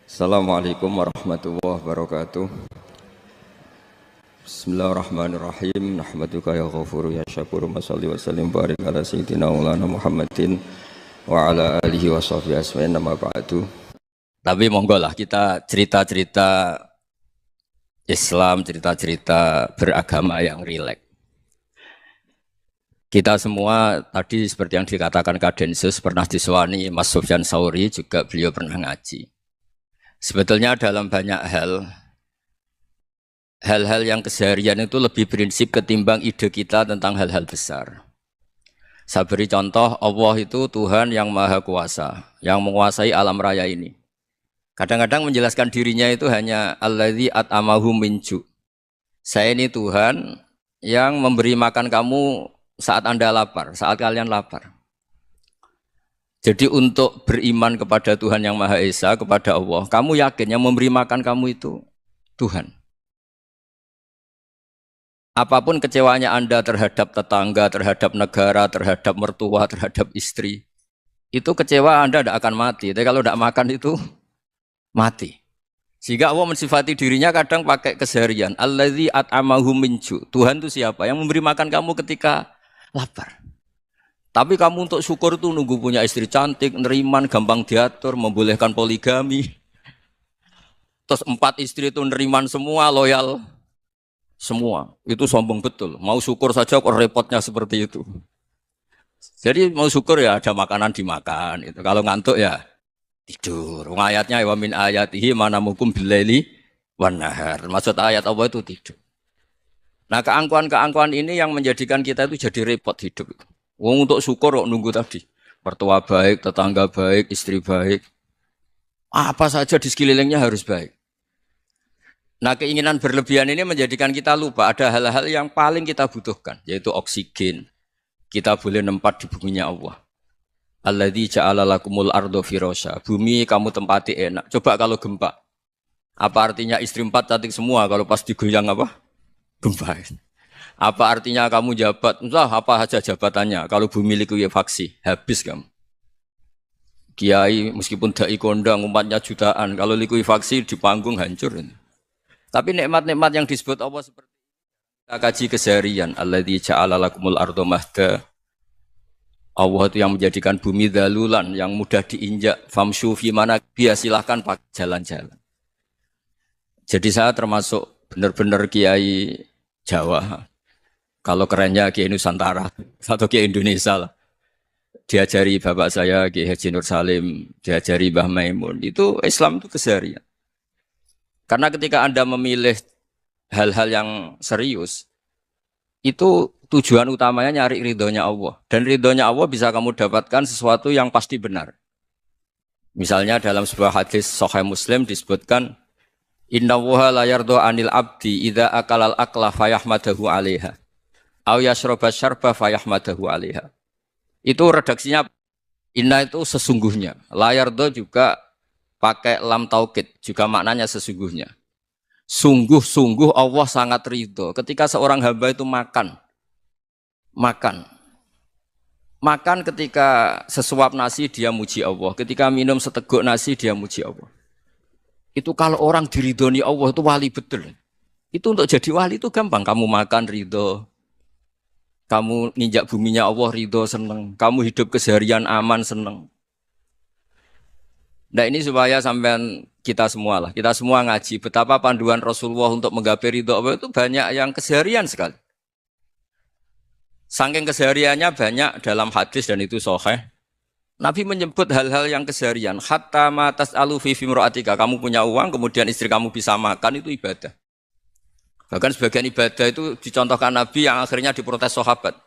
Assalamualaikum warahmatullahi wabarakatuh. Bismillahirrahmanirrahim. Nahmaduka ya ghafuru ya syakuru. Mashalli wa sallim barik ala sayyidina maulana Muhammadin wa ala alihi wa sahbihi asma'in nama ba'du. Tapi monggo lah kita cerita-cerita Islam, cerita-cerita beragama yang rileks. Kita semua tadi seperti yang dikatakan Kadensus pernah disewani Mas Sufyan Sauri, juga beliau pernah ngaji. Sebetulnya dalam banyak hal-hal yang keseharian itu lebih prinsip ketimbang ide kita tentang hal-hal besar. Saya beri contoh, Allah itu Tuhan yang maha kuasa, yang menguasai alam raya ini. Kadang-kadang menjelaskan dirinya itu hanya alladzi at'amahu min ju'. Saya ini Tuhan yang memberi makan kamu saat Anda lapar, saat kalian lapar. Jadi untuk beriman kepada Tuhan yang Maha Esa, kepada Allah, kamu yakin yang memberi makan kamu itu Tuhan. Apapun kecewanya Anda terhadap tetangga, terhadap negara, terhadap mertua, terhadap istri, itu kecewa Anda tidak akan mati. Tapi kalau tidak makan itu mati. Sehingga Allah mensifati dirinya kadang pakai keseharian. Alladzi at'amahu min ju'. Tuhan itu siapa? Yang memberi makan kamu ketika lapar. Tapi kamu untuk syukur itu nunggu punya istri cantik, neriman, gampang diatur, membolehkan poligami. Terus 4 istri itu neriman semua, loyal semua. Itu sombong betul. Mau syukur saja kok repotnya seperti itu. Jadi mau syukur ya ada makanan dimakan. Itu. Kalau ngantuk ya tidur. Ayatnya wa min ayatihi manamukum billaili wan nahar. Maksud ayat Allah itu tidur. Nah keangkuhan-keangkuhan ini yang menjadikan kita itu jadi repot hidup itu. Wong untuk syukur kok nunggu tadi. Mertua baik, tetangga baik, istri baik. Apa saja di sekelilingnya harus baik. Nah keinginan berlebihan ini menjadikan kita lupa ada hal-hal yang paling kita butuhkan. Yaitu oksigen. Kita boleh nempat di buminya Allah. Alladzi ja'ala lakumul ardo firasya. Bumi kamu tempati enak. Coba kalau gempa. Apa artinya istri 4 cantik semua kalau pas digoyang apa? Gempa. Apa artinya kamu jabat? Entah apa saja jabatannya. Kalau bumi likuifaksi, habis kamu. Kiai meskipun dai kondang umatnya jutaan, kalau likuifaksi di panggung hancur. Tapi nikmat-nikmat yang disebut Allah seperti kita kaji keseharian. Alladzi ja'ala lakumul ardo mahda. Allah itu yang menjadikan bumi dalulan, yang mudah diinjak. Famshu fi mana biya silahkan pakai jalan-jalan. Jadi saya termasuk benar-benar kiai Jawa. Kalau kerennya Kiai Nusantara atau Kiai Indonesia lah. Diajari bapak saya Kiai Haji Nur Salim, diajari Mbah Maimun. Itu Islam itu keseharian. Karena ketika Anda memilih hal-hal yang serius, itu tujuan utamanya nyari ridhonya Allah. Dan ridhonya Allah bisa kamu dapatkan sesuatu yang pasti benar. Misalnya dalam sebuah hadis Sahih Muslim disebutkan, Inna wuha la yardo anil abdi idha akalal akla fayahmadahu alaiha. Au yasroba syarba fayahmadahu alaiha. Itu redaksinya inna itu sesungguhnya. Layardo juga pakai lam taukid, juga maknanya sesungguhnya. Sungguh-sungguh Allah sangat ridho ketika seorang hamba itu makan. Makan ketika sesuap nasi dia muji Allah. Ketika minum seteguk nasi dia muji Allah. Itu kalau orang diridhoni Allah itu wali betul. Itu untuk jadi wali itu gampang. Kamu makan ridho. Kamu nginjak buminya Allah ridho seneng. Kamu hidup keseharian aman seneng. Nah ini supaya sampean kita semua lah. Kita semua ngaji betapa panduan Rasulullah untuk menggapai ridho Allah itu banyak yang keseharian sekali. Saking kesehariannya banyak dalam hadis dan itu sahih. Nabi menyebut hal-hal yang keseharian. Hatta ma tas'alu fi fimra'atika. Kamu punya uang kemudian istri kamu bisa makan itu ibadah. Bahkan sebagian ibadah itu dicontohkan Nabi yang akhirnya diprotes sahabat.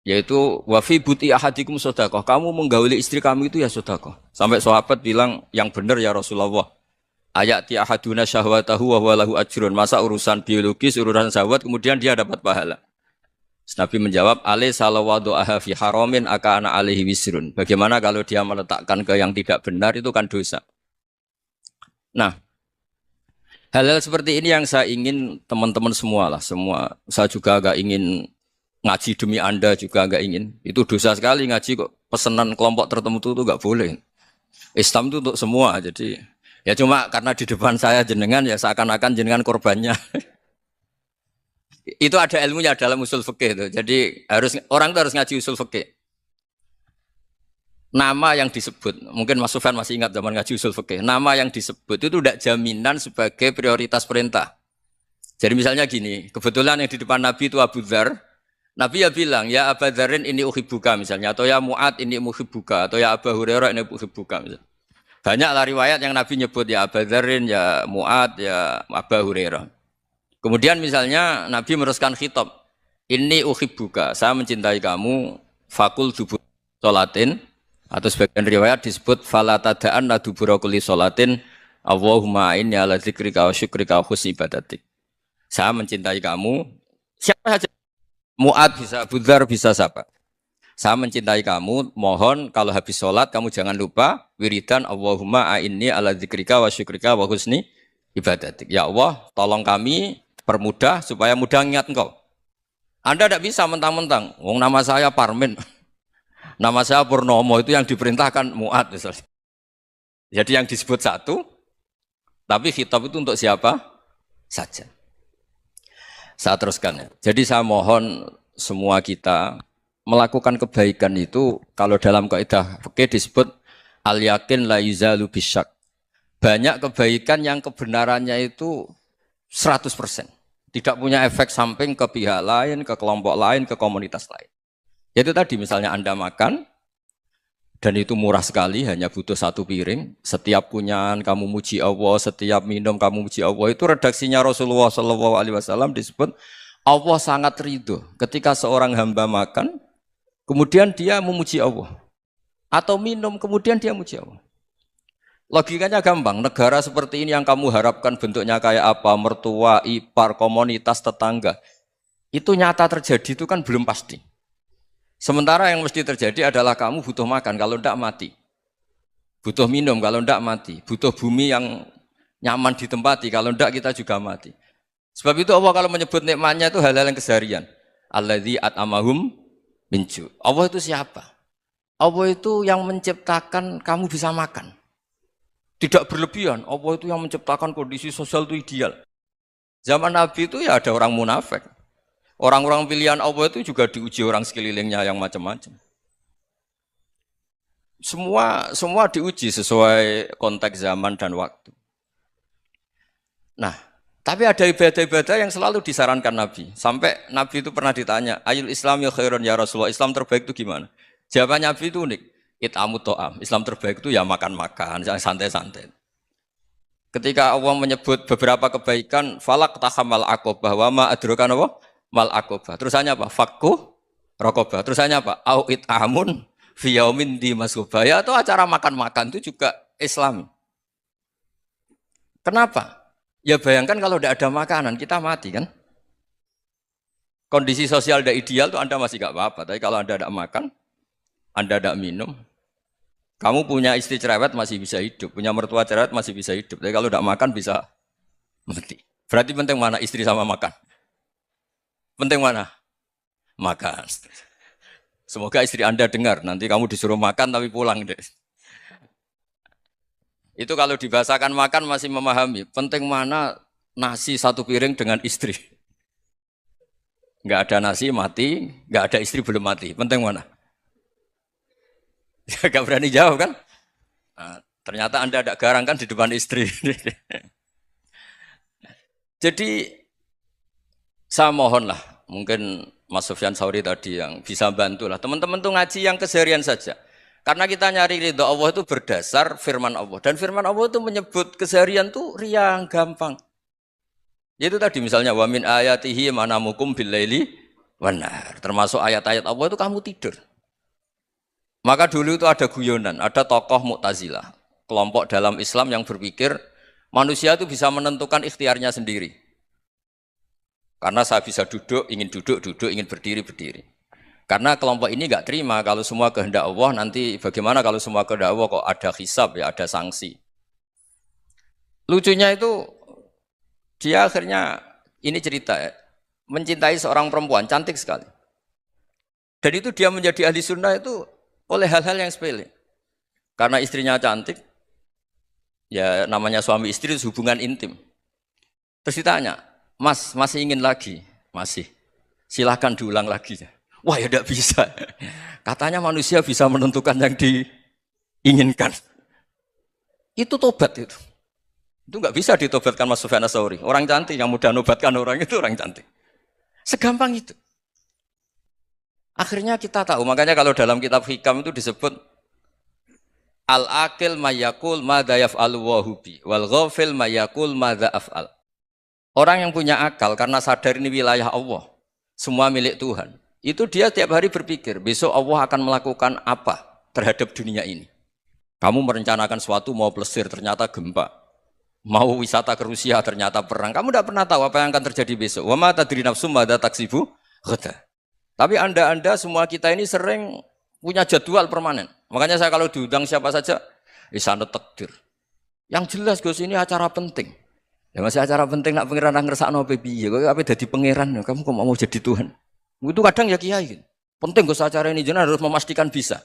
Yaitu wafi buti ahadikum sodakoh. Kamu menggauli istri kamu itu ya sodakoh. Sampai sahabat bilang yang benar ya Rasulullah. Ayati ahaduna syahwatahu wa huwa lahu ajrun. Masa urusan biologis, urusan syahwat kemudian dia dapat pahala. Nabi menjawab, alai salawadu aha fi haramin akana alaihi wisrun. Bagaimana kalau dia meletakkan ke yang tidak benar itu kan dosa. Nah, hal-hal seperti ini yang saya ingin teman-teman semua lah, semua. Saya juga agak ingin ngaji demi Anda juga agak ingin. Itu dosa sekali ngaji kok pesanan kelompok tertentu itu enggak boleh. Islam itu untuk semua. Jadi Ya cuma karena di depan saya jenengan ya seakan-akan jenengan korbannya. Itu ada ilmunya dalam usul fikih itu. Jadi orang itu harus ngaji usul fikih. Nama yang disebut, mungkin Mas Sufyan masih ingat zaman ngaji usul fikih. Nama yang disebut itu tidak jaminan sebagai prioritas perintah. Jadi misalnya gini, kebetulan yang di depan Nabi itu Abu Dzar. Nabi ya bilang, ya Abu Dzarin ini uhibbuka misalnya, atau ya Mu'ad ini uhibbuka, atau ya Abu Hurairah ini uhibbuka misalnya. Banyaklah riwayat yang Nabi nyebut ya Abu Dzarin, ya Mu'ad, ya Abu Hurairah. Kemudian misalnya Nabi meneruskan khitab, ini uhibbuka, saya mencintai kamu, fakul dubur sholatin, atau sebagian riwayat disebut fala tada'anna dubura kulli sholatin, Allahumma inni ala dzikrika wa syukrika wa husni ibadatik. Saya mencintai kamu, siapa saja. Mu'ad bisa, Abu Dzar bisa siapa? Saya mencintai kamu, mohon kalau habis sholat kamu jangan lupa wiridan Allahumma a'inni ala dzikrika wa syukrika wa husni ibadatik. Ya Allah, tolong kami permudah supaya mudah ingat engkau. Anda tidak bisa mentang-mentang, wong nama saya Parmin, nama saya Purnomo, itu yang diperintahkan Mu'ad misalnya. Jadi yang disebut satu, tapi khitab itu untuk siapa saja. Saya teruskan ya. Jadi saya mohon semua kita melakukan kebaikan itu kalau dalam kaidah fikih disebut al yakin la yuzalu bisyak. Banyak kebaikan yang kebenarannya itu 100%. Tidak punya efek samping ke pihak lain, ke kelompok lain, ke komunitas lain. Itu tadi misalnya Anda makan dan itu murah sekali, hanya butuh satu piring. Setiap kunyahan kamu muji Allah, setiap minum kamu muji Allah. Itu redaksinya Rasulullah SAW disebut Allah sangat ridho ketika seorang hamba makan, kemudian dia memuji Allah. Atau minum, kemudian dia muji Allah. Logikanya gampang, negara seperti ini yang kamu harapkan bentuknya kayak apa, mertua, ipar, komunitas, tetangga. Itu nyata terjadi, itu kan belum pasti. Sementara yang mesti terjadi adalah kamu butuh makan, kalau tidak mati. Butuh minum, kalau tidak mati. Butuh bumi yang nyaman ditempati, kalau tidak kita juga mati. Sebab itu Allah kalau menyebut nikmatnya itu hal-hal yang keseharian. Alladzi at'amahum min ju'. Allah itu siapa? Allah itu yang menciptakan kamu bisa makan. Tidak berlebihan, Allah itu yang menciptakan kondisi sosial itu ideal. Zaman Nabi itu ya ada orang munafik. Orang-orang pilihan Allah itu juga diuji orang sekelilingnya yang macam-macam. Semua diuji sesuai konteks zaman dan waktu. Nah, tapi ada ibadah-ibadah yang selalu disarankan Nabi. Sampai Nabi itu pernah ditanya, ayul Islam ya khairun ya Rasulullah, Islam terbaik itu gimana? Jawaban Nabi itu unik, it'amut to'am. Islam terbaik itu ya makan-makan, jangan santai-santai. Ketika Allah menyebut beberapa kebaikan, falak tahamal aqobah, wa ma adrokan apa? Mal aqobah. Terusannya apa? Fakku rokobah. Terusannya apa? Au it'amun fiyaumin di masubaya. Atau acara makan-makan itu juga Islam. Kenapa? Ya bayangkan kalau tidak ada makanan, kita mati kan? Kondisi sosial tidak ideal itu Anda masih gak apa-apa. Tapi kalau Anda tidak makan, Anda tidak minum, kamu punya istri cerewet masih bisa hidup, punya mertua cerewet masih bisa hidup. Tapi kalau tidak makan bisa mati. Berarti penting mana istri sama makan? Penting mana? Makan. Semoga istri Anda dengar, nanti kamu disuruh makan tapi pulang deh. Itu kalau dibahasakan makan masih memahami. Penting mana nasi satu piring dengan istri. Nggak ada nasi mati, nggak ada istri belum mati. Penting mana? Gak berani jawab kan? Nah, ternyata Anda ada garang kan di depan istri. Jadi saya mohonlah, mungkin Mas Sufyan Sauri tadi yang bisa bantulah. Teman-teman tuh ngaji yang keseharian saja. Karena kita nyari ridho Allah itu berdasar firman Allah. Dan firman Allah itu menyebut keseharian tuh riang, gampang. Itu tadi misalnya wa min ayatihi manamukum billaili wanar. Termasuk ayat-ayat Allah itu kamu tidur. Maka dulu itu ada guyonan, ada tokoh Mu'tazilah, kelompok dalam Islam yang berpikir manusia itu bisa menentukan ikhtiarnya sendiri. Karena saya bisa duduk, ingin berdiri, berdiri. Karena kelompok ini nggak terima kalau semua kehendak Allah, nanti bagaimana kalau semua kehendak Allah kok ada hisab ya, ada sanksi. Lucunya itu dia akhirnya ini cerita ya, mencintai seorang perempuan cantik sekali. Dan itu dia menjadi ahli sunnah itu oleh hal-hal yang sepele. Karena istrinya cantik, Ya namanya suami istri itu hubungan intim. Terus ditanya, Mas, masih ingin lagi? Masih. Silahkan diulang lagi. Wah ya tidak bisa. Katanya manusia bisa menentukan yang diinginkan. Itu tobat itu. Itu nggak bisa ditobatkan Mas Sufyan Ats-Tsauri. Orang cantik yang mudah nobatkan orang itu orang cantik. Segampang itu. Akhirnya kita tahu. Makanya kalau dalam kitab Hikam itu disebut al-akil mayakul madza yaf'alu wa hubi wal ghafil mayakul madza af'al. Orang yang punya akal karena sadar ini wilayah Allah, semua milik Tuhan. Itu dia tiap hari berpikir, besok Allah akan melakukan apa terhadap dunia ini. Kamu merencanakan suatu mau plesir, ternyata gempa. Mau wisata ke Rusia, ternyata perang. Kamu tidak pernah tahu apa yang akan terjadi besok. Wa ma tadri nafsum madza taksibu ghadan. Tapi anda semua kita ini sering punya jadwal permanen. Makanya saya kalau diundang siapa saja, isane takdir. Yang jelas Gus ini acara penting. Ya masih acara penting nak pangeran ngersakno apa piye? Kok ape dadi pangeran? Kamu kok mau jadi Tuhan? Itu kadang ya kiai. Penting Gus acara ini jenengan harus memastikan bisa.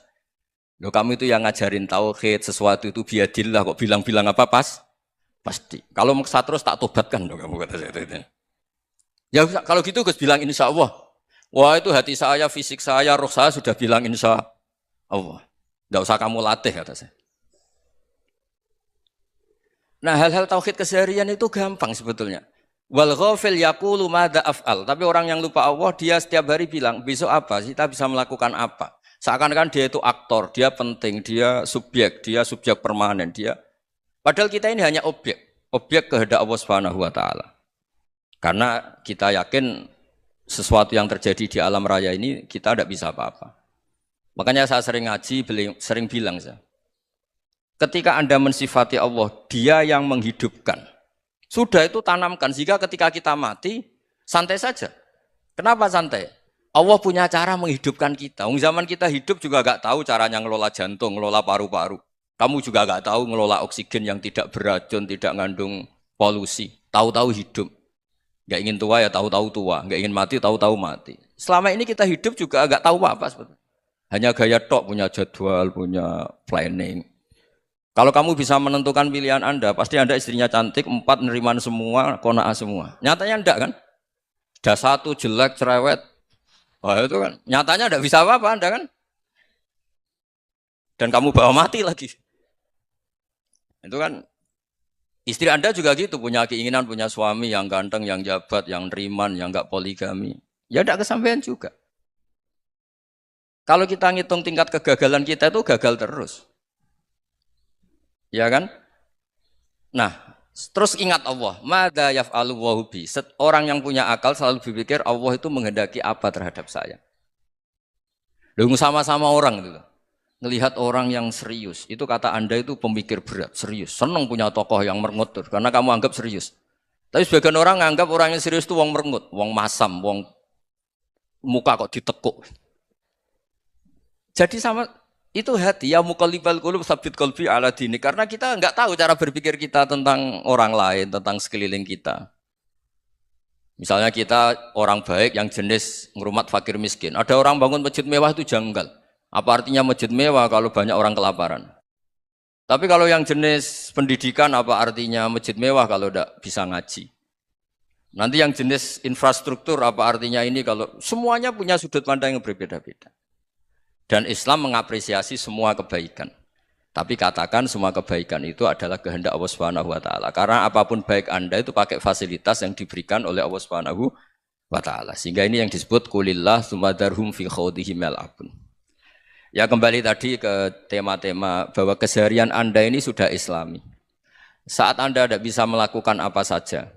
Loh kamu itu yang ngajarin tauhid, sesuatu itu biadillah kok bilang-bilang apa pasti. Kalau maksa terus tak tobatkan dong kamu kata saya itu. Ya kalau gitu Gus bilang insya Allah. Wah itu hati saya, fisik saya, roh saya sudah bilang insya Allah. Tidak usah kamu latih kata saya. Nah hal-hal tauhid keseharian itu gampang sebetulnya. Wal ghafil yaqulu madza af'al. Tapi orang yang lupa Allah dia setiap hari bilang besok apa? Kita bisa melakukan apa? Seakan-akan dia itu aktor, dia penting, dia subjek permanen, dia. Padahal kita ini hanya objek kehendak Allah Subhanahu wa taala. Karena kita yakin sesuatu yang terjadi di alam raya ini kita tidak bisa apa-apa. Makanya saya sering ngaji, sering bilang saya. Ketika Anda mensifati Allah, Dia yang menghidupkan. Sudah itu tanamkan sehingga ketika kita mati santai saja. Kenapa santai? Allah punya cara menghidupkan kita. Zaman kita hidup juga gak tahu caranya ngelola jantung, ngelola paru-paru. Kamu juga gak tahu ngelola oksigen yang tidak beracun, tidak ngandung polusi. Tahu-tahu hidup. Gak ingin tua ya tahu-tahu tua. Gak ingin mati tahu-tahu mati. Selama ini kita hidup juga gak tahu apa sebetulnya. Hanya gaya tok, punya jadwal, punya planning. Kalau kamu bisa menentukan pilihan Anda, pasti Anda istrinya cantik, 4 neriman semua, kona'ah semua. Nyatanya enggak kan? Ada 1 jelek, cerewet. Wah itu kan, nyatanya enggak bisa apa-apa Anda kan? Dan kamu bawa mati lagi. Itu kan, istri Anda juga gitu, punya keinginan, punya suami yang ganteng, yang jabat, yang neriman, yang enggak poligami. Ya enggak kesampaian juga. Kalau kita ngitung tingkat kegagalan kita itu gagal terus. Ya kan? Nah, terus ingat Allah, madza yaf'alu wa hubi. Orang yang punya akal selalu berpikir Allah itu menghendaki apa terhadap saya. Lalu sama-sama orang itu. Ngelihat orang yang serius, itu kata Anda itu pemikir berat, serius. Senang punya tokoh yang merengut karena kamu anggap serius. Tapi sebagian orang anggap orang yang serius itu wong merengut, wong masam, wong muka kok ditekuk. Jadi sama itu hati ya muqallibal qulub tsabbit qalbi ala dini, karena kita enggak tahu cara berpikir kita tentang orang lain, tentang sekeliling kita. Misalnya kita orang baik yang jenis ngrumat fakir miskin. Ada orang bangun masjid mewah itu janggal. Apa artinya masjid mewah kalau banyak orang kelaparan? Tapi kalau yang jenis pendidikan apa artinya masjid mewah kalau tidak bisa ngaji? Nanti yang jenis infrastruktur apa artinya ini kalau semuanya punya sudut pandang yang berbeda-beda. Dan Islam mengapresiasi semua kebaikan. Tapi katakan semua kebaikan itu adalah kehendak Allah Subhanahu wa taala. Karena apapun baik Anda itu pakai fasilitas yang diberikan oleh Allah Subhanahu wa taala. Sehingga ini yang disebut qulillah tsumadarhum fi khawdihim yal'abun. Ya kembali tadi ke tema-tema bahwa keseharian Anda ini sudah Islami. Saat Anda tidak bisa melakukan apa saja.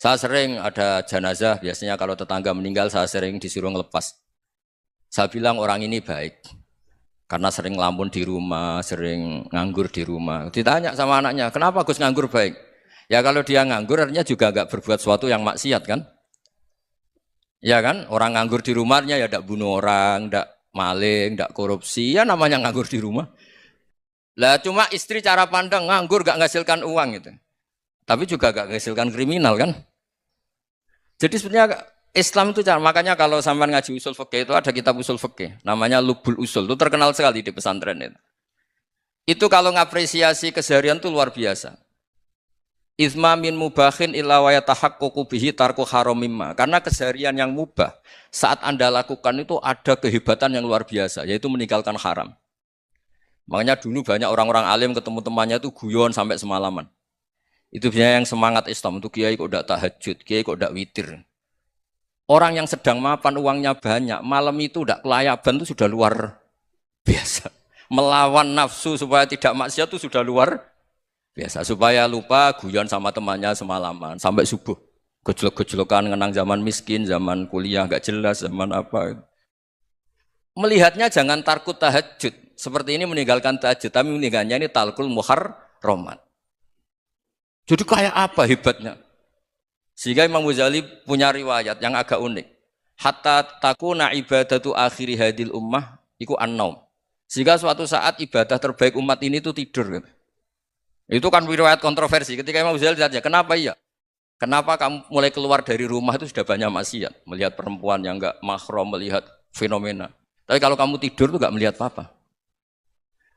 Saya sering ada jenazah, biasanya kalau tetangga meninggal saya sering disuruh ngelepas. Saya bilang orang ini baik, karena sering ngelamun di rumah, sering nganggur di rumah. Ditanya sama anaknya, kenapa Gus nganggur baik? Ya kalau dia nganggur artinya juga enggak berbuat sesuatu yang maksiat kan? Ya kan, orang nganggur di rumahnya ya enggak bunuh orang, enggak maling, enggak korupsi, ya namanya nganggur di rumah. Lah cuma istri cara pandang nganggur enggak menghasilkan uang gitu. Tapi juga enggak menghasilkan kriminal kan? Jadi sebenarnya Islam itu makanya kalau sampai ngaji usul fikih itu ada kitab usul fikih namanya Lubul Usul, itu terkenal sekali di pesantren itu. Itu kalau ngapresiasi keseharian itu luar biasa. Izma min mubahin illa wa yatahaqqaqu bihi tarku haramimma. Karena keseharian yang mubah saat Anda lakukan itu ada kehebatan yang luar biasa, yaitu meninggalkan haram. Makanya dulu banyak orang-orang alim ketemu temannya itu guyon sampai semalaman. Itu biasanya yang semangat Islam itu kiai kok tidak tahajud, kiai kok tidak witir. Orang yang sedang mapan uangnya banyak, malam itu tidak kelayaban itu sudah luar biasa. Melawan nafsu supaya tidak maksiat itu sudah luar biasa. Supaya lupa guyon sama temannya semalaman sampai subuh. Gejolok-gejolokan ngenang zaman miskin, zaman kuliah nggak jelas, zaman apa. Melihatnya jangan tarkut tahajud. Seperti ini meninggalkan tahajud, tapi meninggalkannya ini talkul muharramat. Jadi kayak apa hebatnya? Sehingga Imam Ghazali punya riwayat yang agak unik. Hatta takuna ibadatu akhiri hadil ummah iku an-naum. Sehingga suatu saat ibadah terbaik umat ini itu tidur. Itu kan riwayat kontroversi. Ketika Imam Ghazali ditanya, kenapa iya? Kenapa kamu mulai keluar dari rumah itu sudah banyak maksiat? Melihat perempuan yang enggak mahram, melihat fenomena. Tapi kalau kamu tidur itu enggak melihat apa-apa.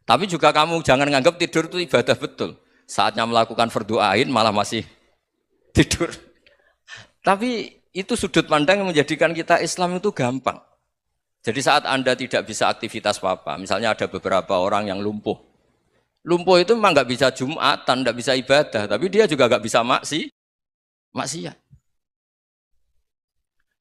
Tapi juga kamu jangan menganggap tidur itu ibadah betul. Saatnya melakukan fardu ain malah masih tidur. Tapi itu sudut pandang yang menjadikan kita Islam itu gampang. Jadi saat Anda tidak bisa aktivitas apa-apa, misalnya ada beberapa orang yang lumpuh. Lumpuh itu memang nggak bisa Jumatan, nggak bisa ibadah, tapi dia juga nggak bisa maksiat.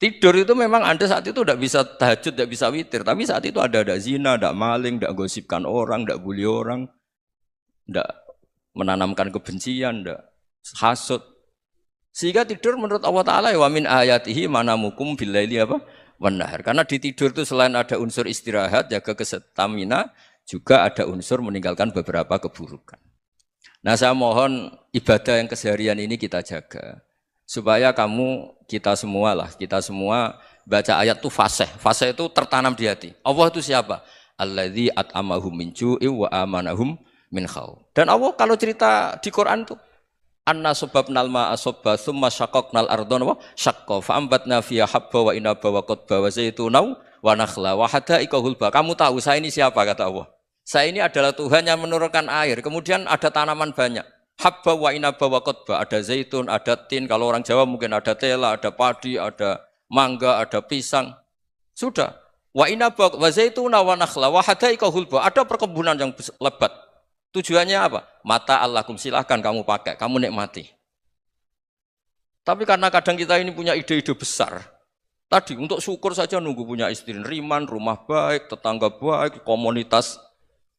Tidur itu memang Anda saat itu tidak bisa tahajud, tidak bisa witir, tapi saat itu ada zina, ada maling, tidak gosipkan orang, tidak bully orang, tidak menanamkan kebencian, tidak hasud. Sehingga tidur menurut Allah Ta'ala wa min ayatihi manamukum billaili apa? Wanahar. Karena di tidur itu selain ada unsur istirahat, jaga kestamina, juga ada unsur meninggalkan beberapa keburukan. Nah saya mohon ibadah yang keseharian ini kita jaga. Supaya kita semua baca ayat itu fasih. Fasih itu tertanam di hati. Allah itu siapa? Alladzi at'amahum min ju'i wa amanahum min khauf. Dan Allah kalau cerita di Quran itu anna sababnal ma'a sabba tsumma syaqqaqnal ardha wa syaqqa fa ambatna fiha habba wa inaba wa qadba wa zaituna wa nakhla wa hada'iqa hulba. Kamu tahu saya ini siapa kata Allah? Saya ini adalah Tuhan yang menurunkan air, kemudian ada tanaman banyak. Habba wa inaba wa qadba, ada zaitun, ada tin, kalau orang Jawa mungkin ada tela, ada padi, ada mangga, ada pisang. Sudah. Wa inaba wa zaituna wa nakhla wa hada'iqa hulba, ada perkebunan yang lebat. Tujuannya apa? Mata Allahkum, silahkan kamu pakai, kamu nikmati. Tapi karena kadang kita ini punya ide-ide besar. Tadi untuk syukur saja nunggu punya istri riman, rumah baik, tetangga baik, komunitas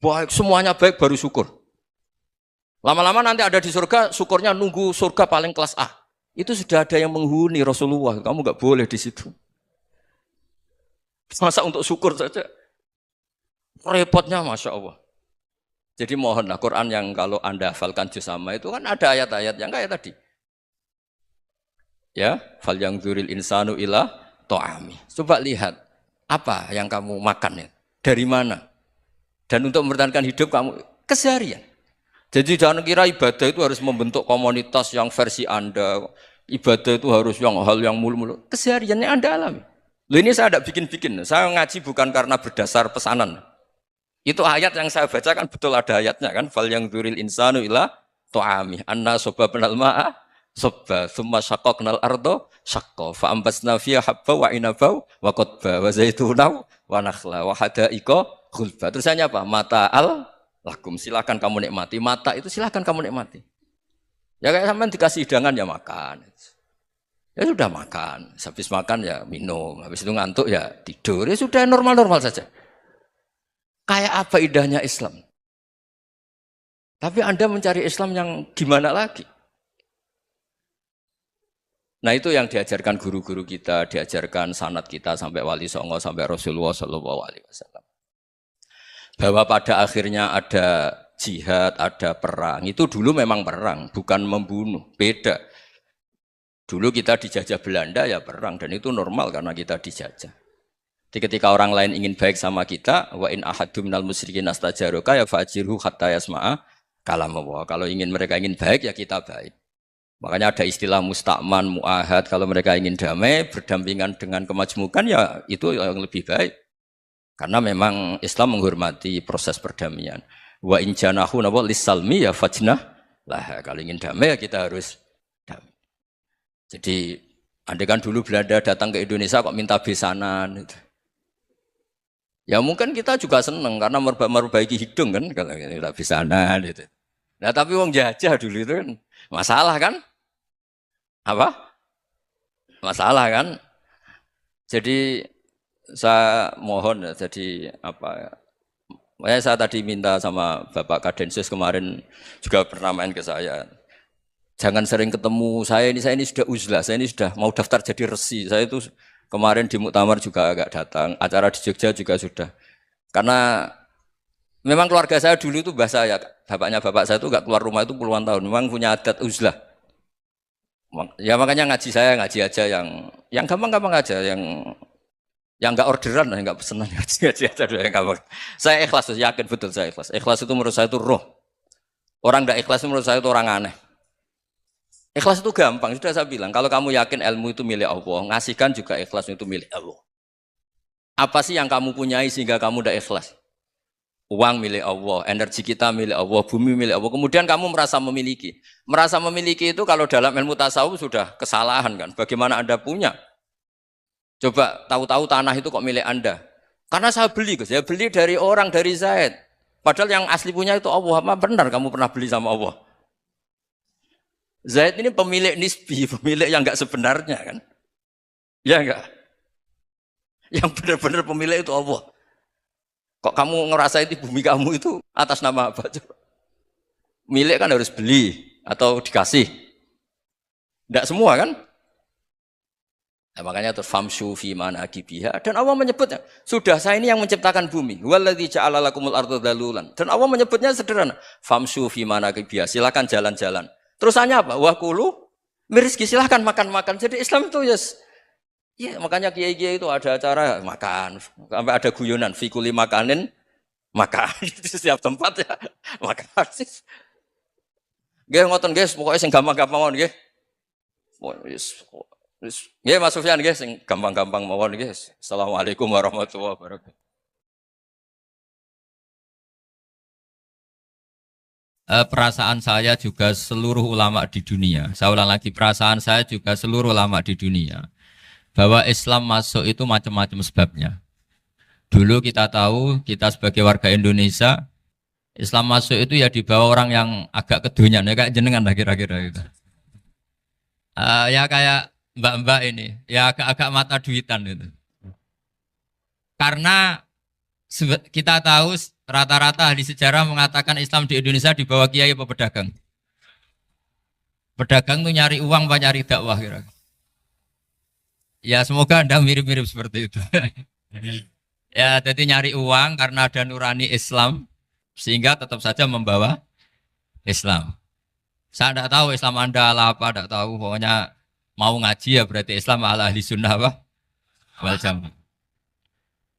baik, semuanya baik baru syukur. Lama-lama nanti ada di surga, syukurnya nunggu surga paling kelas A. Itu sudah ada yang menghuni Rasulullah, kamu nggak boleh di situ. Masa untuk syukur saja? Repotnya Masya Allah. Jadi mohonlah Quran yang kalau Anda hafalkan juz amma itu kan ada ayat-ayat yang kayak tadi. Ya, fal yang dzuril insanu ila ta'ami. Coba lihat apa yang kamu makan ya. Dari mana? Dan untuk mempertahankan hidup kamu keseharian. Jadi jangan kira ibadah itu harus membentuk komunitas yang versi Anda. Ibadah itu harus hal yang mulu-mulu. Kesehariannya Anda alami. Loh ini saya tidak bikin-bikin. Saya ngaji bukan karena berdasar pesanan. Itu ayat yang saya baca kan betul ada ayatnya kan. Fal yang dzuril insanu ila ta'ami. Anna sababnal ma'a sabba tsumma syaqqaqnal arda syaqqa fa ambasna fiha habba wa inaba wa qadba wa zaituna wa nakhla wa hada'iqa ghulba. Terusannya apa? Mata'al lakum, silakan kamu nikmati. Mata itu silakan kamu nikmati. Ya kayak sampean dikasih hidangan ya makan. Ya sudah makan. Habis makan ya minum. Habis itu ngantuk ya tidur. Ya sudah normal-normal saja. Kayak apa indahnya Islam? Tapi Anda mencari Islam yang gimana lagi? Nah itu yang diajarkan guru-guru kita, diajarkan sanad kita sampai Wali Songo, sampai Rasulullah SAW. Bahwa pada akhirnya ada jihad, ada perang. Itu dulu memang perang, bukan membunuh. Beda. Dulu kita dijajah Belanda ya perang, dan itu normal karena kita dijajah. Jadi ketika orang lain ingin baik sama kita, wa in ahadum minal musyrikin astajaroka ya fa'jirhu hatta yasma'a kalam Allah. Kalau mereka ingin baik ya kita baik. Makanya ada istilah musta'man, mu'ahad. Kalau mereka ingin damai, berdampingan dengan kemajmukan ya itu yang lebih baik. Karena memang Islam menghormati proses perdamaian. Wa in janahu napa lisalmi ya fajnah lah. Kalau ingin damai ya kita harus damai. Jadi andai kan dulu Belanda datang ke Indonesia kok minta besanan gitu. Ya mungkin kita juga seneng karena memperbaiki hidung kan kalau minta besanan gitu. Nah tapi wong jajah dulu itu kan masalah kan? Apa? Masalah kan? Jadi saya mohon ya, jadi apa ya? Makanya saya tadi minta sama Bapak Kadensus kemarin juga pernah main ke saya. Jangan sering ketemu saya ini sudah uzlah, saya ini sudah mau daftar jadi resi. Saya itu kemarin di muktamar juga agak datang, acara di Jogja juga sudah. Karena memang keluarga saya dulu itu bahasa ya, bapaknya bapak saya itu enggak keluar rumah itu puluhan tahun. Memang punya adat uzlah. Ya makanya ngaji saya ngaji aja yang gampang-gampang aja, yang enggak orderan, yang enggak pesenan ngaji aja dulu yang gampang. Saya ikhlas, yakin betul saya ikhlas. Ikhlas itu menurut saya itu roh. Orang enggak ikhlas menurut saya itu orang aneh. Ikhlas itu gampang, sudah saya bilang. Kalau kamu yakin ilmu itu milik Allah, ngasihkan juga ikhlas itu milik Allah. Apa sih yang kamu punyai sehingga kamu tidak ikhlas? Uang milik Allah, energi kita milik Allah, bumi milik Allah. Kemudian kamu merasa memiliki. Merasa memiliki itu kalau dalam ilmu tasawuf sudah kesalahan kan. Bagaimana Anda punya? Coba tahu-tahu tanah itu kok milik Anda. Karena saya beli, Gus. Saya beli dari orang, dari Zaid. Padahal yang asli punya itu Allah. Apa benar kamu pernah beli sama Allah? Zaid ini pemilik nisbi, pemilik yang enggak sebenarnya kan. Ya enggak? Yang benar-benar pemilik itu Allah. Kok kamu ngerasa itu bumi kamu itu atas nama apa? Milik kan harus beli atau dikasih. Enggak semua kan? Nah, makanya terus famshu fi manakibiha, dan Allah menyebutnya, sudah saya ini yang menciptakan bumi. Waladzi ja'ala lakumul arda dalulan. Dan Allah menyebutnya sederhana, famshu fi manakibiha, silakan jalan-jalan. Terusannya apa? Wakulu mirizki, silahkan makan-makan. Jadi Islam itu ya makanya kiai-kiai itu ada acara makan, sampai ada guyonan fikuli makanin makan di setiap tempat ya makan. Nggih ngoten guys, pokoknya sing gampang-gampang mawon nggih. Nggih Mas Sufyan nggih sing gampang-gampang mawon nggih. Assalamualaikum warahmatullahi wabarakatuh. Perasaan saya juga seluruh ulama di dunia. Saya ulang lagi, perasaan saya juga seluruh ulama di dunia. Bahwa Islam masuk itu macam-macam sebabnya. Dulu kita tahu, kita sebagai warga Indonesia, Islam masuk itu ya dibawa orang yang agak kedonyan, ya kayak jenengan lah kira-kira gitu. Ya kayak mbak-mbak ini, ya agak-agak mata duitan gitu. Karena kita tahu rata-rata ahli sejarah mengatakan Islam di Indonesia dibawa kiai apa pedagang. Pedagang tuh nyari uang apa nyari dakwah kira. Ya semoga Anda mirip-mirip seperti itu. Ya jadi nyari uang karena ada nurani Islam sehingga tetap saja membawa Islam. Saya tidak tahu Islam Anda ala apa, tidak tahu. Pokoknya mau ngaji ya berarti Islam ala ahli sunnah apa? Wal jamaah.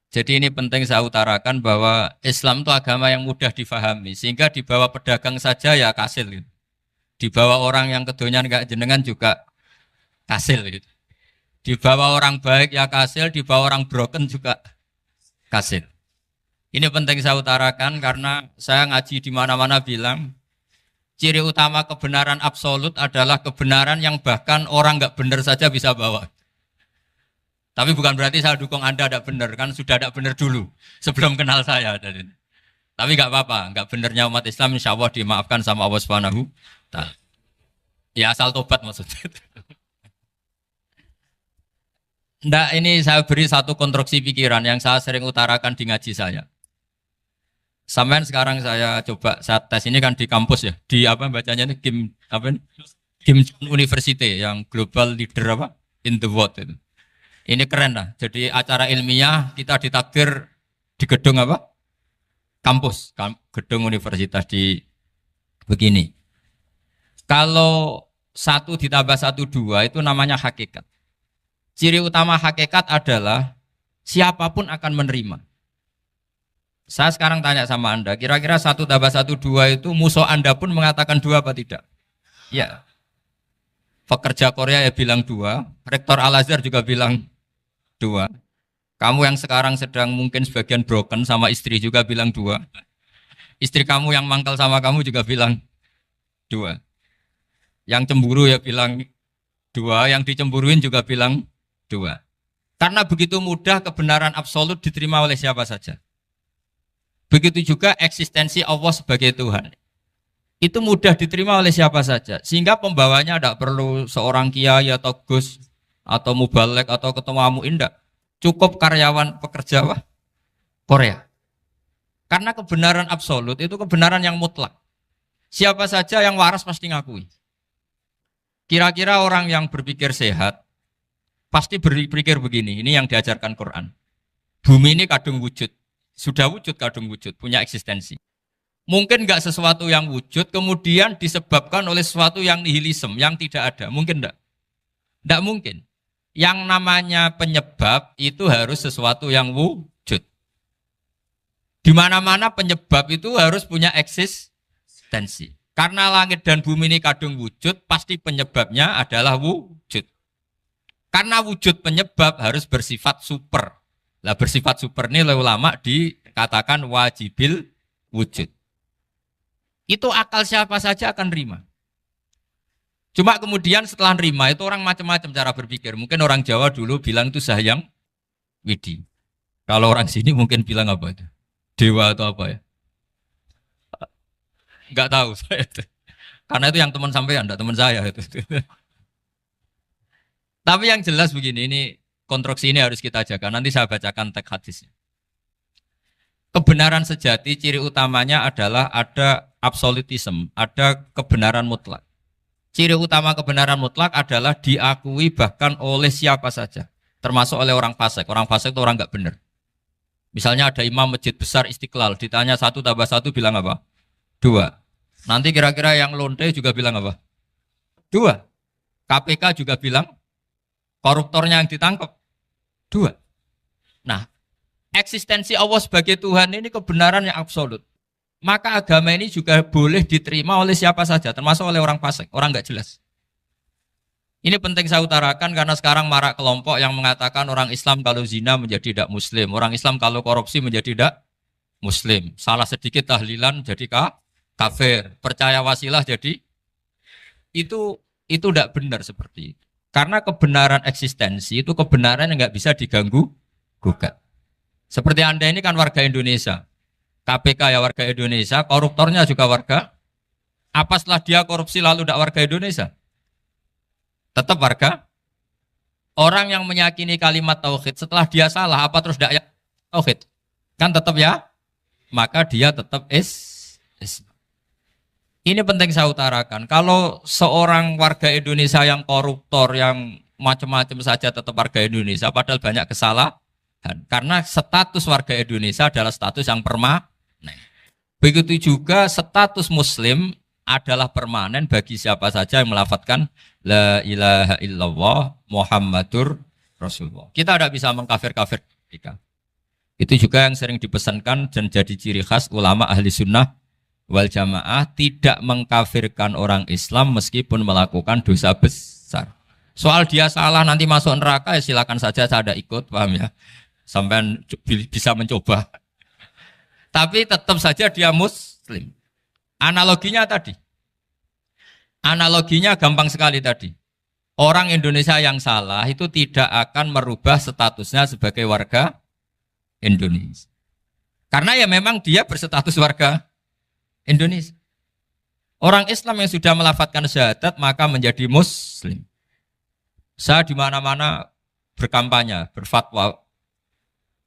Jadi ini penting saya utarakan bahwa Islam itu agama yang mudah difahami. Sehingga dibawa pedagang saja ya kasil gitu. Dibawa orang yang kedonyan gak jenengan juga kasil gitu. Dibawa orang baik ya kasil, dibawa orang broken juga kasil. Ini penting saya utarakan karena saya ngaji di mana-mana bilang ciri utama kebenaran absolut adalah kebenaran yang bahkan orang gak benar saja bisa bawa. Tapi bukan berarti saya dukung Anda tidak benar, kan sudah tidak benar dulu sebelum kenal saya. Tapi nggak apa-apa, nggak benarnya umat Islam insya Allah dimaafkan sama Allah Subhanahu Ta'ala. Ya asal tobat maksudnya. Nggak, ini saya beri satu konstruksi pikiran yang saya sering utarakan di ngaji saya. Sampai sekarang saya coba, saya tes ini kan di kampus ya, di apa bacanya ini Kim University yang global leader apa in the world itu. Ini keren lah. Jadi acara ilmiah kita ditakdir di gedung apa? Kampus, gedung universitas di begini. Kalau 1 ditambah 1 2 itu namanya hakikat. Ciri utama hakikat adalah siapapun akan menerima. Saya sekarang tanya sama Anda, kira-kira 1 tambah 1 2 itu musuh Anda pun mengatakan 2 apa tidak? Ya. Pekerja Korea ya bilang 2, rektor Al-Azhar juga bilang 2. Kamu yang sekarang sedang mungkin sebagian broken sama istri juga bilang 2. Istri kamu yang mangkal sama kamu juga bilang dua. Yang cemburu ya bilang dua, yang dicemburuin juga bilang dua. Karena begitu mudah kebenaran absolut diterima oleh siapa saja. Begitu juga eksistensi Allah sebagai Tuhan. Itu mudah diterima oleh siapa saja. Sehingga pembawanya tidak perlu seorang kiai atau gus atau mubalek atau ketua muin, tidak. Cukup karyawan pekerja Korea. Karena kebenaran absolut itu kebenaran yang mutlak. Siapa saja yang waras pasti ngakui. Kira-kira orang yang berpikir sehat pasti berpikir begini, ini yang diajarkan Quran. Bumi ini kadung wujud. Sudah wujud kadung wujud, punya eksistensi. Mungkin nggak sesuatu yang wujud, kemudian disebabkan oleh sesuatu yang nihilisme, yang tidak ada. Mungkin enggak? Enggak mungkin. Yang namanya penyebab itu harus sesuatu yang wujud. Di mana-mana penyebab itu harus punya eksistensi. Karena langit dan bumi ini kadung wujud, pasti penyebabnya adalah wujud. Karena wujud penyebab harus bersifat super. Lah bersifat super ini oleh ulama dikatakan wajibil wujud. Itu akal siapa saja akan nerima. Cuma kemudian setelah nerima itu orang macam-macam cara berpikir. Mungkin orang Jawa dulu bilang itu Sahyang Widi. Kalau orang sini mungkin bilang apa itu? Dewa atau apa ya? Enggak tahu saya itu. Karena itu yang teman sampean, enggak teman saya itu. Tapi yang jelas begini, ini konstruksi ini harus kita jaga. Nanti saya bacakan teks hadisnya. Kebenaran sejati ciri utamanya adalah ada absolutisme, ada kebenaran mutlak. Ciri utama kebenaran mutlak adalah diakui bahkan oleh siapa saja, termasuk oleh orang fasik. Orang fasik itu orang enggak benar. Misalnya ada imam masjid besar Istiqlal, ditanya 1 tambah 1 bilang apa? 2. Nanti kira-kira yang lonte juga bilang apa? 2. KPK juga bilang koruptornya yang ditangkap 2. Nah, eksistensi Allah sebagai Tuhan ini kebenaran yang absolut. Maka agama ini juga boleh diterima oleh siapa saja, termasuk oleh orang fasik, orang nggak jelas. Ini penting saya utarakan karena sekarang marak kelompok yang mengatakan orang Islam kalau zina menjadi tidak muslim, orang Islam kalau korupsi menjadi tidak muslim. Salah sedikit tahlilan jadi kafir, percaya wasilah jadi itu tidak benar seperti itu. Karena kebenaran eksistensi itu kebenaran yang nggak bisa diganggu gugat. Seperti Anda ini kan warga Indonesia, KPK ya warga Indonesia, koruptornya juga warga. Apa setelah dia korupsi lalu tidak warga Indonesia? Tetap warga. Orang yang meyakini kalimat tauhid setelah dia salah, apa terus tidak tauhid? Kan tetap ya. Maka dia tetap Ini penting saya utarakan. Kalau seorang warga Indonesia yang koruptor, yang macam-macam saja tetap warga Indonesia, padahal banyak kesalahan. Karena status warga Indonesia adalah status yang permanen. Begitu juga status Muslim adalah permanen bagi siapa saja yang melafadzkan La ilaha illallah Muhammadur Rasulullah. Kita tidak bisa mengkafir-kafir mereka. Itu juga yang sering dipesankan dan jadi ciri khas ulama ahli sunnah wal jamaah, tidak mengkafirkan orang Islam meskipun melakukan dosa besar. Soal dia salah nanti masuk neraka ya silakan saja, saya ada ikut, paham ya? Sampai bisa mencoba. Tapi tetap saja dia muslim. Analoginya tadi. Analoginya gampang sekali tadi. Orang Indonesia yang salah itu tidak akan merubah statusnya sebagai warga Indonesia. Karena ya memang dia berstatus warga Indonesia. Orang Islam yang sudah melafadzkan syahadat maka menjadi muslim. Saya di mana-mana berkampanye, berfatwa.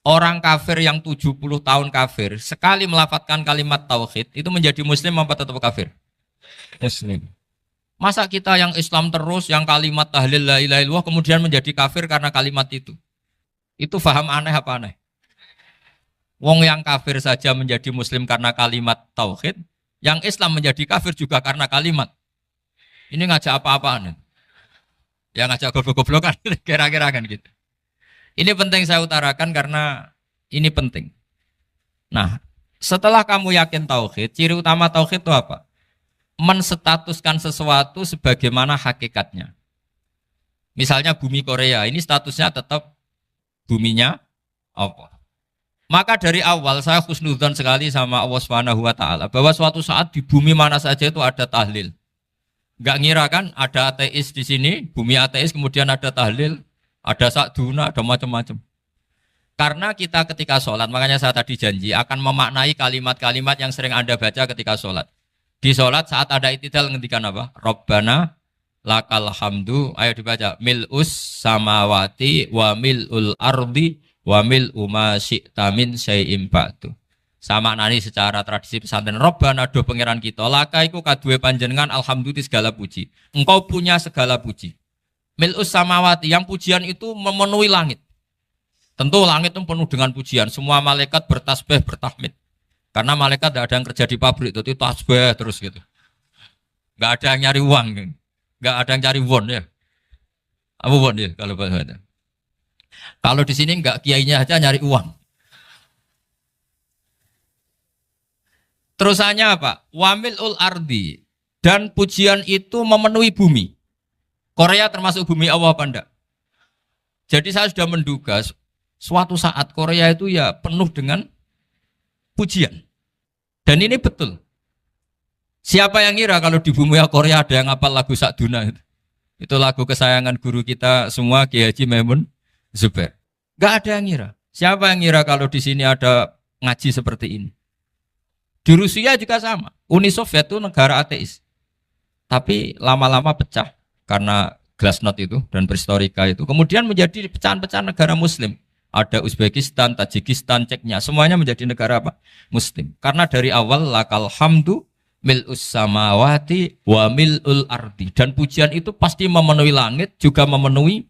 Orang kafir yang 70 tahun kafir, sekali melafadzkan kalimat tauhid, itu menjadi muslim apa tetap kafir? Muslim. Masa kita yang Islam terus, yang kalimat tahlil la ilaha illallah, kemudian menjadi kafir karena kalimat itu? Itu faham aneh apa aneh? Wong yang kafir saja menjadi muslim karena kalimat tauhid, yang Islam menjadi kafir juga karena kalimat. Ini ngajak apa-apaan? Ya ngajak goblok-goblokan, kira-kira kan gitu. Ini penting saya utarakan karena ini penting. Nah, setelah kamu yakin tauhid, ciri utama tauhid itu apa? Menstatuskan sesuatu sebagaimana hakikatnya. Misalnya bumi Korea, ini statusnya tetap buminya Allah. Maka dari awal saya husnudzon sekali sama Allah Subhanahu wa taala bahwa suatu saat di bumi mana saja itu ada tahlil. Enggak ngira kan ada ateis di sini, bumi ateis kemudian ada tahlil, ada sakduna, ada macam-macam. Karena kita ketika sholat, makanya saya tadi janji akan memaknai kalimat-kalimat yang sering Anda baca ketika sholat. Di sholat saat ada itidal ngendikan apa? Rabbana lakal hamdu, ayo dibaca, mil'us samawati wa mil'ul ardi wa mil'u ma syi'ta min syai'im ba'du. Sama nani secara tradisi pesantren, Rabbana do pangeran kita, laka iku kaduwe panjenengan alhamdulillah segala puji. Engkau punya segala puji. Mil'us samawati, yang pujian itu memenuhi langit. Tentu langit itu penuh dengan pujian. Semua malaikat bertasbih, bertahmid. Karena malaikat tidak ada yang kerja di pabrik, itu tasbih terus gitu. Nggak ada yang nyari uang, nggak ada yang cari won ya. Apa won ya kalau bahasa? Kalau di sini nggak kiainya aja nyari uang. Terusannya apa? Wamil ul ardi, dan pujian itu memenuhi bumi. Korea termasuk bumi Allah apa enggak? Jadi saya sudah menduga suatu saat Korea itu ya penuh dengan pujian. Dan ini betul. Siapa yang ngira kalau di bumi Korea ada yang hafal lagu Sakduna itu? Itu lagu kesayangan guru kita semua, Kiai Haji Maimun Zubair. Gak ada yang ngira. Siapa yang ngira kalau di sini ada ngaji seperti ini? Di Rusia juga sama. Uni Soviet itu negara ateis. Tapi lama-lama pecah karena glasnost itu dan perestorika itu. Kemudian menjadi pecahan-pecahan negara muslim. Ada Uzbekistan, Tajikistan, Ceknya, semuanya menjadi negara apa? Muslim. Karena dari awal lakal hamdu mil'us samawati wa mil'ul ardi. Dan pujian itu pasti memenuhi langit, juga memenuhi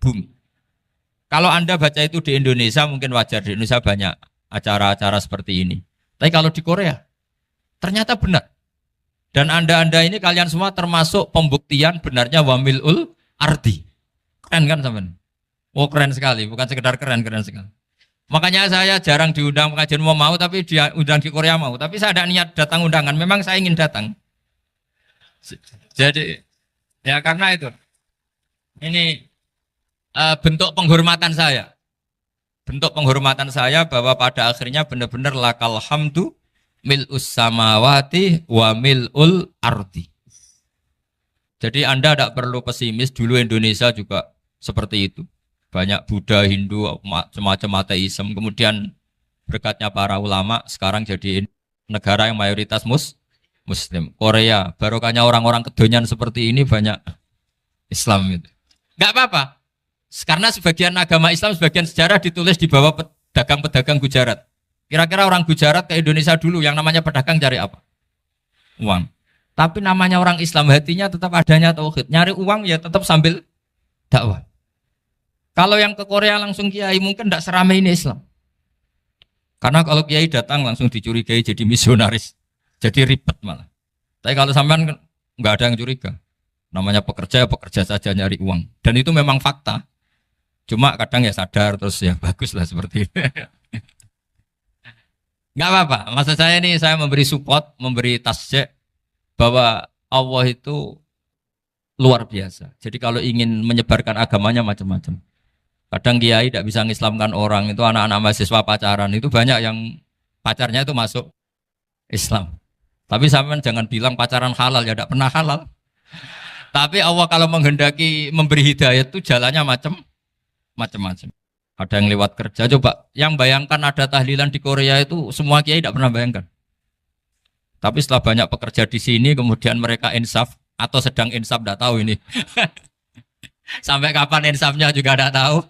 bumi. Kalau Anda baca itu di Indonesia, mungkin wajar. Di Indonesia banyak acara-acara seperti ini. Tapi kalau di Korea, ternyata benar. Dan Anda ini kalian semua termasuk pembuktian benarnya wa mil'ul ardi. Keren kan teman? Oh keren sekali, bukan sekedar keren, keren sekali. Makanya saya jarang diundang pengajian mau, tapi diundang di Korea mau. Tapi saya ada niat datang undangan, memang saya ingin datang. Jadi, ya karena itu. Ini bentuk penghormatan saya. Bentuk penghormatan saya bahwa pada akhirnya benar-benar lakal hamdu mil'us samawati wa mil'ul ardi. Jadi Anda tidak perlu pesimis, dulu Indonesia juga seperti itu. Banyak Buddha, Hindu, semacam ateisme. Kemudian berkatnya para ulama sekarang jadi negara yang mayoritas Muslim. Korea, barokahnya orang-orang kedonyan seperti ini banyak Islam itu. Enggak apa-apa. Karena sebagian agama Islam, sebagian sejarah ditulis di bawah pedagang-pedagang Gujarat. Kira-kira orang Gujarat ke Indonesia dulu yang namanya pedagang cari apa? Uang. Tapi namanya orang Islam, hatinya tetap adanya tauhid. Nyari uang ya tetap sambil dakwah. Kalau yang ke Korea langsung kiai mungkin tidak seramai ini Islam. Karena kalau kiai datang langsung dicurigai jadi misionaris. Jadi ribet malah. Tapi kalau sampean nggak ada yang curiga. Namanya pekerja, pekerja saja nyari uang. Dan itu memang fakta. Cuma kadang ya sadar terus ya bagus lah seperti itu. Nggak apa-apa. Maksud saya ini saya memberi support, memberi tasjek bahwa Allah itu luar biasa. Jadi kalau ingin menyebarkan agamanya macam-macam. Kadang kiai tidak bisa mengislamkan orang, itu anak-anak mahasiswa pacaran, itu banyak yang pacarnya itu masuk Islam. Tapi sampean jangan bilang pacaran halal, ya tidak pernah halal. Tapi Allah kalau menghendaki memberi hidayah itu jalannya macam-macam. Ada yang lewat kerja, coba yang bayangkan ada tahlilan di Korea itu semua kiai tidak pernah bayangkan. Tapi setelah banyak pekerja di sini, kemudian mereka insaf atau sedang insaf, tidak tahu ini. Sampai kapan insafnya juga tidak tahu.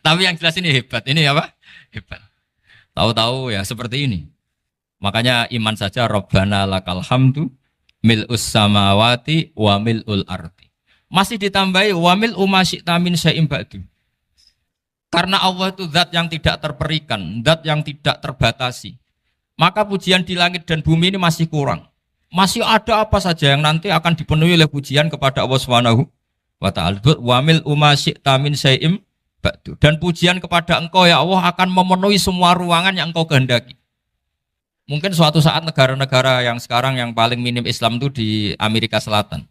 Tapi yang jelas ini hebat. Ini apa? Hebat. Tahu-tahu ya seperti ini. Makanya iman saja Rabbana lakal hamdu mil'us samawati wa mil'ul ardi. Masih ditambahi wa mil'u ma syi'ta min syai'im ba'du. Karena Allah itu zat yang tidak terperikan, zat yang tidak terbatasi. Maka pujian di langit dan bumi ini masih kurang. Masih ada apa saja yang nanti akan dipenuhi oleh pujian kepada Allah Subhanahu wa ta'ala. Wa mil'u ma syi'ta min syai'im ba'du. Dan pujian kepada Engkau ya Allah akan memenuhi semua ruangan yang Engkau kehendaki. Mungkin suatu saat negara-negara yang sekarang yang paling minim Islam itu di Amerika Selatan.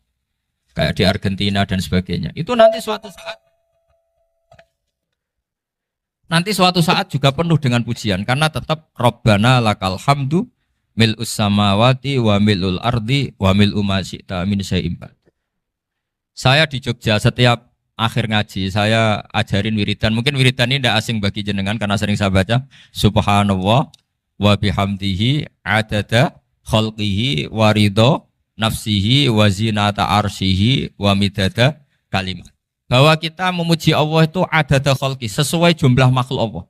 Kayak di Argentina dan sebagainya. Itu nanti suatu saat Nanti suatu saat juga penuh dengan pujian karena tetap Rabbana lakal hamdu mil'us samawati wa mil'ul ardi wa mil'u ma syi'ta min syai'in ba'd. Saya di Jogja setiap akhir ngaji saya ajarin wiridan. Mungkin wiridan ini tidak asing bagi jenengan karena sering saya baca subhanallah wa bihamdihi adada khalqihi wa ridho nafsihi wa zinata arsyihi wa midada kalimat. Bahwa kita memuji Allah itu adada khalqi sesuai jumlah makhluk Allah.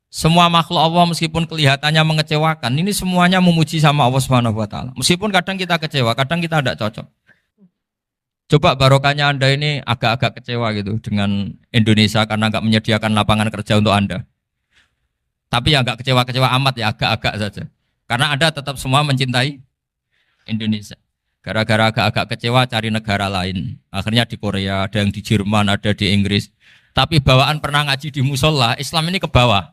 Semua makhluk Allah meskipun kelihatannya mengecewakan, ini semuanya memuji sama Allah Subhanahu wa taala. Meskipun kadang kita kecewa, kadang kita tidak cocok. Coba barokahnya Anda ini agak-agak kecewa gitu dengan Indonesia karena nggak menyediakan lapangan kerja untuk Anda. Tapi ya nggak kecewa-kecewa amat ya, agak-agak saja. Karena Anda tetap semua mencintai Indonesia. Gara-gara agak-agak kecewa cari negara lain. Akhirnya di Korea, ada yang di Jerman, ada di Inggris. Tapi bawaan pernah ngaji di musola, Islam ini ke bawah.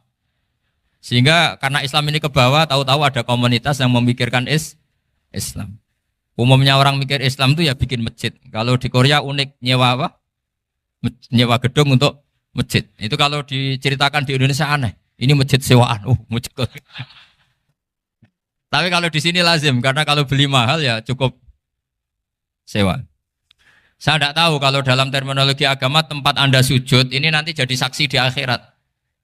Sehingga karena Islam ini ke bawah, tahu-tahu ada komunitas yang memikirkan Islam. Umumnya orang mikir Islam itu ya bikin masjid. Kalau di Korea unik, nyewa apa? Nyewa gedung untuk masjid. Itu kalau diceritakan di Indonesia aneh. Ini masjid sewaan. Masjid. Tapi kalau di sini lazim, karena kalau beli mahal ya cukup sewa. Saya tidak tahu kalau dalam terminologi agama tempat Anda sujud ini nanti jadi saksi di akhirat.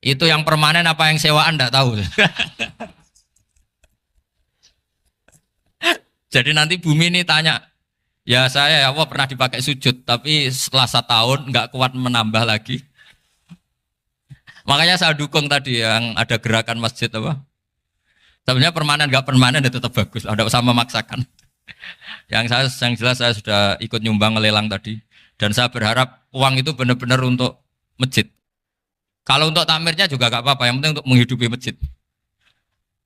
Itu yang permanen apa yang sewaan tidak tahu. Jadi nanti bumi ini tanya, ya saya ya Allah pernah dipakai sujud, tapi setelah 1 tahun nggak kuat menambah lagi. Makanya saya dukung tadi yang ada gerakan masjid apa. Sebenarnya permanen nggak permanen itu tetap bagus, ada usah memaksakan. Yang jelas saya sudah ikut nyumbang lelang tadi, dan saya berharap uang itu benar-benar untuk masjid. Kalau untuk takmirnya juga gak apa-apa, yang penting untuk menghidupi masjid.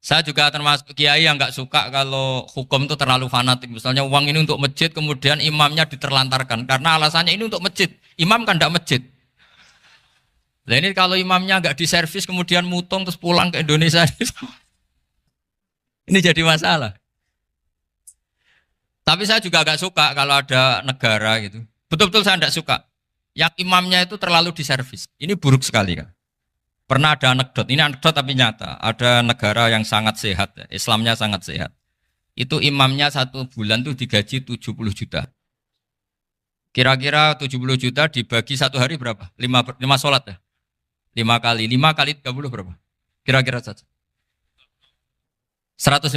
Saya juga termasuk kiai yang gak suka kalau hukum itu terlalu fanatik. Misalnya uang ini untuk masjid, kemudian imamnya diterlantarkan. Karena alasannya ini untuk masjid. Imam kan gak masjid. Nah ini kalau imamnya gak diservis, kemudian mutung terus pulang ke Indonesia. Ini jadi masalah. Tapi saya juga gak suka kalau ada negara gitu. Betul-betul saya gak suka. Yang imamnya itu terlalu diservis. Ini buruk sekali kan. Pernah ada anekdot, ini anekdot tapi nyata. Ada negara yang sangat sehat, Islamnya sangat sehat. Itu imamnya 1 bulan tuh digaji 70 juta. Kira-kira 70 juta dibagi 1 hari berapa? 5 sholat ya? 5 kali 30 berapa? Kira-kira saja. 150.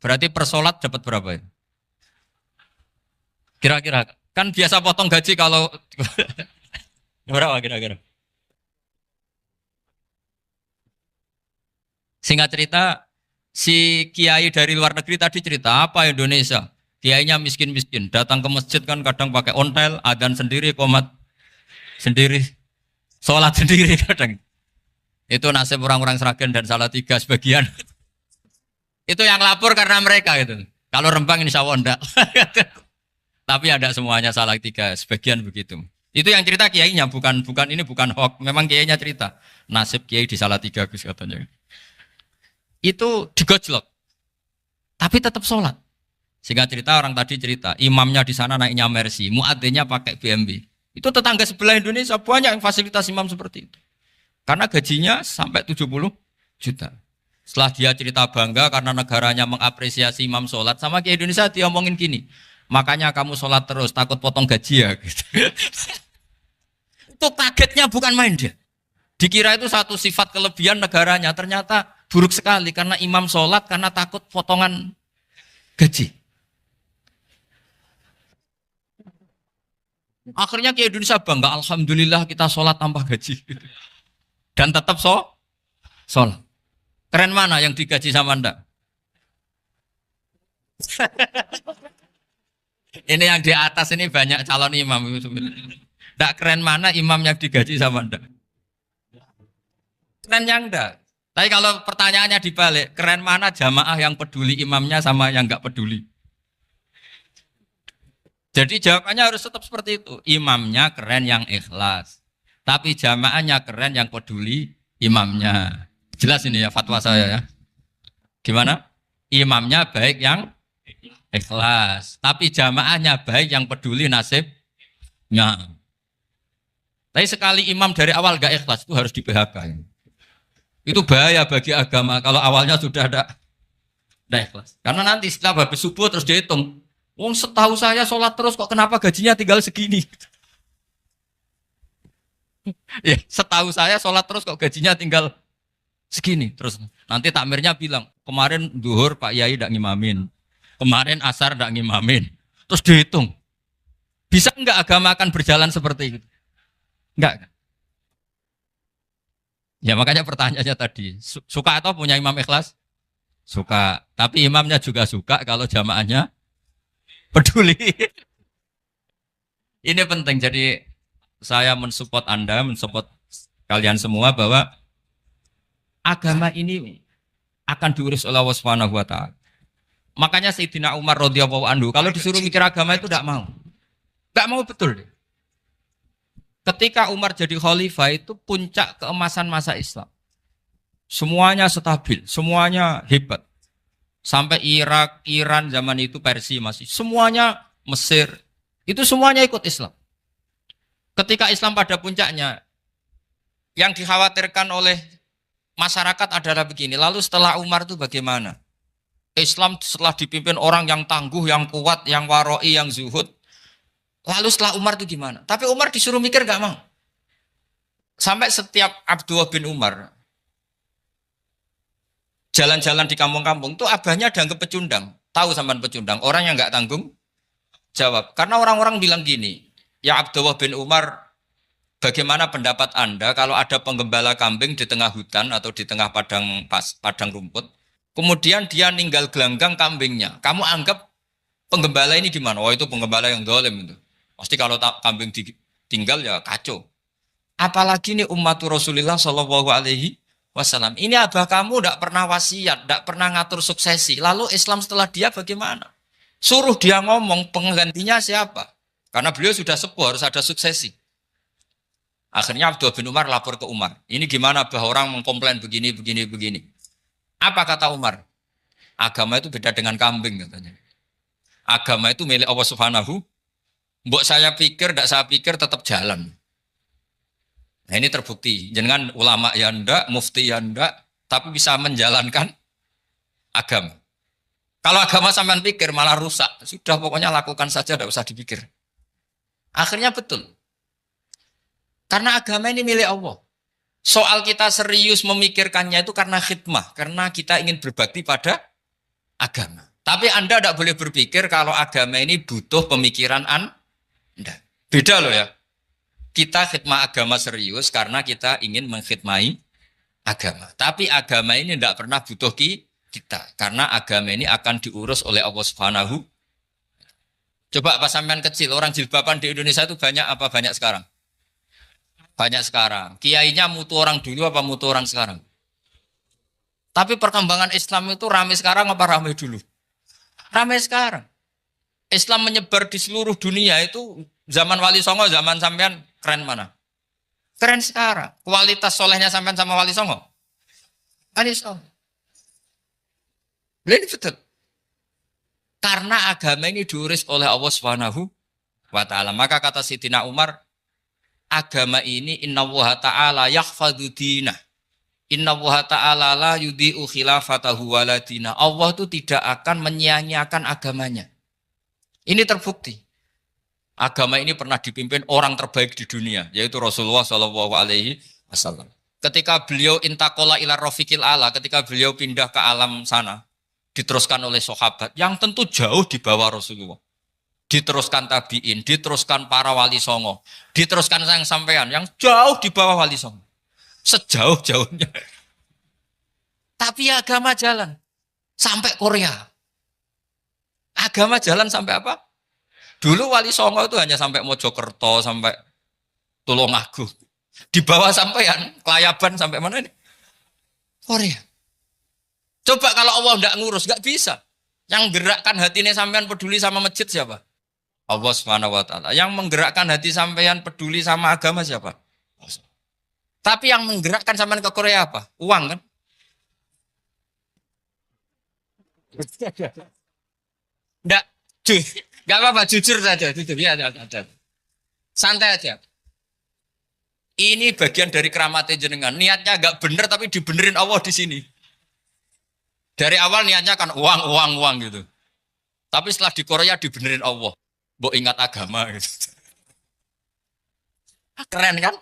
Berarti per sholat dapat berapa ya? Kira-kira. Kan biasa potong gaji kalau berapa kira-kira? Singkat cerita, si kiai dari luar negeri tadi cerita apa Indonesia? Kiainya miskin-miskin, datang ke masjid kan kadang pakai ontel, adzan sendiri, qomat sendiri, sholat sendiri kadang. Itu nasib orang-orang Sragen dan Salatiga sebagian. Itu yang lapor karena mereka gitu. Kalau Rembang insya Allah enggak. Tapi ada semuanya Salatiga, sebagian begitu. Itu yang cerita kiainya, bukan ini bukan hoax. Memang kiainya cerita. Nasib kiai di Salatiga Gus katanya. Itu digojlok. Tapi tetap sholat. Sehingga cerita orang tadi cerita, imamnya di sana naiknya Mercy, muadzinnya pakai BMW. Itu tetangga sebelah Indonesia banyak yang fasilitas imam seperti itu. Karena gajinya sampai 70 juta. Setelah dia cerita bangga karena negaranya mengapresiasi imam sholat, sama kiai Indonesia dia omongin gini, makanya kamu sholat terus, takut potong gaji ya. Gitu. Itu kagetnya bukan main dia. Dikira itu satu sifat kelebihan negaranya, ternyata buruk sekali karena imam sholat karena takut potongan gaji. Akhirnya kiai Indonesia bangga, alhamdulillah kita sholat tanpa gaji. Dan tetap sholat. Keren mana yang digaji sama Anda? Ini yang di atas ini banyak calon imam. Tidak keren mana imam yang digaji sama Anda? Keren yang enggak. Tapi kalau pertanyaannya dibalik, keren mana jamaah yang peduli imamnya sama yang enggak peduli? Jadi jawabannya harus tetap seperti itu. Imamnya keren yang ikhlas. Tapi jamaahnya keren yang peduli imamnya. Jelas ini ya fatwa saya ya. Gimana? Imamnya baik yang ikhlas. Tapi jamaahnya baik yang peduli nasibnya. Tapi sekali imam dari awal gak ikhlas itu harus di PHK. Itu bahaya bagi agama kalau awalnya sudah ada ikhlas. Karena nanti setelah habis subuh terus dihitung. Wong setahu saya sholat terus kok kenapa gajinya tinggal segini? Ya, setahu saya sholat terus kok gajinya tinggal segini. Terus nanti takmirnya bilang, kemarin duhur Pak Yai tidak ngimamin. Kemarin asar tidak ngimamin. Terus dihitung. Bisa enggak agama akan berjalan seperti itu? Enggak. Ya makanya pertanyaannya tadi, suka atau punya imam ikhlas? Suka. Tapi imamnya juga suka kalau jamaahnya peduli. Ini penting. Jadi saya mensupport Anda, mensupport kalian semua bahwa agama ini akan diurus oleh Allah Subhanahu wa taala. Makanya Sayyidina Umar radhiyallahu anhu kalau disuruh mikir agama itu tidak mau. Tidak mau betul. Ketika Umar jadi khalifah itu puncak keemasan masa Islam. Semuanya stabil, semuanya hebat. Sampai Irak, Iran zaman itu Persia masih. Semuanya Mesir, itu semuanya ikut Islam. Ketika Islam pada puncaknya, yang dikhawatirkan oleh masyarakat adalah begini. Lalu setelah Umar itu bagaimana? Islam setelah dipimpin orang yang tangguh, yang kuat, yang waroi, yang zuhud. Lalu setelah Umar itu gimana? Tapi Umar disuruh mikir gak mau. Sampai setiap Abdullah bin Umar jalan-jalan di kampung-kampung itu abahnya dianggap pecundang. Tahu sampean pecundang? Orang yang gak tanggung jawab. Karena orang-orang bilang gini, ya Abdullah bin Umar, bagaimana pendapat Anda kalau ada penggembala kambing di tengah hutan atau di tengah padang rumput, kemudian dia ninggal gelanggang kambingnya. Kamu anggap penggembala ini gimana? Oh itu penggembala yang dolim itu. Pasti kalau kambing tinggal ya kacau. Apalagi ini umatur Rasulullah Shallallahu Alaihi Wasallam. Ini abah kamu tidak pernah wasiat, tidak pernah ngatur suksesi. Lalu Islam setelah dia bagaimana? Suruh dia ngomong penggantinya siapa? Karena beliau sudah sepuh harus ada suksesi. Akhirnya Abdullah bin Umar lapor ke Umar. Ini gimana abah orang mengkomplain begini. Apa kata Umar? Agama itu beda dengan kambing katanya. Agama itu milik Allah Subhanahu. Mbok saya pikir, tidak saya pikir tetap jalan. Nah ini terbukti. Jangan ulama ya ndak, mufti ya ndak, tapi bisa menjalankan agama. Kalau agama sampean pikir malah rusak. Sudah pokoknya lakukan saja, tidak usah dipikir. Akhirnya betul. Karena agama ini milik Allah. Soal kita serius memikirkannya itu karena khidmah. Karena kita ingin berbakti pada agama. Tapi Anda tidak boleh berpikir kalau agama ini butuh pemikiran Anda. Beda loh ya. Kita khidmah agama serius karena kita ingin mengkhidmai agama. Tapi agama ini tidak pernah butuh kita. Karena agama ini akan diurus oleh Allah Subhanahu. Coba pas sampean kecil, orang jilbaban di Indonesia itu banyak apa banyak sekarang? Banyak sekarang. Kiainya mutu orang dulu apa mutu orang sekarang? Tapi perkembangan Islam itu ramai sekarang apa ramai dulu? Ramai sekarang. Islam menyebar di seluruh dunia itu zaman Wali Songo, zaman sampean keren mana? Keren sekarang. Kualitas solehnya sampean sama Wali Songo? Wali Songo. Ini betul. Karena agama ini diurus oleh Allah Subhanahu wa taala. Maka kata Sayyidina Umar, agama ini innallaha ta'ala yahfadzu dinah. Innallaha ta'ala la yudhi'u khilafatahu waladina. Allah itu tidak akan menyia-nyiakan agamanya. Ini terbukti. Agama ini pernah dipimpin orang terbaik di dunia, yaitu Rasulullah Shallallahu Alaihi Wasallam. Ketika beliau intakola ila rofiqil ala, ketika beliau pindah ke alam sana, diteruskan oleh sahabat yang tentu jauh di bawah Rasulullah. Diteruskan tabiin, diteruskan para wali songo, diteruskan sayang sampean yang jauh di bawah wali songo. Sejauh-jauhnya. Tapi agama jalan sampai Korea. Agama jalan sampai apa? Dulu Wali Songo itu hanya sampai Mojokerto, sampai Tulungagung. Di bawah sampean, Kelayaban sampai mana ini? Korea. Coba kalau Allah tidak ngurus, nggak bisa. Yang gerakkan hatinya sampean peduli sama masjid siapa? Allah Subhanahu wa taala. Yang menggerakkan hati sampean peduli sama agama siapa? Tapi yang menggerakkan sampean ke Korea apa? Uang kan? Enggak, enggak apa-apa, jujur saja, jujur ya, santai aja. Ini bagian dari keramatnya jenengan. Niatnya agak bener tapi dibenerin Allah di sini. Dari awal niatnya kan uang, uang, uang gitu. Tapi setelah di Korea dibenerin Allah. Mbok ingat agama gitu. Keren kan?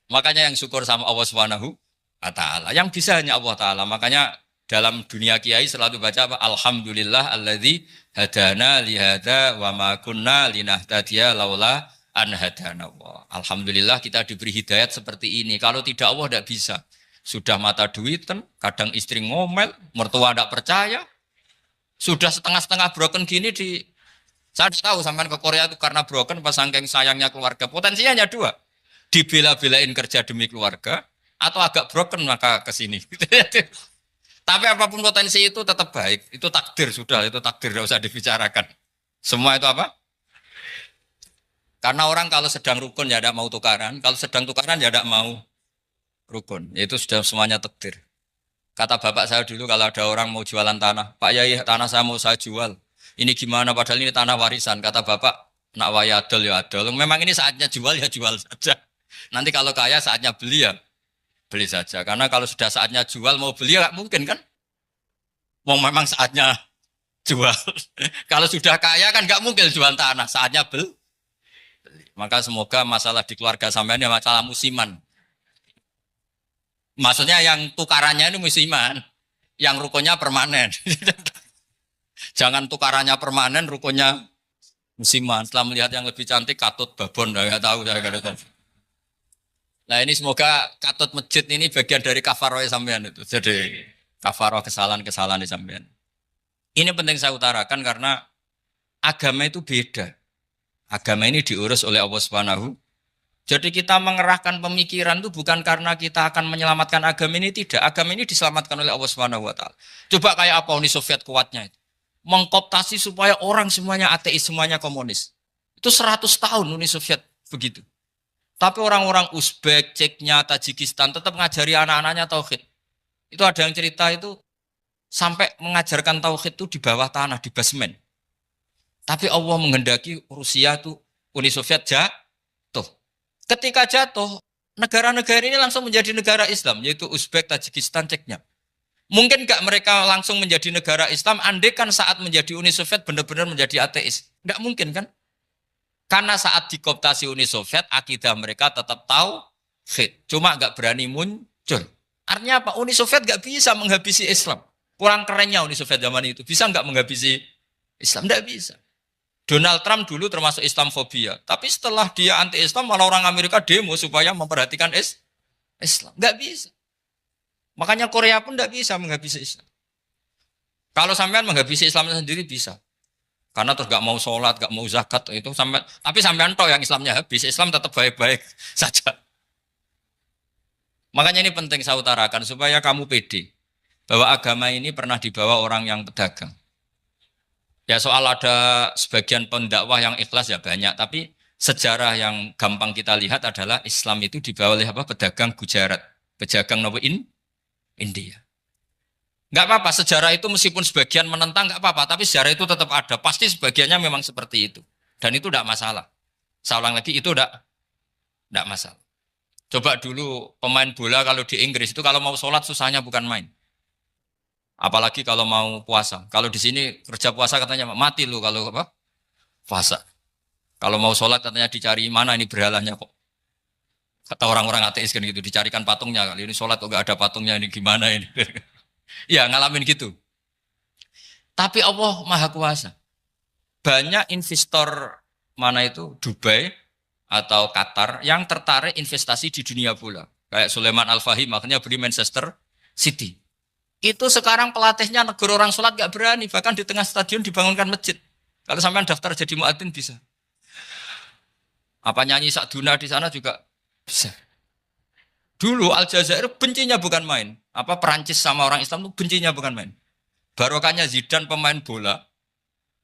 Makanya yang syukur sama Allah Subhanahu wa taala. Yang bisa hanya Allah taala. Makanya dalam dunia kiai selalu baca apa? Alhamdulillah alladzi hadana li hadza wa ma kunna linahtadiya laula an hadana Allah. Alhamdulillah kita diberi hidayat seperti ini. Kalau tidak Allah tidak bisa. Sudah mata duitan, kadang istri ngomel, mertua tidak percaya. Sudah setengah-setengah broken gini saya tahu sampai ke Korea itu karena broken pas saking sayangnya keluarga. Potensinya hanya dua. Dibela-belain kerja demi keluarga atau agak broken maka ke sini. Tapi apapun potensi itu tetap baik. Itu takdir sudah, itu takdir tidak usah dibicarakan. Semua itu apa? Karena orang kalau sedang rukun ya tidak mau tukaran, kalau sedang tukaran ya tidak mau rukun. Itu sudah semuanya takdir. Kata bapak saya dulu kalau ada orang mau jualan tanah, Pak Yai tanah saya mau saya jual. Ini gimana padahal ini tanah warisan. Kata bapak, nak waya adol ya adol. Memang ini saatnya jual ya jual saja. Nanti kalau kaya saatnya beli ya beli saja. Karena kalau sudah saatnya jual mau beli ya nggak mungkin kan. Mau memang saatnya jual. Kalau sudah kaya kan nggak mungkin jual tanah. Saatnya beli. Maka semoga masalah di keluarga sampean ya masalah musiman. Maksudnya yang tukarannya ini musiman, yang rukunnya permanen. Jangan tukarannya permanen, rukunnya musiman. Setelah melihat yang lebih cantik, katut babon, nggak tahu saya nggak tahu. Nah ini semoga katut masjid ini bagian dari kafaroh sampean itu. Jadi kafaroh kesalahan-kesalahan di sampean. Ini penting saya utarakan karena agama itu beda. Agama ini diurus oleh Allah Subhanahu. Jadi kita mengerahkan pemikiran itu bukan karena kita akan menyelamatkan agama ini, tidak. Agama ini diselamatkan oleh Allah Subhanahu wa taala. Coba kayak apa Uni Soviet kuatnya itu. Mengkooptasi supaya orang semuanya ateis, semuanya komunis. Itu 100 tahun Uni Soviet begitu. Tapi orang-orang Uzbek, Ceknya, Tajikistan tetap mengajari anak-anaknya tauhid. Itu ada yang cerita itu sampai mengajarkan tauhid itu di bawah tanah, di basement. Tapi Allah menghendaki Rusia itu Uni Soviet jatuh. Ketika jatuh, negara-negara ini langsung menjadi negara Islam, yaitu Uzbek, Tajikistan, Ceknya. Mungkin nggak mereka langsung menjadi negara Islam, andai kan saat menjadi Uni Soviet benar-benar menjadi ateis. Nggak mungkin kan? Karena saat dikooptasi Uni Soviet, akidah mereka tetap tauhid. Cuma nggak berani muncul. Artinya apa? Uni Soviet nggak bisa menghabisi Islam. Kurang kerennya Uni Soviet zaman itu. Bisa nggak menghabisi Islam? Nggak bisa. Donald Trump dulu termasuk Islamfobia. Tapi setelah dia anti-Islam, malah orang Amerika demo supaya memperhatikan Islam. Nggak bisa. Makanya Korea pun nggak bisa menghabisi Islam. Kalau sampean menghabisi Islam sendiri bisa. Karena terus nggak mau sholat, nggak mau zakat, itu sampai. Tapi sampean toh yang Islamnya habis, Islam tetap baik-baik saja. Makanya ini penting saya utarakan, supaya kamu pede. Bahwa agama ini pernah dibawa orang yang pedagang. Ya soal ada sebagian pendakwah yang ikhlas ya banyak, tapi sejarah yang gampang kita lihat adalah Islam itu dibawa oleh apa? Pedagang Gujarat, pedagang India. Nggak apa-apa, sejarah itu meskipun sebagian menentang nggak apa-apa, tapi sejarah itu tetap ada. Pasti sebagiannya memang seperti itu, dan itu tidak masalah. Saya ulang lagi, itu tidak masalah. Coba dulu pemain bola kalau di Inggris itu kalau mau sholat susahnya bukan main. Apalagi kalau mau puasa. Kalau di sini kerja puasa katanya mati lu kalau apa? Puasa. Kalau mau sholat katanya dicari mana ini berhalanya kok. Kata orang-orang ateis kan gitu, dicarikan patungnya. Kali ini sholat kok gak ada patungnya, ini gimana ini. Ya ngalamin gitu. Tapi Allah Maha Kuasa. Banyak investor mana itu Dubai atau Qatar yang tertarik investasi di dunia bola. Kayak Sulaiman Al-Fahim makanya beli Manchester City. Itu sekarang pelatihnya negara orang sholat gak berani. Bahkan di tengah stadion dibangunkan masjid. Kalau sampean daftar jadi muadzin bisa. Apa nyanyi Sakduna di sana juga bisa. Dulu Aljazair bencinya bukan main. Apa Perancis sama orang Islam itu bencinya bukan main. Barokahnya Zidane pemain bola.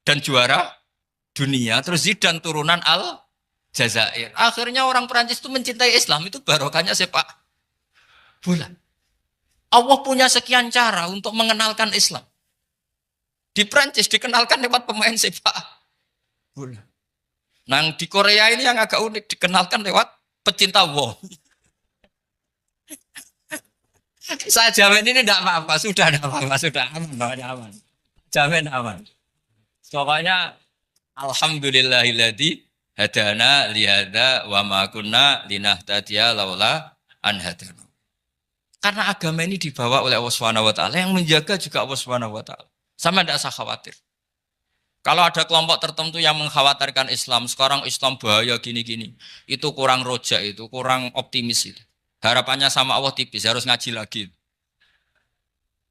Dan juara dunia. Terus Zidane turunan Aljazair. Akhirnya orang Perancis itu mencintai Islam. Itu barokahnya sepak bola. Allah punya sekian cara untuk mengenalkan Islam. Di Prancis dikenalkan lewat pemain sepak bola. Nah di Korea ini yang agak unik dikenalkan lewat pecinta wong. Saya jamin ini tidak apa-apa, sudah tidak apa-apa, sudah aman, pokoknya aman. Jamin aman. Pokoknya alhamdulillahilladzi hadana lihada wa ma kunna linahtadiya laula an hadana. Karena agama ini dibawa oleh Allah Subhanahu wa taala, yang menjaga juga Allah Subhanahu wa taala. Sama tidak usah khawatir. Kalau ada kelompok tertentu yang mengkhawatirkan Islam, sekarang Islam bahaya gini-gini, itu kurang roja, itu kurang optimis itu. Harapannya sama Allah tipis, harus ngaji lagi.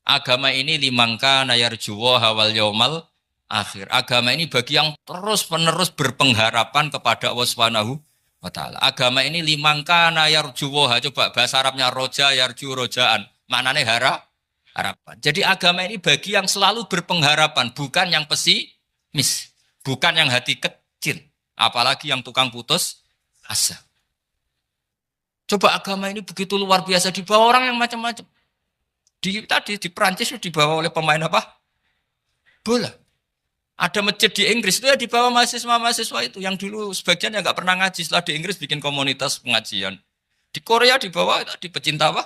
Agama ini limangka nayarjuwa hawal yaumal akhir. Agama ini bagi yang terus-menerus berpengharapan kepada Allah Subhanahu wa taala. Agama ini limangka nayarjuwa, coba bahasa Arabnya roja yarju rojaan. Maknanya harapan. Jadi agama ini bagi yang selalu berpengharapan, bukan yang pesimis, bukan yang hati kecil, apalagi yang tukang putus asa. Coba agama ini begitu luar biasa dibawa orang yang macam-macam. Tadi di Perancis dibawa oleh pemain apa? Bola. Ada masjid di Inggris itu ya dibawa mahasiswa-mahasiswa itu yang dulu sebagian yang nggak pernah ngaji, setelah di Inggris bikin komunitas pengajian. Di Korea dibawa di pecinta apa?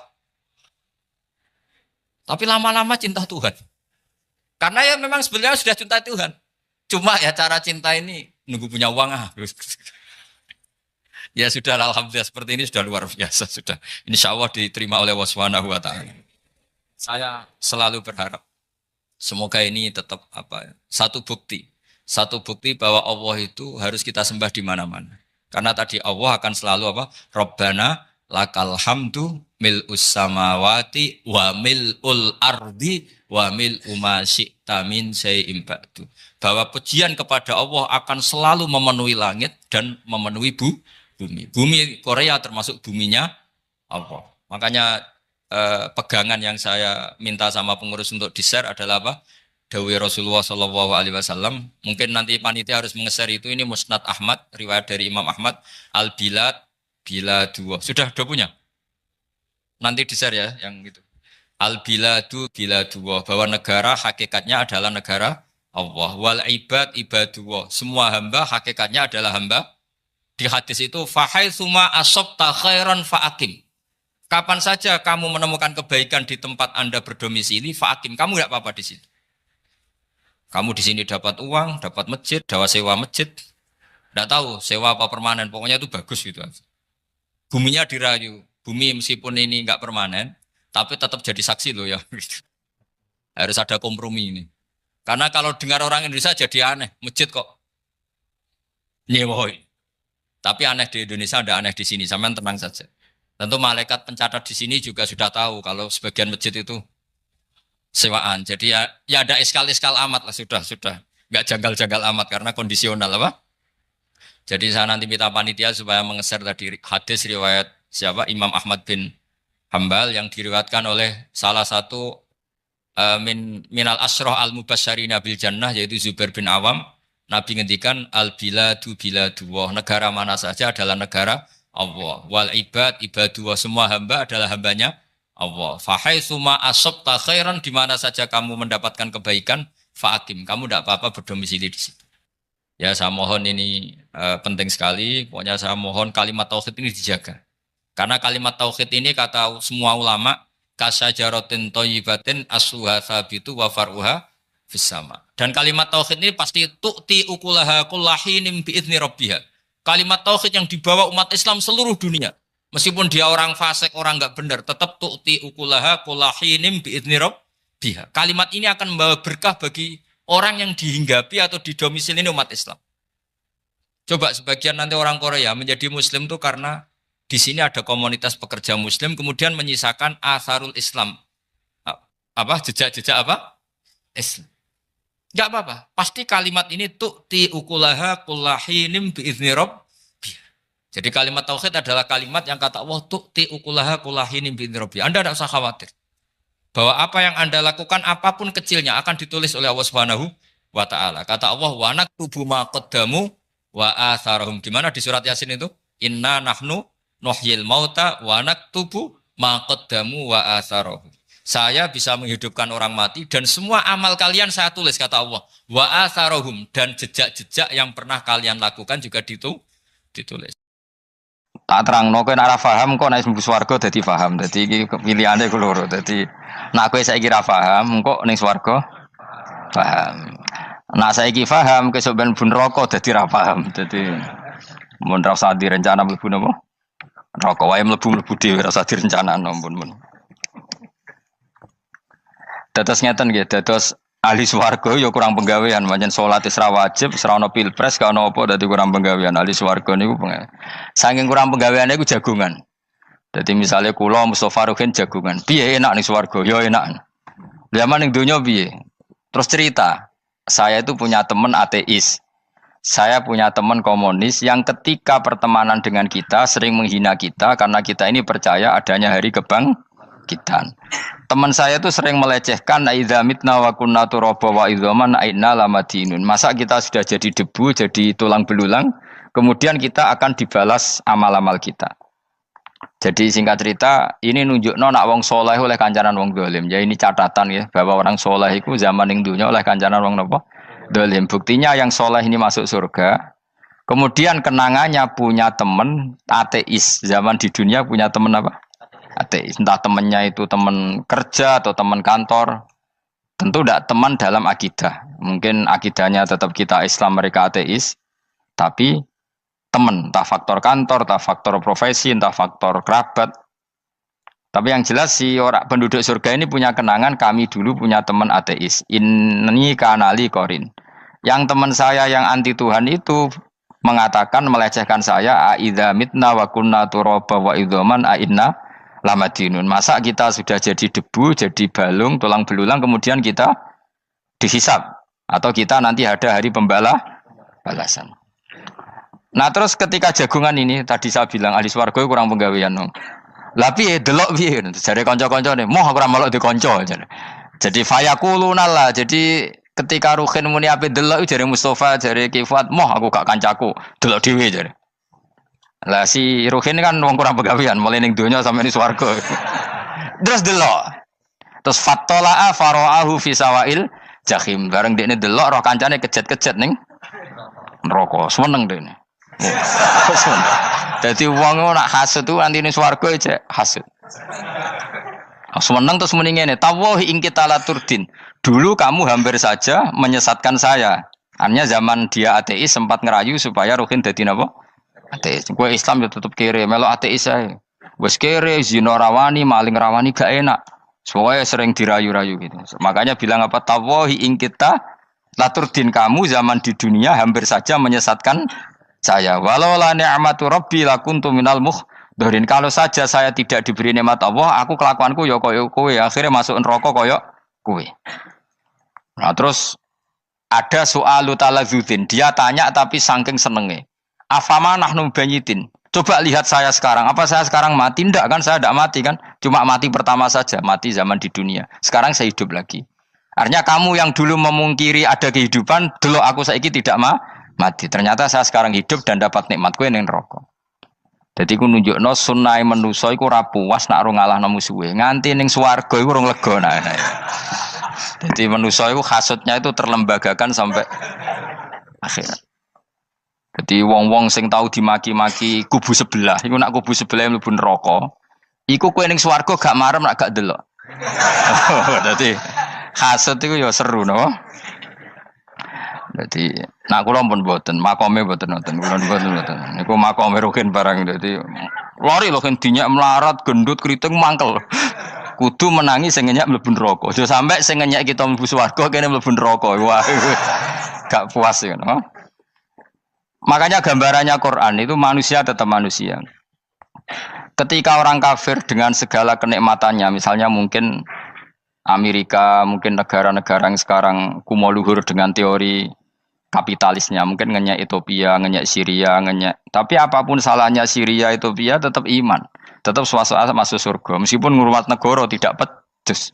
Tapi lama-lama cinta Tuhan. Karena ya memang sebenarnya sudah cinta Tuhan. Cuma ya cara cinta ini nunggu punya uang Ya sudah, alhamdulillah seperti ini sudah luar biasa sudah. Insya Allah diterima oleh Allah Subhanahu wa taala. Saya selalu berharap semoga ini tetap satu bukti bahwa Allah itu harus kita sembah di mana-mana. Karena tadi Allah akan selalu Rabbana lakal hamdu mil'us samawati wa mil'ul ardi wa mil'u ma syi'ta min syai'in ba'du. Bahwa pujian kepada Allah akan selalu memenuhi langit dan memenuhi bumi. Bumi Korea termasuk buminya Allah. Makanya pegangan yang saya minta sama pengurus untuk di-share adalah Dawai Rasulullah Shallallahu Alaihi Wasallam. Mungkin nanti panitia harus mengeser itu. Ini Musnad Ahmad, riwayat dari Imam Ahmad. Al-Bilad bila dua. Sudah punya? Nanti di-share ya yang itu. Al-Biladu bila dua. Bahwa negara hakikatnya adalah negara Allah. Wal ibad ibadullah. Semua hamba hakikatnya adalah hamba. Di hadis itu fahaitsuma asabta khairan fa'akim. Kapan saja kamu menemukan kebaikan di tempat Anda berdomisili, fa'akim, kamu enggak apa-apa di sini. Kamu di sini dapat uang, dapat masjid, dapat sewa masjid. Enggak tahu sewa apa permanen, pokoknya itu bagus gitu. Buminya dirayu. Bumi meskipun ini enggak permanen, tapi tetap jadi saksi loh ya. Harus ada kompromi ini. Karena kalau dengar orang Indonesia jadi aneh, masjid kok nyewoi. Tapi aneh di Indonesia, ada aneh di sini. Sampean tenang saja. Tentu malaikat pencatat di sini juga sudah tahu kalau sebagian masjid itu sewaan. Jadi ya ada iskal-iskal amat lah sudah. Enggak janggal-janggal amat karena kondisional Jadi saya nanti minta panitia supaya mengeser tadi hadis riwayat siapa? Imam Ahmad bin Hambal yang diriwayatkan oleh salah satu minal asroh al-mubasyarina bil jannah yaitu Zubair bin Awam. Nabi ngendikan al-biladu biladullah, negara mana saja adalah negara Allah. Wal ibad ibadullah, semua hamba adalah hambanya Allah. Fahaitsuma asabta khairan, di mana saja kamu mendapatkan kebaikan, fa'akim, kamu tidak apa-apa berdomisili di situ. Ya saya mohon ini penting sekali, pokoknya saya mohon kalimat tauhid ini dijaga. Karena kalimat tauhid ini kata semua ulama kasyajaratin thayyibatin asluha tsabitu wa far'uha fis sama. Dan kalimat tauhid ini pasti tu'ti ukulaha kullahinim bi'izni rabbiha. Kalimat tauhid yang dibawa umat Islam seluruh dunia. Meskipun dia orang fasik, orang enggak benar, tetap tu'ti ukulaha kullahinim bi'izni rabbiha. Kalimat ini akan membawa berkah bagi orang yang dihinggapi atau didomisili umat Islam. Coba sebagian nanti orang Korea menjadi muslim itu karena di sini ada komunitas pekerja muslim kemudian menyisakan atharul Islam. Jejak-jejak Islam. Enggak apa-apa. Pasti kalimat ini tu'ti ukulaha kullahinim bi'izni rabbiha. Jadi kalimat tauhid adalah kalimat yang kata Allah tu'ti ukulaha kullahinim bi'izni rabbiha. Anda tidak usah khawatir. Bahwa apa yang Anda lakukan apapun kecilnya akan ditulis oleh Allah Subhanahu wa taala. Kata Allah wa naktubu ma qaddamu wa atharahum. Di mana di surat Yasin itu? Inna nahnu nuhyil mauta wa naktubu ma qaddamu wa atharahum. Saya bisa menghidupkan orang mati dan semua amal kalian saya tulis, kata Allah. Wa atharohum, dan jejak-jejak yang pernah kalian lakukan juga ditulis. Tak terangno kowe nek ora paham kok nek mlebu swarga dadi paham. Dadi iki pilihane ku loro. Dadi nek kowe saiki ra paham kok ning swarga paham. Nek saiki paham kesuk ben bun neraka dadi ra paham. Dadi mun ra usah direncana mlebu napa? Neraka wae mlebu dhewe ra usah direncanakno mun. Dados ngeten nggih, dados ahli swarga ya kurang penggawean, pancen salat wis ra wajib, ora ono pilpres, gak ono apa dadi kurang penggawean. Ahli swarga niku saking kurang penggaweane iku jagungan. Dadi misalnya kula Mustofa Ruhin jagungan, piye enak ning swarga? Ya enak. Zaman ning donya piye? Terus cerita, saya itu punya teman ateis. Saya punya teman komunis yang ketika pertemanan dengan kita sering menghina kita karena kita ini percaya adanya hari kebangkitan. Teman saya itu sering melecehkan idza mitna wa kunna turaba wa idzaman aina lamadinun. Masa kita sudah jadi debu, jadi tulang belulang, kemudian kita akan dibalas amal-amal kita. Jadi singkat cerita, ini nunjukno nak wong soleh oleh kancanan wong dolim. Ya ini catatan ya, bahwa orang soleh itu zaman ning dunya oleh kancanan wong napa? Dolim. Buktinya yang soleh ini masuk surga. Kemudian kenangannya punya teman ateis. Zaman di dunia punya teman apa? Ateis. Entah temannya itu teman kerja atau teman kantor. Tentu tidak teman dalam akidah. Mungkin akidahnya tetap kita Islam, mereka ateis. Tapi teman, entah faktor kantor, entah faktor profesi, entah faktor kerabat. Tapi yang jelas si orang penduduk surga ini punya kenangan, kami dulu punya teman ateis. Ini kanali korin. Yang teman saya yang anti Tuhan itu mengatakan, melecehkan saya, aidza mitna wa kunna turaba wa idzaman aina lamadinun. Masa kita sudah jadi debu, jadi balung, tulang belulang, kemudian kita dihisab. Atau kita nanti ada hari balasan. Nah terus ketika jagungan ini, tadi saya bilang ahli swarga kurang penggawean. Lah piye delok piye? Jare kanca-kancane, moh aku ora melok di kanca. Jadi fayakuluna lah. Jadi ketika Ruhin muni ape delok jare Mustofa, jare Kifat, moh aku gak kancaku, delok dhewe jare. Lah si Ruhin kan wong kurang penggawean, mulai ning donya sampe ning swarga. Terus delok. Terus fattala'a fara'ahu fi sawail jahim. Bareng dekne delok roh kancane kejet-kejet ning neraka. Seneng dekne. Dadi wong nak hasud tu nanti ning swarga aja hasud. Seneng terus muni ngene, tawahi ing kita laturdin. Dulu kamu hampir saja menyesatkan saya. Artinya zaman dia ateis sempat ngerayu supaya Ruhin dadi napa? Ateis. Gue Islam ya tetep kere, melok ateis ae. Wes kere, zina rawani, maling rawani gak enak. Soalnya sering dirayu-rayu gitu. Makanya bilang apa? Tawahi ing kita laturdin, kamu zaman di dunia hampir saja menyesatkan saya. Walau la ni'matu rabbi lakuntu minal muhdharin. Kalau saja saya tidak diberi nikmat Allah, aku kelakuanku ya koyo kowe, akhirnya masuk neraka koyo kowe. Nah, terus ada soalu talazudin. Dia tanya tapi saking senenge. Afama nahnu banyitin. Coba lihat saya sekarang. Apa saya sekarang mati? Tidak kan, saya tidak mati kan. Cuma mati pertama saja, mati zaman di dunia. Sekarang saya hidup lagi. Artinya kamu yang dulu memungkiri ada kehidupan, dulu aku saiki tidak mati. Ternyata saya sekarang hidup dan dapat nikmatku yang neraka. Jadi ku nunjukno sunah manusa iku ora puas nak ora ngalahno musuhe. Nganti ning swarga iku ora lega nah. Jadi manusa iku hasudnya itu terlembagakan sampai akhirat. Jadi wong-wong sing tahu dimaki-maki kubu sebelah, iku nak kubu sebelah mlebu neraka, iku kowe ning swarga gak marem nak gak delok. Dadi hasud iku ya seru no. Dadi nak kula pun mboten, makome mboten wonten, kula mboten. Niku makome Ruhin barang dadi lori lho kan dinyak melarat, gendut, kriting mangkel. Kudu menangi sing ngenyak mlebu neraka. Aja sampe sing ngenyak kita mlebu swarga kene mlebu neraka. Wah. Gak puas ya, no? Makanya gambarannya Quran itu manusia tetap manusia. Ketika orang kafir dengan segala kenikmatannya, misalnya mungkin Amerika, mungkin negara-negara yang sekarang kumo luhur dengan teori kapitalisnya, mungkin ngenyak Ethiopia, ngenyak Syria, ngenyak. Tapi apapun salahnya Syria, Ethiopia tetap iman, tetap swasta masuk surga. Meskipun ngurmat negara tidak pedes.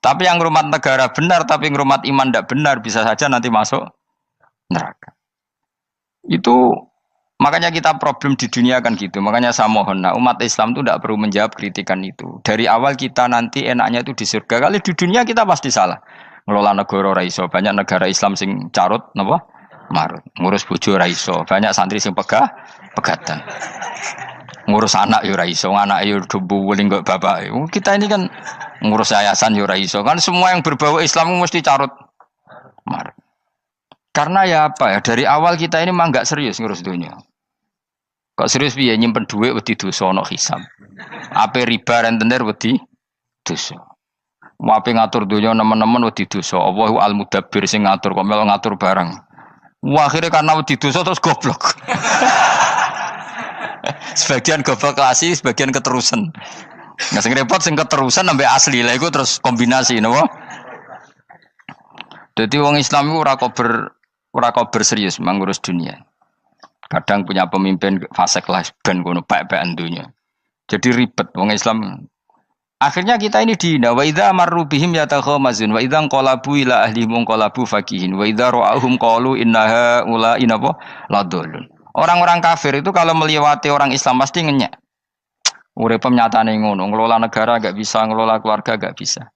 Tapi yang ngurmat negara benar, tapi ngurmat iman tidak benar, bisa saja nanti masuk neraka. Itu makanya kita problem di dunia kan gitu. Makanya saya mohon, nah, umat Islam itu tidak perlu menjawab kritikan itu. Dari awal kita nanti enaknya itu di surga. Kali di dunia kita pasti salah. Ngelola negara raiso, banyak negara Islam sing carut, napa? Marut. Ngurus bojo raiso, banyak santri sing pegatan. ngurus anak yo ora iso, anak yo debu weling kok bapak. Kita ini kan ngurus yayasan yo ora iso. Kan semua yang berbau Islam mesti carut marut. Karena ya apa ya, dari awal kita ini mah enggak serius ngurus dunia. Kok serius piye nyimpen duit wedi dosa ana hisab. Ape riba rentenir wedi dosa. Mau ape ngatur dunia nemen-nemen wedi dosa. Allahu al-mudabbir sing ngatur kok melo ngatur barang. Wah, akhirnya karena wedi dosa terus goblok. Sebagian goblok klasik, sebagian keterusan. Nah, sing repot sing keterusan sampai asli lah iku terus kombinasi napa? Jadi wong Islam iku ora kober serius mengurus dunia. Kadang punya pemimpin fasik lah ben ngono pek-pekan dunia. Jadi ribet wong Islam. Akhirnya kita ini dihina wa idza marru bihim yatakhamazun wa idza qalabu ila ahlihim qalabu fakihin wa idza ra'ahum qalu innaha ula inapa ladallun. Orang-orang kafir itu kalau melewati orang Islam pasti ngenyek. Urip nyatane ngono, ngelola negara enggak bisa, ngelola keluarga enggak bisa.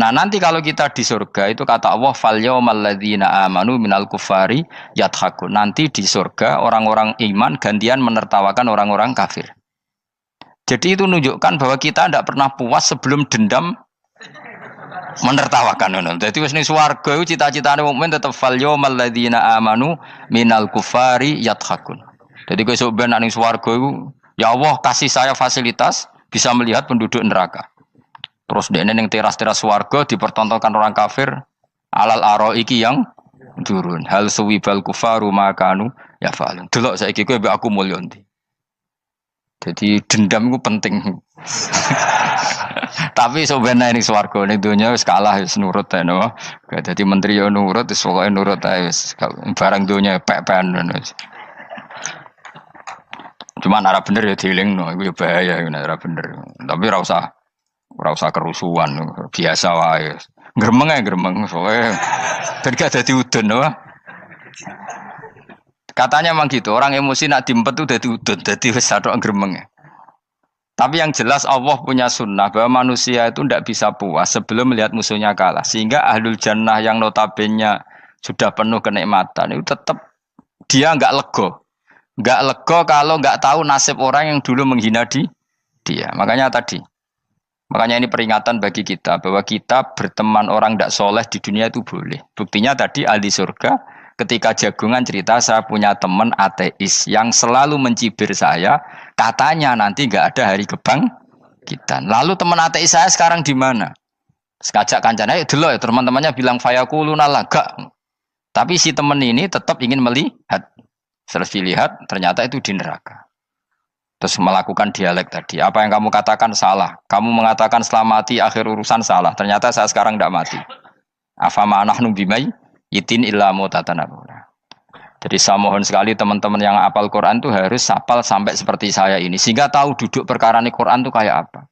Nah, nanti kalau kita di surga itu kata Allah fal yaumal ladzina amanu minal kufari yadhakun. Nanti di surga orang-orang iman gantian menertawakan orang-orang kafir. Jadi itu menunjukkan bahwa kita tidak pernah puas sebelum dendam menertawakan. Jadi wis ning swarga iku cita-citane mukmin tetep fal yaumal ladzina amanu minal kufari yadhakun. Jadi kowe sok ben ning swarga iku ya Allah kasih saya fasilitas bisa melihat penduduk neraka. Terus dene ning teras-teras swarga dipertontonkan orang kafir alal araiki yang turun. Hal suwibal kufaru makanu ya fa'alun. Delok saiki kowe mbek aku mulya ndi. Jadi dendam itu penting. Tapi sebenarnya ini swarga ning donya wis kalah wis nurut ae no. Dadi menteri yo nurut wis pokoke nurut ae wis barang donya pek-pekan wis. Cuma ora bener ya dielingno iku ya bahaya nek ora bener. Tapi ora usah kerusuhan biasa wae. Gremeng ae gremeng pokoke ben gak dadi udun no. Katanya memang gitu, orang emosi nak diempet itu dadi udun, dadi wis satok gremeng. Tapi yang jelas Allah punya sunnah bahwa manusia itu tidak bisa puas sebelum melihat musuhnya kalah. Sehingga ahlul jannah yang notabene sudah penuh kenikmatan itu tetap dia enggak lego. Enggak lego kalau enggak tahu nasib orang yang dulu menghina dia. Makanya ini peringatan bagi kita bahwa kita berteman orang tidak soleh di dunia itu boleh. Buktinya tadi ahli surga ketika jagungan cerita saya punya teman ateis yang selalu mencibir saya, katanya nanti nggak ada hari kebangkitan. Lalu teman ateis saya sekarang di mana? Sekajak kancana, dulu ya teman-temannya bilang fayakuluna laga. Tapi si teman ini tetap ingin melihat. Setelah dilihat ternyata itu di neraka. Terus melakukan dialek tadi. Apa yang kamu katakan salah. Kamu mengatakan setelah mati akhir urusan salah. Ternyata saya sekarang tidak mati. Afama anahnu bimai itin illa mutatanabuna. Jadi saya mohon sekali teman-teman yang hafal Quran itu harus hafal sampai seperti saya ini sehingga tahu duduk perkara ini Quran itu kayak apa.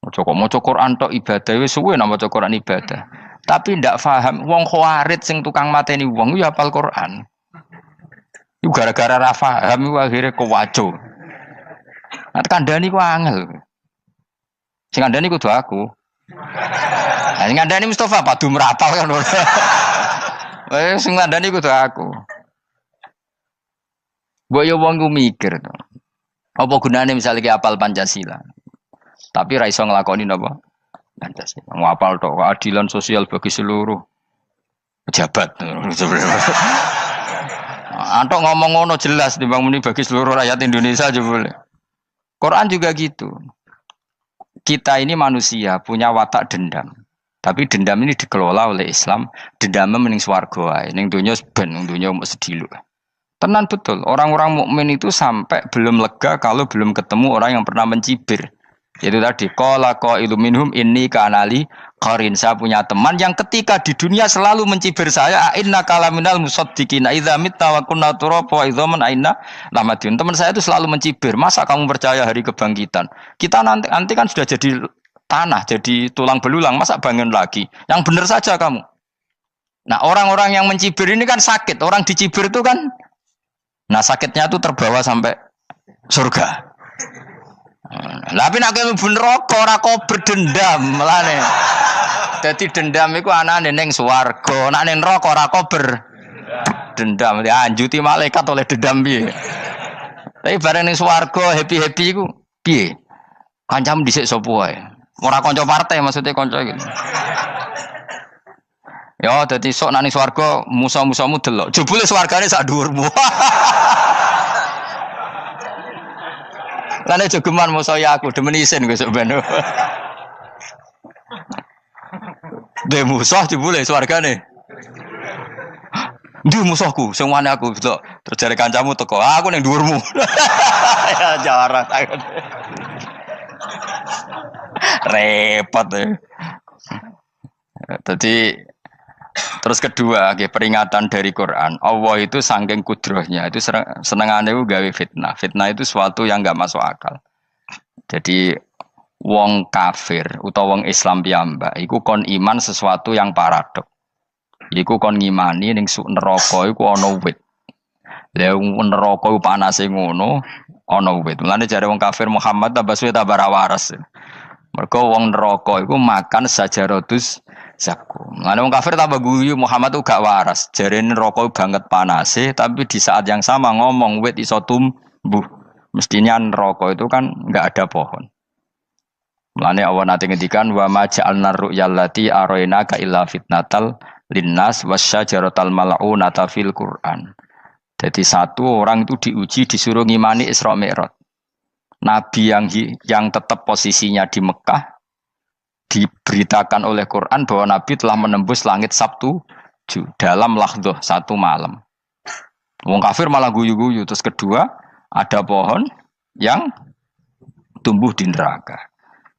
Maca Quran tok ibadah wis suwe nang maca Quran ibadah. Tapi ndak paham wong khawarit sing tukang mateni wong ya hafal Quran. Iku gara-gara ra paham iku akhire kewaco. Nah kandhani ku angel. Sing kandhani kudu aku. Nah sing kandhani Mustafa padu merapal kan. Sing ngandani kudu aku. Mbok yo wong ku mikir to. Apa gunane misalnya ki apal Pancasila. Tapi ra iso nglakoni napa? Pancasila. Ngapal tok keadilan sosial bagi seluruh pejabat. Antok ngomong ngono jelas timbang muni bagi seluruh rakyat Indonesia aja boleh. Quran juga gitu. Kita ini manusia punya watak dendam. Tapi dendam ini dikelola oleh Islam. Dendamnya mending swarga wae. Ning donya ben, ning donya mung sediluk. Tenan betul. Orang-orang mukmin itu sampai belum lega kalau belum ketemu orang yang pernah mencibir. Itu tadi qala qailu minhum inni kanali qarin. Saya punya teman yang ketika di dunia selalu mencibir saya, inna kalaminal musaddiqina idza mitta wa kunna turaba wa idzaman aina lamadun. Teman saya itu selalu mencibir, masa kamu percaya hari kebangkitan? Kita nanti kan sudah jadi tanah, jadi tulang belulang, masa bangun lagi? Yang benar saja kamu. Nah, orang-orang yang mencibir ini kan sakit. Orang dicibir itu kan nah sakitnya itu terbawa sampai surga. Tapi nek mlebu neraka ora kok berdendam melane. Dadi dendam iku anane ning swarga, nek ning neraka ora kok berdendam. Dianjuti malaikat oleh dendam piye. Tapi bareng ning swarga happy-happy iku piye? Kancamu dhisik sapa wae. Ora kanca partai maksudnya kanca iki. Ya dadi sok nang swarga musa-musamu delok. Jebule swargane sak dhuwurmu. Lan jogeman musa ya aku demen isin besok ben. De musuh jebule swargane. Ndi musuhku sing wani aku delok terus jare kancamu teko. Aku ning dhuwurmu. Ya jarak takon. Repot ya. Jadi terus kedua, peringatan dari Quran. Allah itu saking kudrohnya itu senengane itu gawe fitnah. Fitnah itu suatu yang enggak masuk akal. Jadi wong kafir utawa wong Islam piyambak iku kon iman sesuatu yang paradok. Iku kon ngimani ning neraka iku ana wit. Lah neraka iku panase ngono, ana wit. Mulane jare wong kafir Muhammad tambah suwe tambah waras. Mergo wong neraka iku makan sajaratus zakum. Mulane wong kafir tambah guyu Muhammad tuh gak waras. Jarene neraka banget panase, tapi di saat yang sama ngomong wit iso tumbuh. Mestinya neraka itu kan enggak ada pohon. Mulane Allah nate ngendikan wa ma ja'alna ru'yal lati arainaka illa fitnatal linnas wasyajaratal mal'unata fil Qur'an. Jadi satu orang itu diuji disuruh ngimani Isra Mi'raj. Nabi yang tetap posisinya di Mekah diberitakan oleh Quran bahwa Nabi telah menembus langit Sabtu dalam lahdoh satu malam. Wong kafir malah guyu-guyu. Terus kedua ada pohon yang tumbuh di neraka.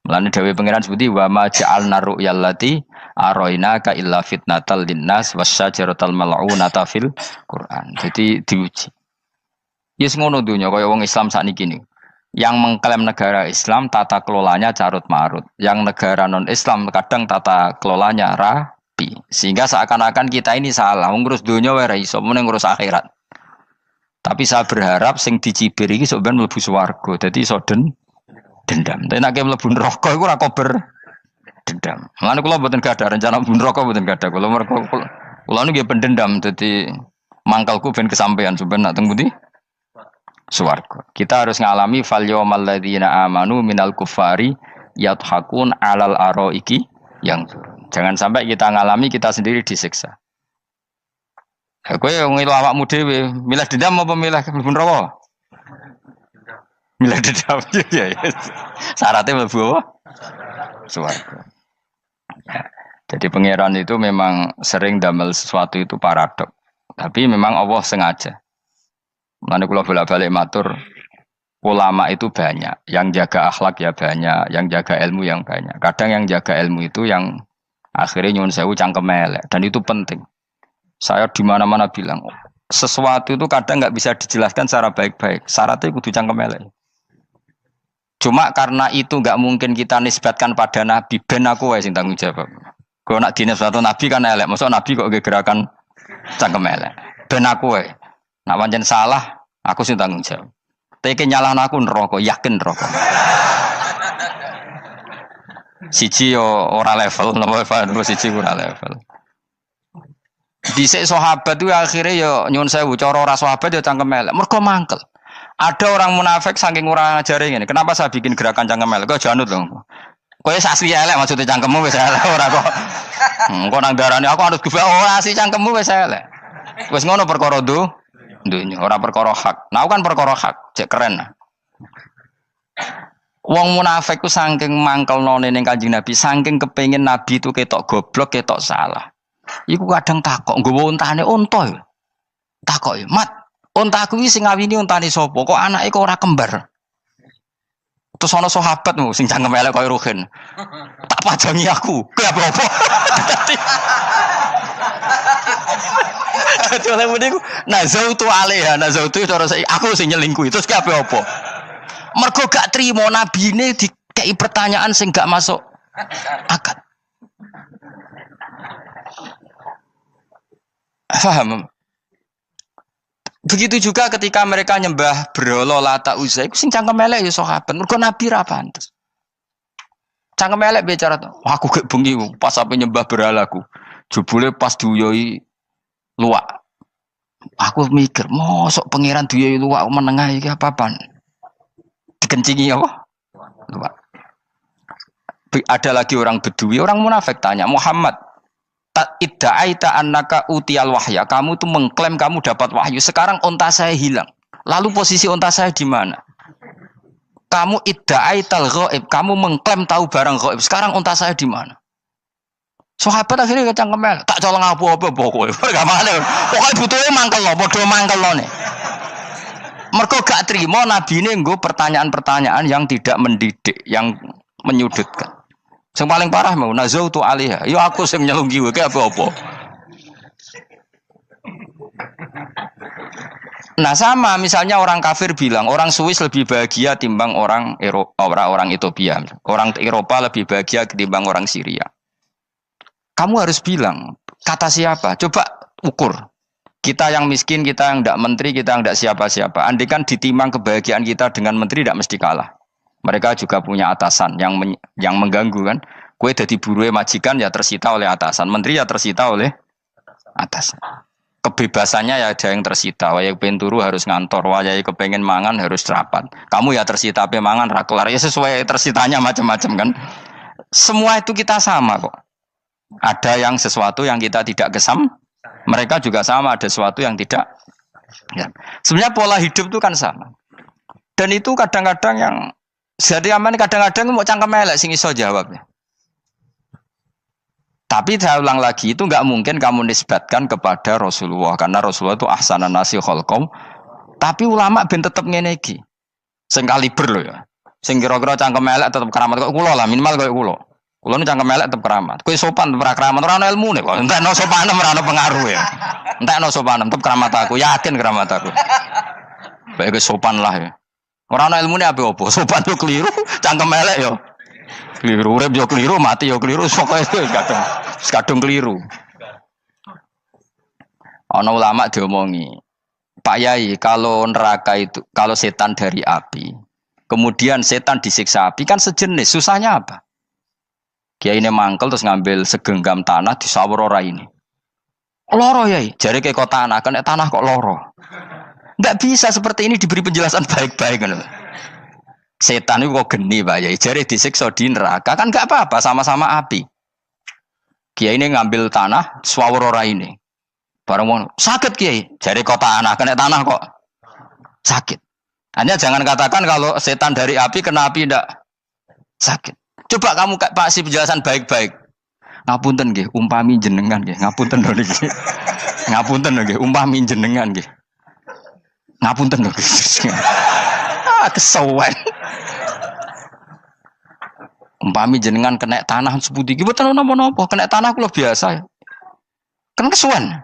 Mulane dawuh pangeran seperti wa ma ja'alna ru'yal lati arainaka illa fitnatal linnas wasyajaratal mal'unata fil Quran. Jadi diuji. Yes ngono dunya kaya wong Islam sakniki niku. Yang mengklaim negara Islam tata kelolanya carut marut. Yang negara non Islam kadang tata kelolanya rapi. Sehingga seakan-akan kita ini salah. Ngurus dunia wae ra iso, mung ngurus akhirat. Tapi saya berharap sing dicibir iki sok ben mlebu swarga. Dadi iso dendam. Tapi nek mlebu neraka iku ora kober dendam. Mulane kula mboten gadah rencana mlebu neraka mboten gadah. Kula niku nggih pendendam dadi mangkalku ben kesampaian sampeyan nak teng pundi? Swarga. Kita harus ngalami fal yawmal ladzina amanu minal kufari yadhakun alal araiki yang jangan sampai kita ngalami kita sendiri disiksa. Kowe ngilu awakmu dhewe, milih dendam apa milih mlebu neraka? Milih dendam ya. Syaratnya mlebu apa? Swarga. Ya. Jadi pangeran itu memang sering damel sesuatu itu paradok. Tapi memang Allah sengaja. Mulane kula bolak-balik matur, ulama itu banyak, yang jaga akhlak ya banyak, yang jaga ilmu yang banyak. Kadang yang jaga ilmu itu yang akhirnya nyuwun sewu cangkem elek dan itu penting. Saya di mana-mana bilang, sesuatu itu kadang nggak bisa dijelaskan secara baik-baik. Syaratnya kudu cangkem elek. Cuma karena itu nggak mungkin kita nisbatkan pada Nabi, ben aku wae sing tanggung jawab. Kalau nak dinisbatkan Nabi kan elek, maksud Nabi kok gerakan cangkem elek. Ben aku wae. Nak pancen salah, aku sing tanggung jawab. Teke nyalahno aku neraka, yakin neraka. Siji yo ora level, napa siji ora level. Dhisik sahabat itu akhirnya yo nyuwun sewu cara ora sahabat yo cangkem elek. Mergo mangkel. Ada orang munafik saking ora ngajari ngene. Kenapa saya bikin gerakan cangkem elek? Kok janut lho. Kowe asli elek maksudnya cangkemmu wis elek ora kok. Kok nang darane aku harus gufe asli cangkemmu wis elek. Wis ngono perkara dunya ora perkara hak. Nah kan perkara hak, cek keren. Wong munafik ku saking mangkelnone ning Kanjeng Nabi, saking kepengin Nabi itu ketok goblok, ketok salah. Iku kadang takok nggowo untane unta. Takok, "Mat, untaku iki sing ngawini untane sapa? Kok anake kok ora kembar?" Terus ana sahabatmu sing cangkem elek koyo Ruhin. Tak pajangi aku. Kowe apa-apa? Dadi oleh muni ku nazautu alaiha, nazautu cara aku sing nyelingkuhi. Terus kowe apa? Mergo gak trimo nabine dikei pertanyaan sing gak masuk akal. Paham? Begitu juga ketika mereka nyembah berhala Lata Uzza, iku sing cangkem elek ya sahabat. Mergo Nabi ra pantes. Cangkem elek bicara, aku gek bengi pas ape nyembah berhalaku. Jebule pas duyoi luwak. Aku mikir, mosok pangeran duwe luwak menengah iki apa-apaan? Dikencingi apa? Luwak. Ada lagi orang Bedui, orang munafik tanya, Muhammad, idda'aita annaka utiyal wahya. Kamu tuh mengklaim kamu dapat wahyu. Sekarang unta saya hilang. Lalu posisi unta saya di mana? Kamu idda'aital ghaib. Kamu mengklaim tahu barang ghaib. Sekarang unta saya di mana? Sahabat akhirnya kecangkemel, tak colong apa-apa pokoknya. Gamane. Pokoke butuhe mangkel lo, padha mangkel lo nih. Mergo gak trimo nabine nggo pertanyaan-pertanyaan yang tidak mendidik, yang menyudutkan. Yang paling parah mau nazautu alaiha. Ya aku sing nyelunggi wae apa-apa. Nah sama misalnya orang kafir bilang orang Swiss lebih bahagia timbang orang orang Ethiopia. Orang Eropa lebih bahagia ketimbang orang Syria. Kamu harus bilang, kata siapa? Coba ukur. Kita yang miskin, kita yang tidak menteri, kita yang tidak siapa-siapa. Andai kan ditimang kebahagiaan kita dengan menteri tidak mesti kalah. Mereka juga punya atasan yang mengganggu kan. Kue jadi buruh majikan ya tersita oleh atasan. Menteri ya tersita oleh atasan. Kebebasannya ya ada yang tersita. Wayai kepengen turu harus ngantor. Wayai kepengen mangan harus rapat. Kamu ya tersita ape mangan rakelar. Ya sesuai tersitanya macam-macam kan. Semua itu kita sama kok. Ada yang sesuatu yang kita tidak kesam, mereka juga sama ada sesuatu yang tidak. Ya. Sebenarnya pola hidup itu kan sama. Dan itu kadang-kadang yang jadi aman kadang-kadang mau cangkem elek sing iso jawabnya. Tapi saya ulang lagi itu nggak mungkin kamu nisbatkan kepada Rasulullah karena Rasulullah itu ahsanan nasi khalqom. Tapi ulama ben tetep ngene iki. Sing kaliber lho ya. Sing kira-kira cangkem elek tetep keramat kok kula lah minimal koyo kula. Kulo nu cangkem elek tetep keramat. Kowe sopan tetep keramat, ora ana ilmune kok. Entekno sopan ora ana pengaruh ya. Entekno sopan tetep keramat aku, yakin keramat aku. Baik kowe sopan lah ya. Ora ana ilmune apa-apa. Sopan yo keliru, cangkem elek yo keliru, urip yo keliru, mati yo keliru, pokoke kadung keliru. Ana ulama diomongi, Pak Yai, kalau neraka itu kalau setan dari api, kemudian setan disiksa api kan sejenis, susahnya apa? Kiai ini mangkel terus ngambil segenggam tanah di sawur ora ini. Loro yai, jari kayak kok tanah, kan tanah kok loro. Enggak bisa seperti ini diberi penjelasan baik-baik kan. Setan itu kok geni Pak Yai, jari disiksa di neraka kan enggak apa-apa, sama-sama api. Kiai ini ngambil tanah sawur ora ini. Barang mau sakit Kiai, jari kok tanah, kan tanah kok sakit. Hanya jangan katakan kalau setan dari api kena api enggak sakit. Coba kamu kasih penjelasan baik-baik. Ngapunten nggih, umpami jenengan nggih. Ngapunten lho niki. Ngapunten lho nggih, umpami jenengan nggih. Ngapunten lho. Kesuwen. Umpami jenengan kena tanah sepundi iki mboten napa-napa, kena tanah kula biasa. Kan kesuwen.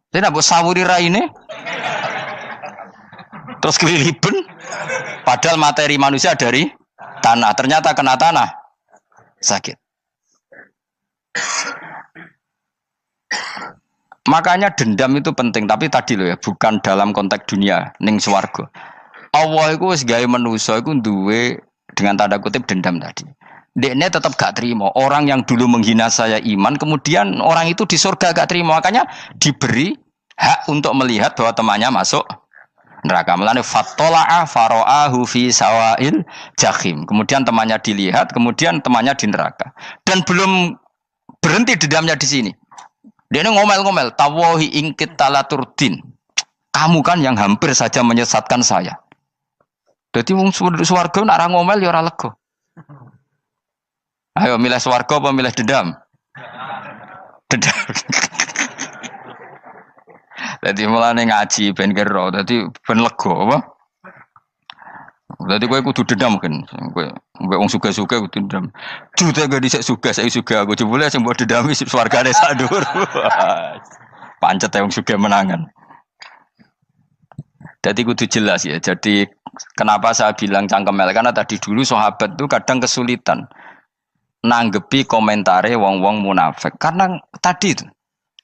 Saya mbok sawuri raine. Terus keliliben. Padahal materi manusia dari tanah, ternyata kena tanah. Sakit. Makanya dendam itu penting, tapi tadi loh ya, bukan dalam konteks dunia ning swarga. Allah iku wis gawe manusa iku duwe dengan tanda kutip dendam tadi. Dekne tetap gak terima. Orang yang dulu menghina saya iman, kemudian orang itu di surga gak terima, makanya diberi hak untuk melihat bahwa temannya masuk neraka. Melane fattala'a fara'ahu fi sawail jahim. Kemudian temannya dilihat, kemudian temannya di neraka. Dan belum berhenti dendamnya di sini. Dia ini ngomel-ngomel, tawahi ingkit talaturdin. Kamu kan yang hampir saja menyesatkan saya. Jadi wong swarga nek ora ngomel ya ora lega. Ayo milih swarga apa milih dendam? Dendam. Jadi mulane ngaji ben kero, dadi ben lega apa? Dadi kowe kudu dendam kan. Kowe wong suga-suga kudu dendam. Jute gak dhisik suga, saiki suga aku jebule sing mbok dendami swargane sak dhuwur. Pancet wong suga menangan. Jadi kudu jelas ya. Jadi kenapa saya bilang cangkemel karena tadi dulu sahabat itu kadang kesulitan nanggepi komentare wong-wong munafik. Karena tadi itu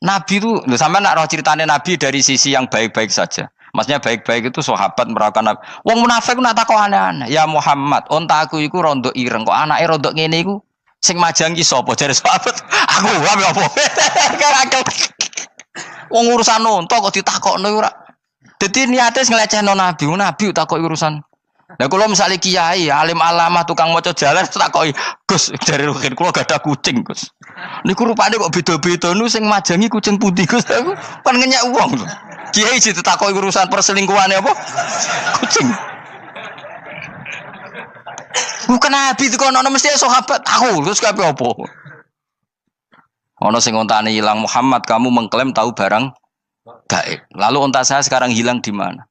Nabi itu, sama nak roh ceritanya Nabi dari sisi yang baik-baik saja. Maksudnya baik-baik itu sahabat merawakan Nabi. Wong munafik nak takok aneh-aneh. Ya Muhammad, onta aku iku rondo ireng. Kok anake rondo ngene iku sing majang ki sapa? Jare sahabat, aku apa? Wong urusan onta kok ditakokno ora. Dadi niate ngelecehno nabi, nabi takoki urusan. Lah kula misale kiai, alim alamah tukang maca jalan takoki, Gus dari rukin kula gak ada kucing, Gus. Niku rupane kok beda-beda nu sing majangi kucing putih, Gus. Aku kan ngenyek wong lho. Kiai ditakoki urusan perselingkuhane apa? Kucing. Bukan nabi itu kono mesti sahabat tahu terus kabeh apa? Ono sing ontane hilang Muhammad kamu mengklaim tahu barang gaib. Lalu onta saya sekarang hilang di mana?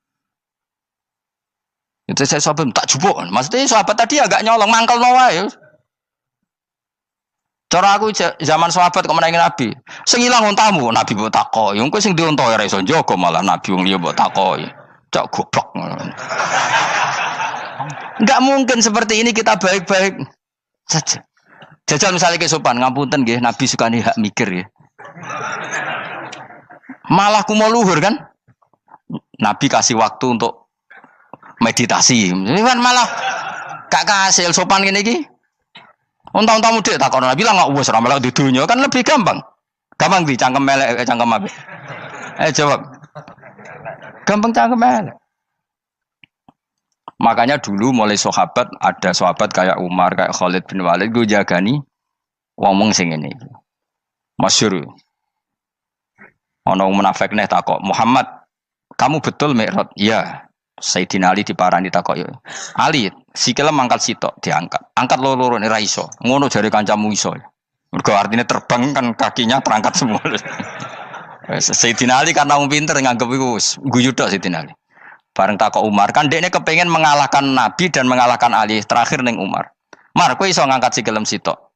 Itu saya sahabat tak jupuk. Maksudnya sahabat tadi agak nyolong mangkel no wae. Cara aku zaman sahabat kok menangi nabi. Sing hilang ontamu nabi mbok takoki. Engko sing dionto ora iso njogo malah nabi wong liya mbok takoki. Cok goblok. Enggak mungkin seperti ini kita baik-baik saja. Jajal misalnya ke sopan, ngapunten nggih, Nabi sukani hak mikir ya. Malah kumo luhur kan? Nabi kasih waktu untuk meditasi. Ini kan malah gak kasih sopan gini iki. Unta-unta mudik takon Nabi lah enggak wis ora melok di dunya kan lebih gampang. Gampang di cangkem melek cangkem apik. Jawab. Gampang cangkem melek. Makanya dulu mulai sahabat, ada sahabat kayak Umar, kayak Khalid bin Walid, gue jagani ngomong sing ini. Masyhur. Ono munafik nih takok, Muhammad, kamu betul Mi'raj? Iya. Sayyidina Ali diparani takok. Ali, sikile mangkat sitok diangkat. Angkat loro-loro ra iso. Ngono jare kancamu iso. Mergo artinya terbang kan kakinya terangkat semua. Sayyidina Ali karena wong pinter nganggep iku guyu tok Sayyidina Ali. Bareng takok Umar, kan dekne kepengen mengalahkan Nabi dan mengalahkan Ali. Terakhir ning Umar. Mar, kowe iso ngangkat sikilem sitok.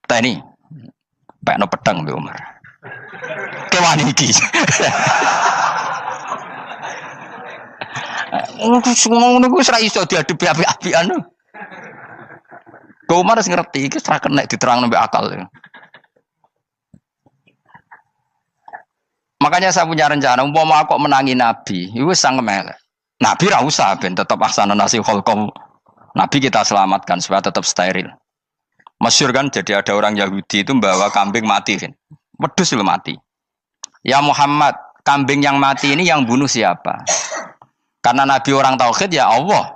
Teni. Pekno pedang mbek Umar. Kewan iki. Ngono ku ora iso diadepi api-apian. Kok Umar wis ngerti iki ora kena diterangno mbek akal. Makanya saya punya rencana, umpama aku menangi Nabi, itu sangat melek. Nabi ra usah ben tetap ahsana nasi kholqom. Nabi kita selamatkan supaya tetap steril. Masyhur kan, jadi ada orang Yahudi itu membawa kambing mati kan. Wedhus itu mati. Ya Muhammad, kambing yang mati ini yang bunuh siapa? Karena Nabi orang tauhid ya Allah.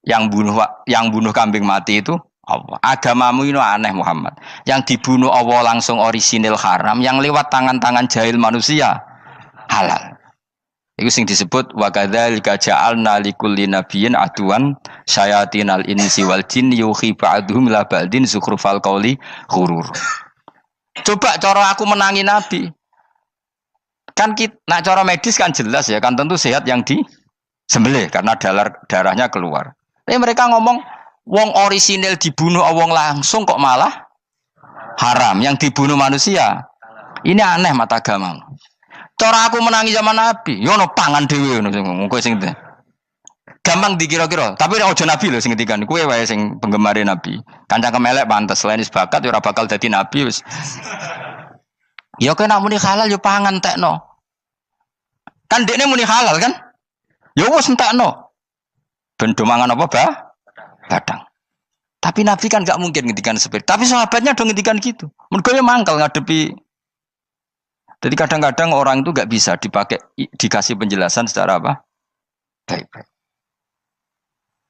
Yang bunuh kambing mati itu Allah. Agamamu ini aneh Muhammad. Yang dibunuh Allah langsung orisinil haram, yang lewat tangan-tangan jahil manusia halal. Itu sing disebut wa kadzalika ja'alna likulli nabiyyin aduwan syayatinal insi wal jin yuhi ba'dhum la ba'din zukhrufal qauli ghurur. Coba cara aku menangi Nabi. Kan nak cara medis kan jelas ya, kan tentu sehat yang disembelih karena darahnya keluar. Tapi mereka ngomong wong orisinil dibunuh wong langsung kok malah haram yang dibunuh manusia. Ini aneh mata agama. Cara aku menangi zaman Nabi, yo no pangan dhewe ngono kowe sing gampang dikira-kira. Tapi ora aja Nabi lho sing ngendikan. Kowe wae sing penggemar Nabi. Kanca kemelek pantes selain bakat yo ora bakal dadi nabi wis. Ya kowe nak muni halal yo pangan tekno. Kan dekne muni halal kan? Ya wis entekno. Ben do mangan apa, Bah? Badang. Tapi Nabi kan gak mungkin ngendikan seperti. Tapi sahabatnya dong ngendikan gitu. Mergo mangkal ngadepi. Jadi kadang-kadang orang itu gak bisa dikasih penjelasan secara apa? Baik-baik.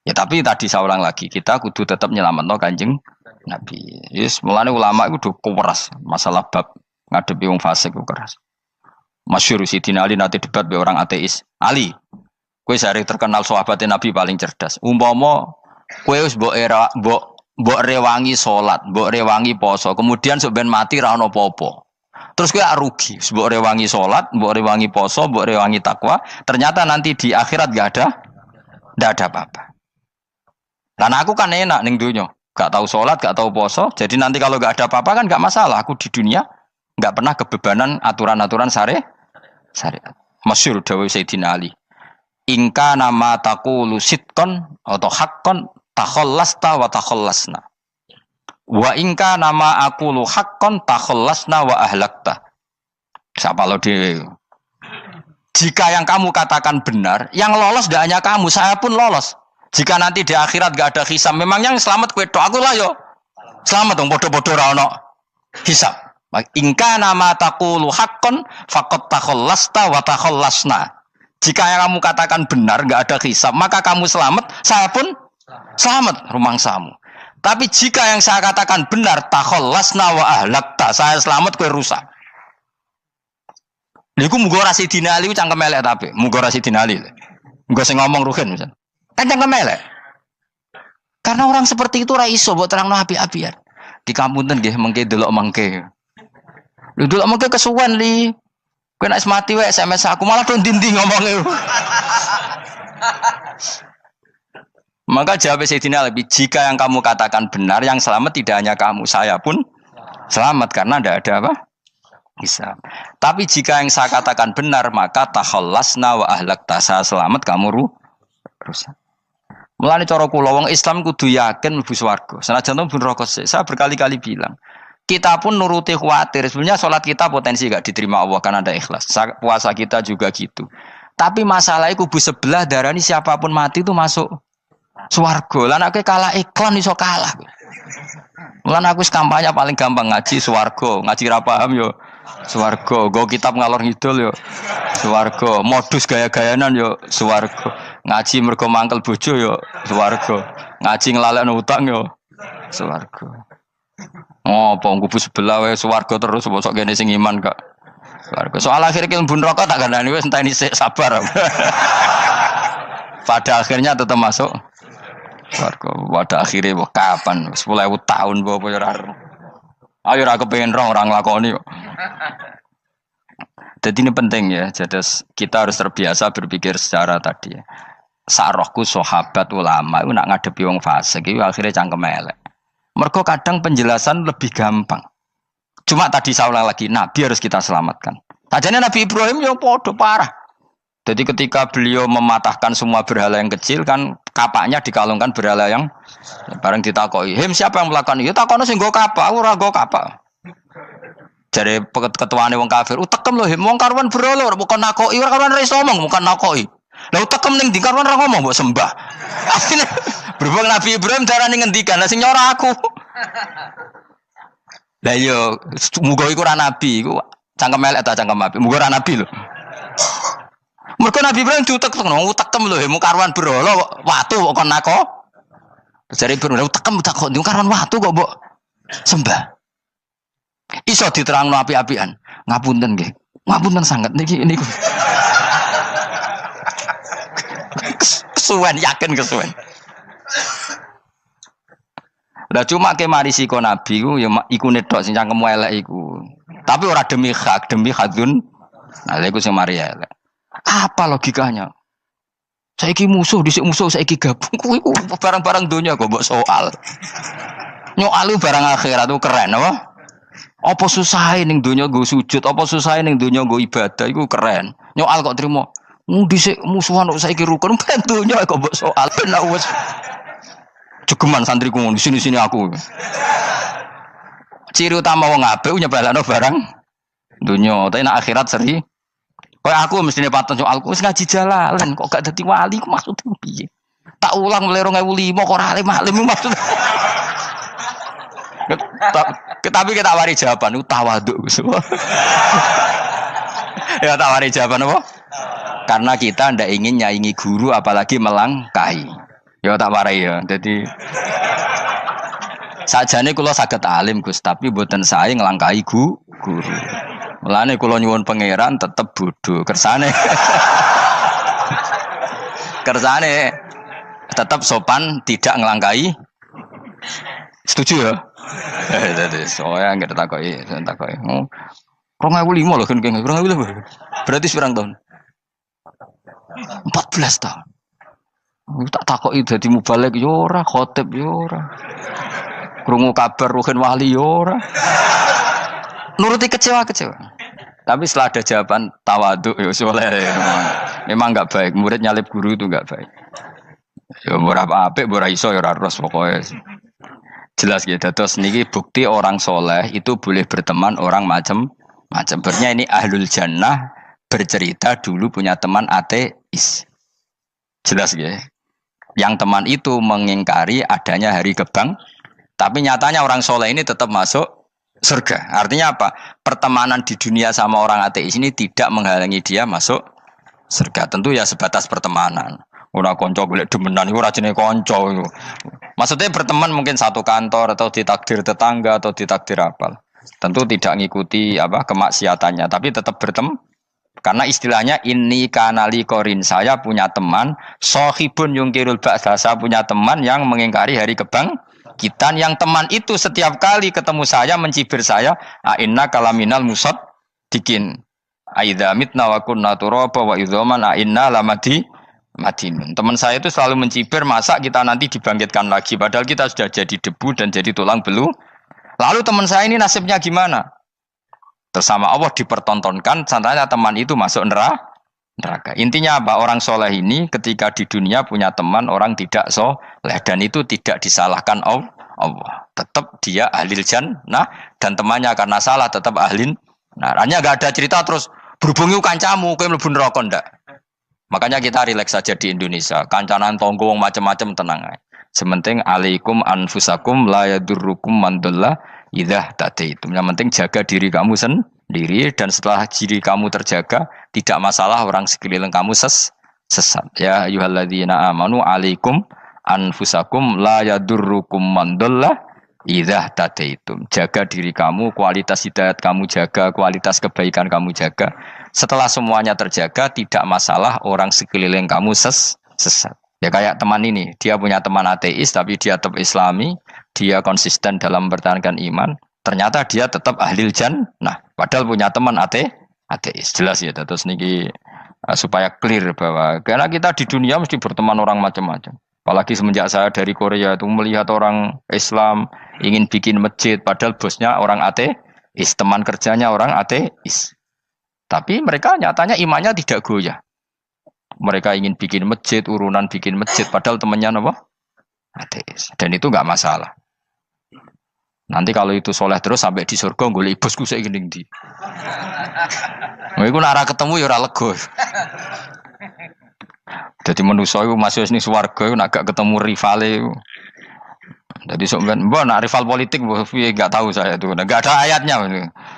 Ya tapi tadi saya ulang lagi, kita kudu tetap nyelametno Kanjeng Nabi. Yes, mulane ulama itu udah keras masalah bab ngadepi wong fasik itu keras. Masyhur Sidina Ali nanti debat be orang ateis. Ali, kowe sehari terkenal sahabatnya Nabi paling cerdas. Umpama kowe wis mbok rewangi salat, mbok rewangi poso, kemudian sok ben mati ra ono apa-apa. Terus kowe rugi, mbok rewangi salat, mbok rewangi poso, mbok rewangi takwa, ternyata nanti di akhirat enggak ada apa-apa. Dan aku kan enak ning dunya, gak tahu salat, gak tahu poso, jadi nanti kalau enggak ada apa-apa kan enggak masalah. Aku di dunia enggak pernah kebebanan aturan-aturan syariat. Masyhur dawuh Sayyidina Ali. Ingka nama taqulu sidqan atau haqqan takhallasta wa takhallasna. Wa ingka nama aqulu haqqan takhallasna wa ahlakta. Siapa lo di? Jika yang kamu katakan benar, yang lolos tidak hanya kamu, saya pun lolos. Jika nanti di akhirat gak ada hisab, memang yang selamat kue tok, aku lah yo. Selamat dong, bodoh-bodoh ra ono hisab. Ingka nama taqulu haqqan faqad takhallasta wa takhallasna. Jika yang kamu katakan benar, enggak ada hisab, maka kamu selamat, saya pun selamat rumangsamu. Tapi jika yang saya katakan benar, takhallasna wa ahlakta, saya selamat kowe rusak. Niku muga ora Sidina Ali cangkem elek tapi, muga ora Sidina Ali. Muga sing ngomong Ruhin misal. Kan cangkem elek. Karena orang seperti itu ora iso mbok terangno api-apian. Di kampunten nggih mengke delok mengke. Lho delok mengke kesuwen li. Kowe nek mati wae SMS aku malah do ndi-ndi ngomongnya. Maka jawab Sayyidina Ali, jika yang kamu katakan benar, yang selamat tidak hanya kamu, saya pun selamat karena tidak ada apa? Hisab. Tapi jika yang saya katakan benar, maka takhallasna wa ahlakta, saya selamat, kamu rusak. Mulane cara kula wong Islam kudu yakin mlebu swarga. Senajan to neraka sik. Saya berkali-kali bilang, kita pun nuruti khawatir. Sebenarnya sholat kita potensi gak diterima Allah karena ada ikhlas. Puasa kita juga gitu. Tapi masalahnya kubu sebelah darani siapapun mati itu masuk swarga. Lan aku kalah iklan iso kalah. Lan aku kampanye paling gampang ngaji swarga, ngaji ra paham yo swarga, go kitab ngalor ngidul yo swarga, modus gaya-gayanan yo swarga. Ngaji mergo mangkel bojo yo swarga. Ngaji nglalekno utang yo swarga. Oh, apa kubu sebelah wae swarga terus bosok kene sing iman kak. Swarga. Soal akhir ki mlebu neraka tak kandhani wis enteni sik sabar. Pada akhirnya tetap masuk swarga. Pada akhirnya kapan? 10.000 tahun apa ya ora. Ayo ora kepengin orang nglakoni kok. Jadi ini penting ya. Jadi kita harus terbiasa berpikir secara tadi ya. Sarohku sahabat ulama itu nak ngadepi wong fasik itu akhirnya cangkem elek. Mergo kadang penjelasan lebih gampang. Cuma tadi saya ulang lagi, Nabi harus kita selamatkan. Sajane Nabi Ibrahim yang podo parah. Jadi ketika beliau mematahkan semua berhala yang kecil kan kapaknya dikalungkan berhala yang bareng ditakoi. Hem siapa yang melakukan itu? Takono sing nggo kapak, ora nggo kapak. Jare ketuane wong kafir, utekem lho hem wong karuan berhala, bukan nakoki, ora karuan ora iso ngomong, bukan nakoki. Lah utekem ning ndi karuan ora ngomong mbok sembah. Akhirnya berhubung Nabi Ibrahim darani ngendikan, lah sing nyora aku. Lah yo muga iku ora nabi, iku cangkem elek ta cangkem apik. Muga ora nabi lho. Mergo Nabi Ibrahim diutek-utekno, utekem lho mu karuan berhala watu kok kon nako. Jare Ibrahim utekem tak kok karuan watu kok mbok sembah. Iso diterangno apik-apikan. Ngapunten nggih. Ngapunten sanget niki niku. Kesuwen yakin kesuwen. Lah cuma ke mari siko nabi ku ya iku nedok sing cangkem elek iku. Tapi ora demi hak, demi hadun. Nah lha iku sing mari elek. Apa logikanya? Saiki musuh dhisik musuh saiki gabung kuwi ku barang-barang donya kok mbok soal. Nyoal barang akhirat itu keren apa? Apa susahe ning donya nggo sujud, apa susahe ning donya nggo ibadah iku keren. Nyoal kok trimo. Dhisik musuhan kok saiki rukun ben donya kok mbok soal ben wis jegeman santriku di sini aku. Ciri utama wong apik nyebalakno barang dunya, tapi nek akhirat seri. Kayak aku mestine paten soalku wis ngaji jalalan kok gak dadi wali ku maksudku piye? Tak ulang mulai 2005 kok ora alim maksud. Tapi kita wari jawaban tawaduk. Ya tak wari jawaban apa? Karena kita ndak ingin nyaingi guru apalagi melangkahi. Ya tak warai ya. Jadi sajane kula saged alim Gus, tapi mboten sae nglangkahi guru. Mulane kula nyuwun pangeran tetep bodho kersane. Kersane tetep sopan, tidak nglangkahi. Setuju ya? Jadi soalnya enggak takoki. 2005 lho kan 2005. Berarti pirang tahun? 14 tahun. Tak takoki dadi mubalek yo ora, khotib yo ora. Krungu kabar Ruhin Wali yo ora. Nuruti kecewa. Tapi setelah ada jawaban tawaduk yo soleh. Memang enggak baik, murid nyalip guru itu enggak baik. Ya ora apik, ora iso ya ora ros pokoke. Jelas gitu. Terus niki bukti orang soleh itu boleh berteman orang macam-macam. Bernya ini ahlul jannah bercerita dulu punya teman ateis. Jelas gitu. Yang teman itu mengingkari adanya hari gebang, tapi nyatanya orang soleh ini tetap masuk surga. Artinya apa? Pertemanan di dunia sama orang ateis ini tidak menghalangi dia masuk surga. Tentu ya sebatas pertemanan. Ora konco golek demenan iku ora jenenge konco iku. Maksudnya berteman mungkin satu kantor atau ditakdir tetangga atau ditakdir apa. Tentu tidak ngikuti apa kemaksiatannya, tapi tetap berteman. Karena istilahnya ini kanali korin, saya punya teman sohibun yungkirul ba'sa, saya punya teman yang mengingkari hari kebangkitan, yang teman itu setiap kali ketemu saya mencibir saya, inna kalaminal musad dikin aidza mitna wa kunna turaba wa idzaman inna lamadi madinun. Teman saya itu selalu mencibir, masa kita nanti dibangkitkan lagi padahal kita sudah jadi debu dan jadi tulang belulang. Lalu teman saya ini nasibnya gimana? Bersama Allah dipertontonkan, contohnya teman itu masuk neraka. Intinya apa? Orang soleh ini ketika di dunia punya teman orang tidak soleh, dan itu tidak disalahkan Allah. Tetap dia ahlil jannah, dan temannya karena salah tetap ahlin. Nah, hanya gak ada cerita terus berhubungi kancamu, kowe mlebu neraka ndak. Makanya kita rileks saja di Indonesia. Kancanan tonggo macam-macam tenang aja. Sementing alaikum anfusakum la yadurrukum man dhalla idza tadaitum. Yang penting jaga diri kamu sendiri, dan setelah diri kamu terjaga, tidak masalah orang sekeliling kamu sesat. Ya ayyuhalladzina amanu alaikum anfusakum la yadurrukum man dhalla idza tadaitum. Jaga diri kamu, kualitas hidayat kamu jaga, kualitas kebaikan kamu jaga. Setelah semuanya terjaga, tidak masalah orang sekeliling kamu sesat. Ya kayak teman ini, dia punya teman ateis tapi dia tetap islami, dia konsisten dalam mempertahankan iman. Ternyata dia tetap ahlil jannah, padahal punya teman ateis. Jelas ya, terus niki supaya clear bahwa karena kita di dunia mesti berteman orang macam-macam. Apalagi semenjak saya dari Korea itu melihat orang Islam ingin bikin masjid, padahal bosnya orang ateis, teman kerjanya orang ateis. Tapi mereka nyatanya imannya tidak goyah. Mereka ingin bikin masjid, urunan bikin masjid, padahal temannya apa? Ateis. Dan itu nggak masalah. Nanti kalau itu soleh terus sampai di surga, golek bosku saya gini di. Mereka nara ketemu ya ora lega. Jadi manusia itu masih ini swarga, nak gak ketemu rivale. Jadi sebenarnya, nak rival politik, nggak tahu saya itu, nggak ada ayatnya,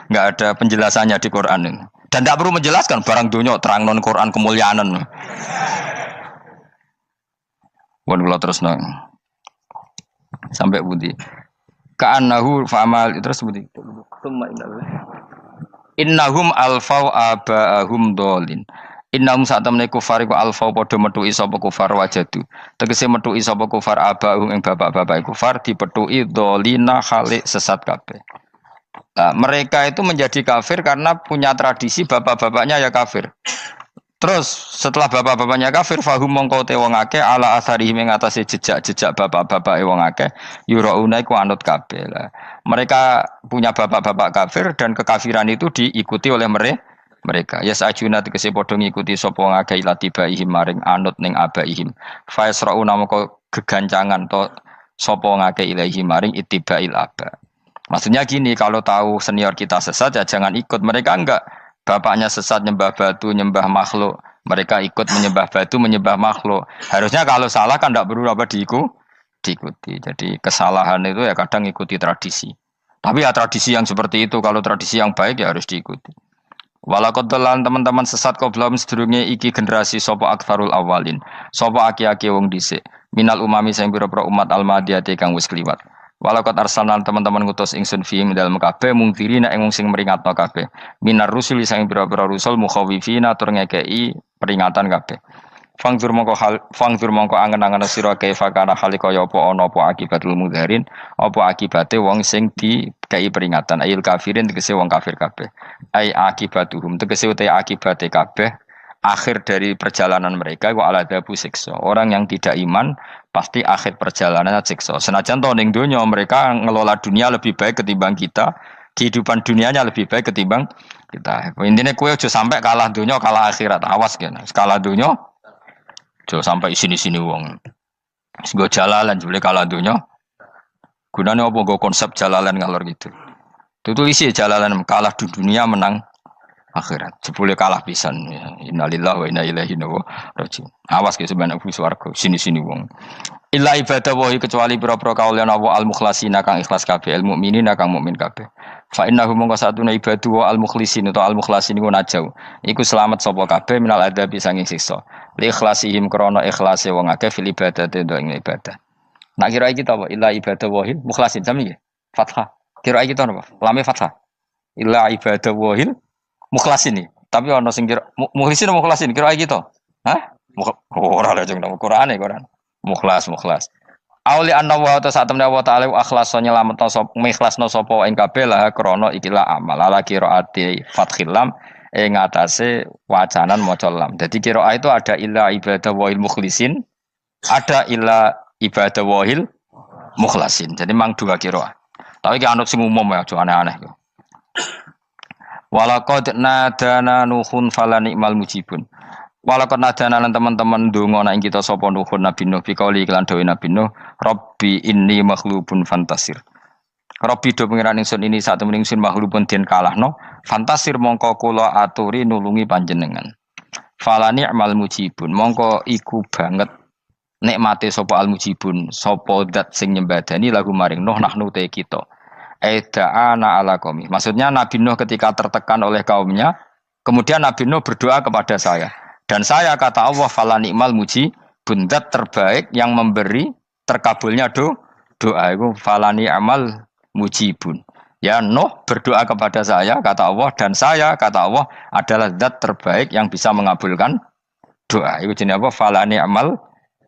nggak ada penjelasannya di Quran ini. Dan tidak perlu menjelaskan barang dunia terang non Quran kemuliaan. Bukan kalau terus nang sampai budi. Ka'annahu fa'amal terus budi. Innahum alfau aba'ahum dolin. Innahum satamne kufar iku alfau padha metuki sapa kufar wajadu. Tegese metuki sapa kufar aba'ahum ing bapak-bapak kufar dipetuki dolina khalik sesat kabeh. Nah, mereka itu menjadi kafir karena punya tradisi bapak-bapaknya ya kafir. Terus setelah bapak-bapaknya kafir, fahum mongko te wong akeh ala asarihi ing atase jejak-jejak bapak-bapak wong akeh yurauna iku anut kabeh. Mereka punya bapak-bapak kafir dan kekafiran itu diikuti oleh mereka. Ya sajuna tegese padha ngikuti sapa wong akeh latibaihim maring anut ning abaihim. Fa yasrauna mongko gegancangan to sapa wong akeh ilahi maring ittibail aba. Maksudnya gini, kalau tahu senior kita sesat ya jangan ikut. Mereka enggak, bapaknya sesat nyembah batu, nyembah makhluk. Mereka ikut menyembah batu, menyembah makhluk. Harusnya kalau salah kan enggak perlu apa diikuti. Jadi kesalahan itu ya kadang ikuti tradisi. Tapi ya tradisi yang seperti itu, kalau tradisi yang baik ya harus diikuti. Walakot telan teman-teman sesat kau belum sedurunge iki generasi sopo akfarul awalin. Sopo aki-aki wong dhisik. Minal umami sing pira-pira umat almadiyati kang wis kliwat. Walakot arsalan teman-teman ngutus ingsun fiim dalam kabeh mungtirina ing sing meringatno kabeh. Minar rusul sing pira-pira rusul mukhawifina tur ngekeki peringatan kabeh. Fangzur mongko angen-angen sira kaifa kana hale kaya apa ana apa akibatul mudharin, apa akibate wong sing dikei peringatan ayil kafirin tegese wong kafir kabeh. Ai akibatuhum tegese uta akibate kabeh akhir dari perjalanan mereka wa aladabu siksa. Orang yang tidak iman pasti akhir perjalanannya siksa. Senajan to ning donya mereka ngelola dunia lebih baik ketimbang kita, kehidupan dunianya lebih baik ketimbang kita. Intine kowe aja sampai kalah donya kalah akhirat. Awas kene. Kalah donya aja sampai sini-sini wong. Wis go jalalan jebule kalah donya. Gunane apa go konsep jalalan ngalor gitu. Tutulis jalalan kalah di dunia menang akhirat. Jebule kalah pisan. Innalillahi wa inna ilaihi raji'un. Awas ke sebenarnya swarga sini-sini wong. Illa ibadah wahi kecuali pira-pira kaulian Allah al-mukhlasina kang ikhlas kabeh, al mukminina kang mukmin kabeh. Fa innahu mongko satuna ibadu wa al mukhlisin atau al mukhlasin iku najau. Iku selamat sapa kabeh minal adabi sanging siksa. Li ikhlasihim krana ikhlase wong akeh fil ibadate ndo ing ibadah. Nak kira iki ta apa? Illa ibadah wahil mukhlasin sami nggih. Fathah. Kira iki ta napa? Lame fathah. Illa ibadah wahil mukhlasin iki. Tapi ana sing kira mukhlisin apa mukhlasin? Kira iki to. Hah? Ora lha jeng nang Quran. Mukhlas. Auli anna wa ta satemne wa ta'ala akhlaso nyelametno sapa mikhlasno sapa ing kabeh lah krana ikilah amal ala qiraati fathil lam ing atase wacanan maca lam. Dadi qiraah itu ada illa ibadah wahil mukhlisin, ada illa ibadah wahil mukhlasin. Jadi mang dua qiraah. Tapi ki anut sing umum ya aja aneh-aneh. Walaqad nadana nuhun fala ni'mal mujibun. Walaqad nadana lan teman-teman ndonga nek kita sapa nuhun Nabi Nuh bikauli iklan dawe Nabi Nuh, Rabbi inni makhlubun fantasir. Rabbi do pengiran ingsun ini sak temen ingsun makhlubun den kalahno, fantasir mongko kula aturi nulungi panjenengan. Fala ni'mal mujibun, mongko iku banget nikmate sapa al mujibun, sapa zat sing nyembadani lagu maring Nuh nahnu te kita. Aida'ana ala qaumi. Maksudnya Nabi Nuh ketika tertekan oleh kaumnya, kemudian Nabi Nuh berdoa kepada saya. Dan saya kata Allah fala ni'mal mujibun, zat terbaik yang memberi terkabulnya doa itu fala ni'mal mujibun. Ya Nuh berdoa kepada saya kata Allah, dan saya kata Allah adalah zat terbaik yang bisa mengabulkan doa. Itu jenenge apa? Fala ni'mal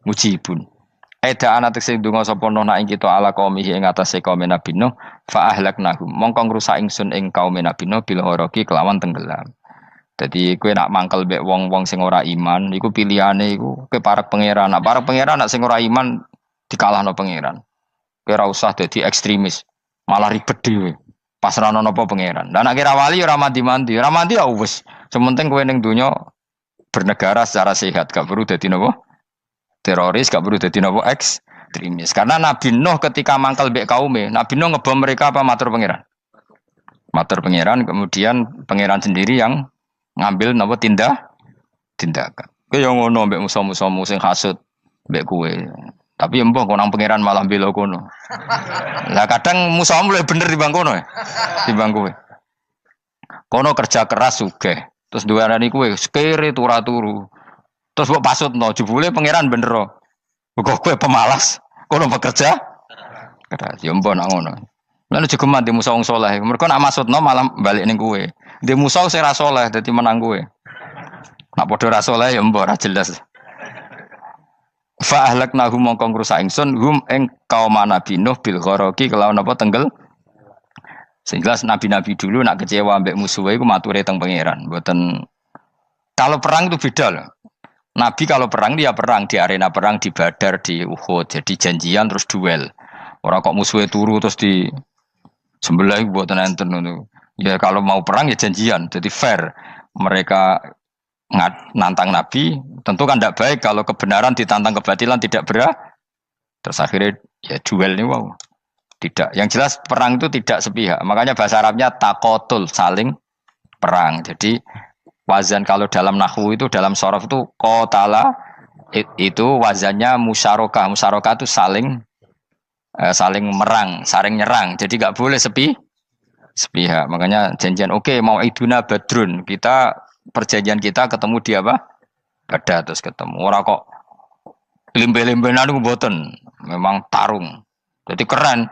mujibun. Eda anak sing donga sapa Nuh nak ing kita ala qaumihi ing atase kaum Nabi Nuh fa ahlaknahum mongko ngrusak ingsun ing kaum Nabi Nuh bil ghoroqi kelawan tenggelam. Jadi kowe nak mangkel mbek wong-wong sing ora iman, iku pilihane iku kowe parek pangeran. Nak parek pangeran nak sing ora iman dikalahno pangeran. Kowe ora usah dadi ekstremis, malah ribet dhewe. Pasrahno napa pangeran. Lah nek kira wali ora mandi-mandi, ora mandi ya wis. Sementing kowe ning donya bernegara secara sehat, gak perlu dadi napa? Teroris, gak perlu dadi napa? Ekstremis. Karena Nabi Nuh ketika mangkel mbek kaume, Nabi Nuh ngebom mereka apa matur pangeran? Matur pangeran, kemudian pangeran sendiri yang ngambil napa tindakan. Kowe yo ngono mbek musuh-musuhmu sing hasud mbek kowe. Tapi mbah kok nang pangeran malah bela kono. Lah kadang musuhmu luwih bener timbang kono ya. Timbang kowe. Kono kerja keras sugih. Terus duwarani kowe sekere turu. Terus mbok pasutno jebule pangeran bener. Kok kowe pemalas. Kono bekerja keras. Ya mbah nak ngono. Lan jegeman di musuh wong saleh. Mergo nak maksudno malah balik ning kowe. Di musuh sing ra saleh dadi menang kowe. Nak padha ra saleh ya mbok ra jelas. Fa ahlaknahum mongko ngrusak ingsun hum ing kaum Nabi Nuh bil ghoroqi kelawan apa tenggel. Sing jelas nabi-nabi dulu nak kecewa ambek musuhe iku mature teng pangeran. Mboten kalau perang itu beda loh. Nabi kalau perang dia perang di arena perang di Badar, di Uhud, jadi janjian terus duel. Ora kok musuhe turu terus di sebelah mboten enten ngono. Ya kalau mau perang ya janjian, jadi fair. Mereka nantang Nabi, tentu kan tidak baik kalau kebenaran ditantang kebatilan tidak berat. Terus akhirnya ya duel ini wow. Tidak. Yang jelas perang itu tidak sepihak. Makanya bahasa Arabnya takotul, saling perang. Jadi wazan kalau dalam nahwu itu dalam sorof itu qatala itu wazannya musyarakah. Musyarakah itu saling merang, saling nyerang. Jadi enggak boleh sepihak. Makanya janjian oke, mau iduna badrun. Perjanjian kita ketemu di apa? Badar terus ketemu. Ora kok limbe-limbenan niku mboten. Memang tarung. Jadi keren.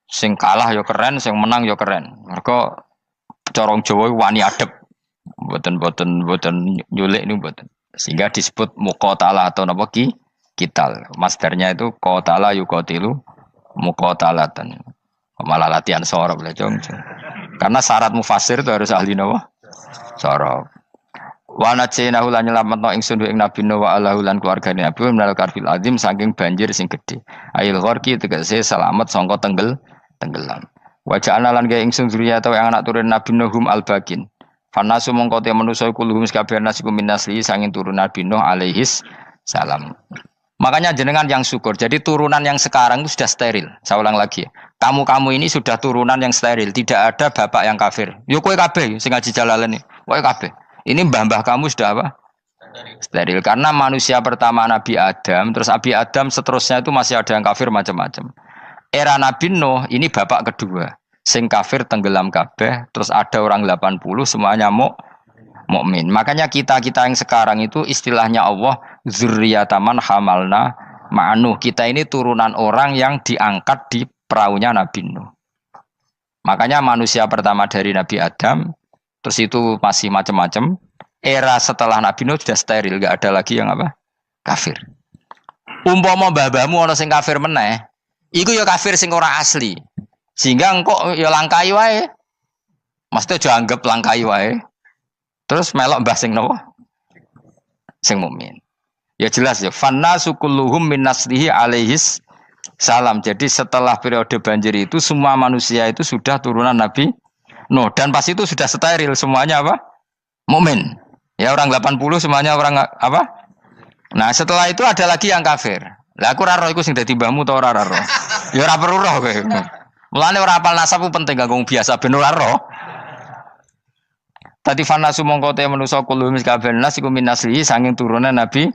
Sing kalah ya keren, sing menang ya keren. Mergo corong Jawa wani adep. Mboten nyulik niku mboten. Sehingga disebut muqatalah atau napa kital. Masdarnya itu qatala yuqatilu muqatalatan. Malah latihan sorab lah jong. Karena syarat mufassir itu harus ahli napa? Sorab. Wa najinahu lan nyelametno ingsun ing Nabi Nuh wa alahu lan keluargane Nabi minal karfil azim saking banjir sing gedhe. Ail gharqi tegese selamat sangka tenggelam. Wa ja'alna lan gawe ingsun zuriyata yang anak turun Nabi Nuhum al-bakin. Fanasu mongko te manusa kulhum sakabeh nasikum minasli sanging turun Nabi Nuh alaihis salam. Makanya jenengan yang syukur. Jadi turunan yang sekarang itu sudah steril. Saya ulang lagi. Kamu ini sudah turunan yang steril. Tidak ada bapak yang kafir. Yo kowe kabeh sing ngaji Jalalain. Kowe kabeh. Ini mbah-mbah kamu sudah apa? Steril. Karena manusia pertama Nabi Adam, terus Nabi Adam seterusnya itu masih ada yang kafir macam-macam. Era Nabi Nuh ini bapak kedua. sing kafir tenggelam kabeh, terus ada orang 80 semuanya mukmin. Makanya kita-kita yang sekarang itu istilahnya Allah dzurriyyataman hamalna ma'nuh. Kita ini turunan orang yang diangkat di perahunya Nabi Nuh. Makanya manusia pertama dari Nabi Adam, terus itu masih macam-macam. Era setelah Nabi Nuh sudah steril, enggak ada lagi yang apa? Kafir. Umpama mbah-mbahmu ana sing kafir meneh, iku ya kafir sing ora asli. Sehingga engkok ya langkai wae. Mesti aja anggap langkai wae. Terus melok mbah sing napa? Sing mukmin. Ya jelas ya, fannasu kulluhum min naslihi alaihis salam. Jadi setelah periode banjir itu semua manusia itu sudah turunan Nabi Nuh dan pas itu sudah steril semuanya apa? Mukmin. Ya orang 80 semuanya orang apa? Nah, setelah itu ada lagi yang kafir. Lah aku ora roh iku sing dadi mbahmu ta ora roh. Ya ora perlu roh kowe. Mulane ora apal nasab penting kanggo biasa ben ora roh. Tadi fanasu mongko te manusa kulo mis kabeh nas iku minasli saking turunan Nabi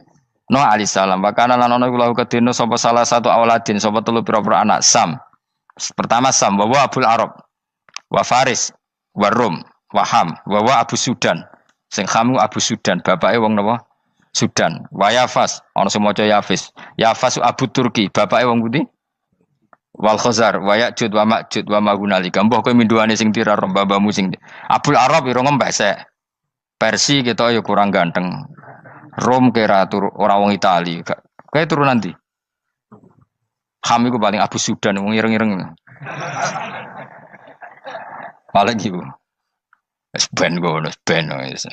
Nuh alaihi salam. Bakana lan ana iku lahu kedene sapa salah satu auladin sapa telu pira-pira anak Sam. Pertama Sam wa Abul Arab wa Faris wa Rum wa Ham wa Abu Sudan. Sing Ham Abu Sudan, bapake wong napa? Sudan. Wa Yafas, ana sing maca Yafis. Yafas Abu Turki, bapake wong pundi? Wal Khazar, wa Ya'jud wa Ma'jud wa Magunalika. Mbah kowe minduane sing tira babamu sing Abul Arab ira ngembesek. Persi kita ya kurang ganteng. Rom kira ora wong Itali. Kae turunan ndi? Ham iku paling Abu Sudan wong ireng-ireng. Paling iku. Wis ben ngono, ben wis.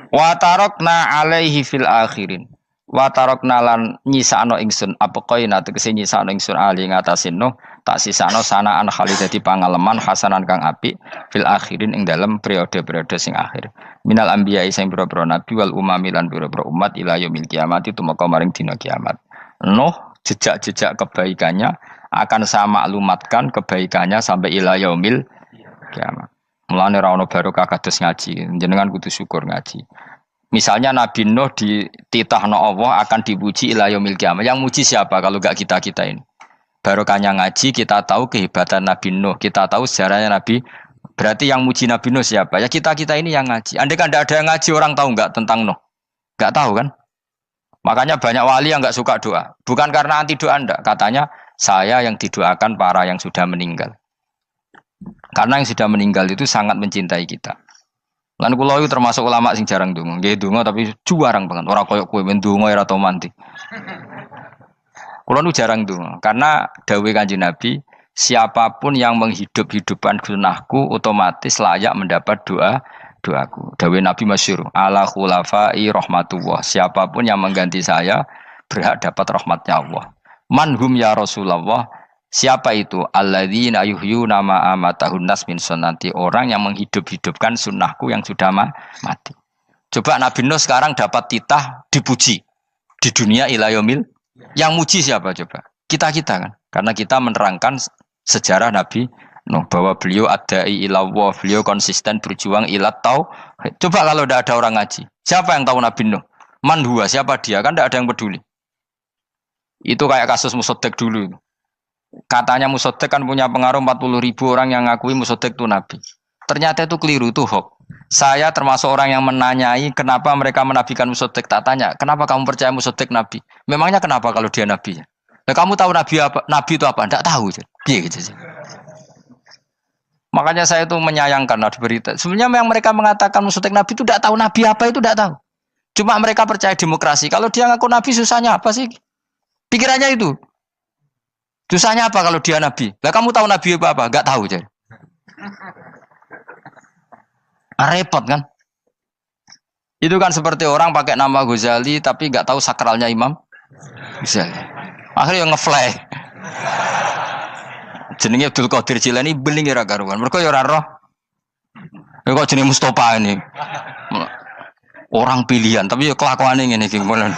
Wa tarakna alaihi fil akhirin. Wa tarakna lan nyisano ingsun apa koina tegese nyisano ingsun ali ngatasin no tak sisano sanaan khali dadi pangaleman hasanan kang apik fil akhirin ing dalem periode-periode sing akhir. Minal anbiya sing pira-pira nabi wal umami lan pira-pira umat ila yaumil kiamat itu maka maring dina kiamat. Nuh jejak-jejak kebaikannya akan saya maklumatkan kebaikannya sampai ila yaumil kiamat. Mulane ra ono barokah kados ngaji, jenengan kudu syukur ngaji. Misalnya Nabi Nuh dititahno Allah akan dipuji ila yaumil kiamah. Yang muji siapa kalau enggak kita-kita ini? Barokahnya ngaji, kita tahu kehebatan Nabi Nuh, kita tahu sejarahnya Nabi. Berarti yang muji Nabi Nuh siapa? Ya kita-kita ini yang ngaji. Andai kan tidak ada yang ngaji, orang tahu enggak tentang Nuh? Enggak tahu kan? Makanya banyak wali yang enggak suka doa. Bukan karena anti doa enggak, katanya saya yang didoakan para yang sudah meninggal. Karena yang sudah meninggal itu sangat mencintai kita. Lan kula itu termasuk ulama sing jarang ndonga. Nggih ndonga tapi juarang banget. Ora koyo kowe men ndonga ora tau mandi. Kula nu jarang ndonga karena dawuh Kanjeng Nabi, siapapun yang menghidup-hidupkan sunnahku otomatis layak mendapat doaku. Dawuh Nabi masyhur, ala khulafai rahmatullah. Siapapun yang mengganti saya berhak dapat rahmatnya Allah. Manhum ya Rasulullah. Siapa itu? Alladzina yuhyuna ma amatahun nas min sunnati, orang yang menghidup-hidupkan sunnahku yang sudah mati. Coba Nabi Nuh sekarang dapat titah dipuji di dunia ila yaumil. Yang muji siapa coba? Kita-kita kan. Karena kita menerangkan sejarah Nabi Nuh bahwa beliau adai ilallah, beliau konsisten berjuang ilat tauhid. Coba kalau tidak ada orang ngaji, siapa yang tahu Nabi Nuh? Man huwa, siapa dia? Kan tidak ada yang peduli. Itu kayak kasus Musaddaq dulu. Katanya Musaddaq kan punya pengaruh 40.000 orang yang ngakui Musaddaq itu Nabi. Ternyata itu keliru, itu hoax. Saya termasuk orang yang menanyai kenapa mereka menabikan Musaddaq. Tak tanya, kenapa kamu percaya Musaddaq Nabi? Memangnya kenapa kalau dia Nabi? Nah, kamu tahu Nabi apa? Nabi itu apa? Tidak tahu. Gitu sih. Makanya saya itu menyayangkan ada berita. Sebenarnya yang mereka mengatakan Musaddaq Nabi itu tidak tahu Nabi apa itu tidak tahu. Cuma mereka percaya demokrasi. Kalau dia ngaku Nabi susahnya apa sih? Pikirannya itu. Susahnya apa kalau dia Nabi? Lah kamu tahu Nabi apa? Enggak tahu jadi. Repot kan? Itu kan seperti orang pakai nama Ghazali tapi enggak tahu sakralnya Imam Ghazali. Akhirnya ngefly. Jenenge Abdul Qadir Jilani beling ora karuan. Mergo ya ora roh. Ya kok jenenge Mustofa ini. Orang pilihan tapi ya kelakuane ngene iki ngono.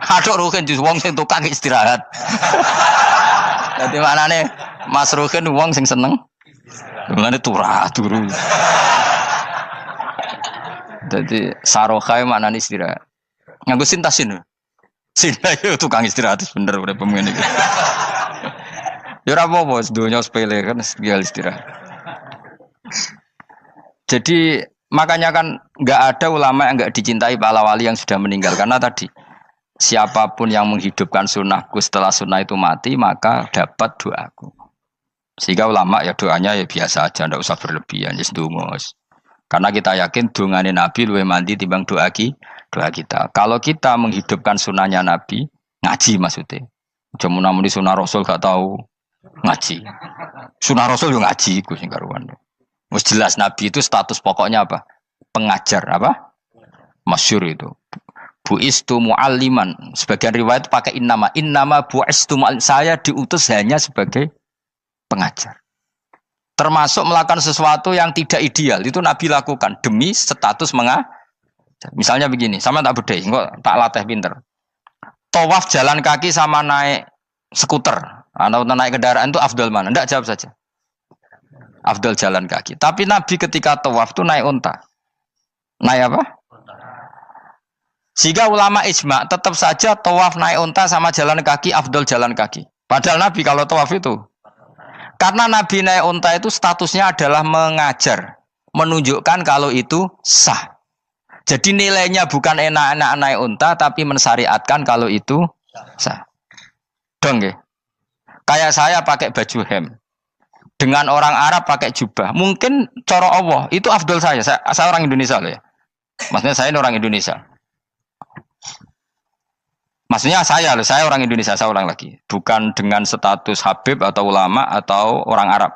Aduh Ruhin jus wong sing tukang istirahat. Dadi maknane Mas Ruhin wong sing seneng. Mulane turu. Dadi sarohae maknane istirahat. Nganggo sintasin. Sinta itu tukang istirahat bener urip ngene iki. Ya ora apa-apa, dunya sepele kan dia istirahat. Jadi makanya kan nggak ada ulama yang nggak dicintai para wali yang sudah meninggal karena tadi siapapun yang menghidupkan sunnahku setelah sunnah itu mati maka dapat doaku. Sehingga ulama ya doanya ya biasa aja, ndak usah berlebihan, just dungos. Karena kita yakin dungane Nabi luwih mandi timbang doa kita. Kalau kita menghidupkan sunnahnya Nabi, ngaji maksudnya. Cuma namun di sunnah Rasul gak tahu ngaji. Sunnah Rasul yo ngaji iku sing karuan. Wis jelas Nabi itu status pokoknya apa? Pengajar apa? Masyhur itu. Buistu mualliman. Sebagian riwayat pakai innama buistu muallim. Saya diutus hanya sebagai pengajar. Termasuk melakukan sesuatu yang tidak ideal itu Nabi lakukan demi status mengajar. Misalnya begini, sama tak bedai, kok tak latih pinter. Tawaf jalan kaki sama naik skuter atau naik kendaraan itu afdal mana? Enggak, jawab saja. Afdal jalan kaki. Tapi Nabi ketika tawaf itu naik unta. Naik apa? Sehingga ulama ijma tetap saja tawaf naik unta sama jalan kaki afdal jalan kaki. Padahal Nabi kalau tawaf itu karena Nabi naik unta itu statusnya adalah mengajar, menunjukkan kalau itu sah. Jadi nilainya bukan enak-enak naik unta, tapi mensyariatkan kalau itu sah. Dong ya. Kayak saya pakai baju hem, dengan orang Arab pakai jubah. Mungkin cara Allah itu afdol saya. Saya orang Indonesia loh ya. Maksudnya saya ini orang Indonesia. Maksudnya saya orang Indonesia, saya ulang lagi. Bukan dengan status Habib atau ulama atau orang Arab.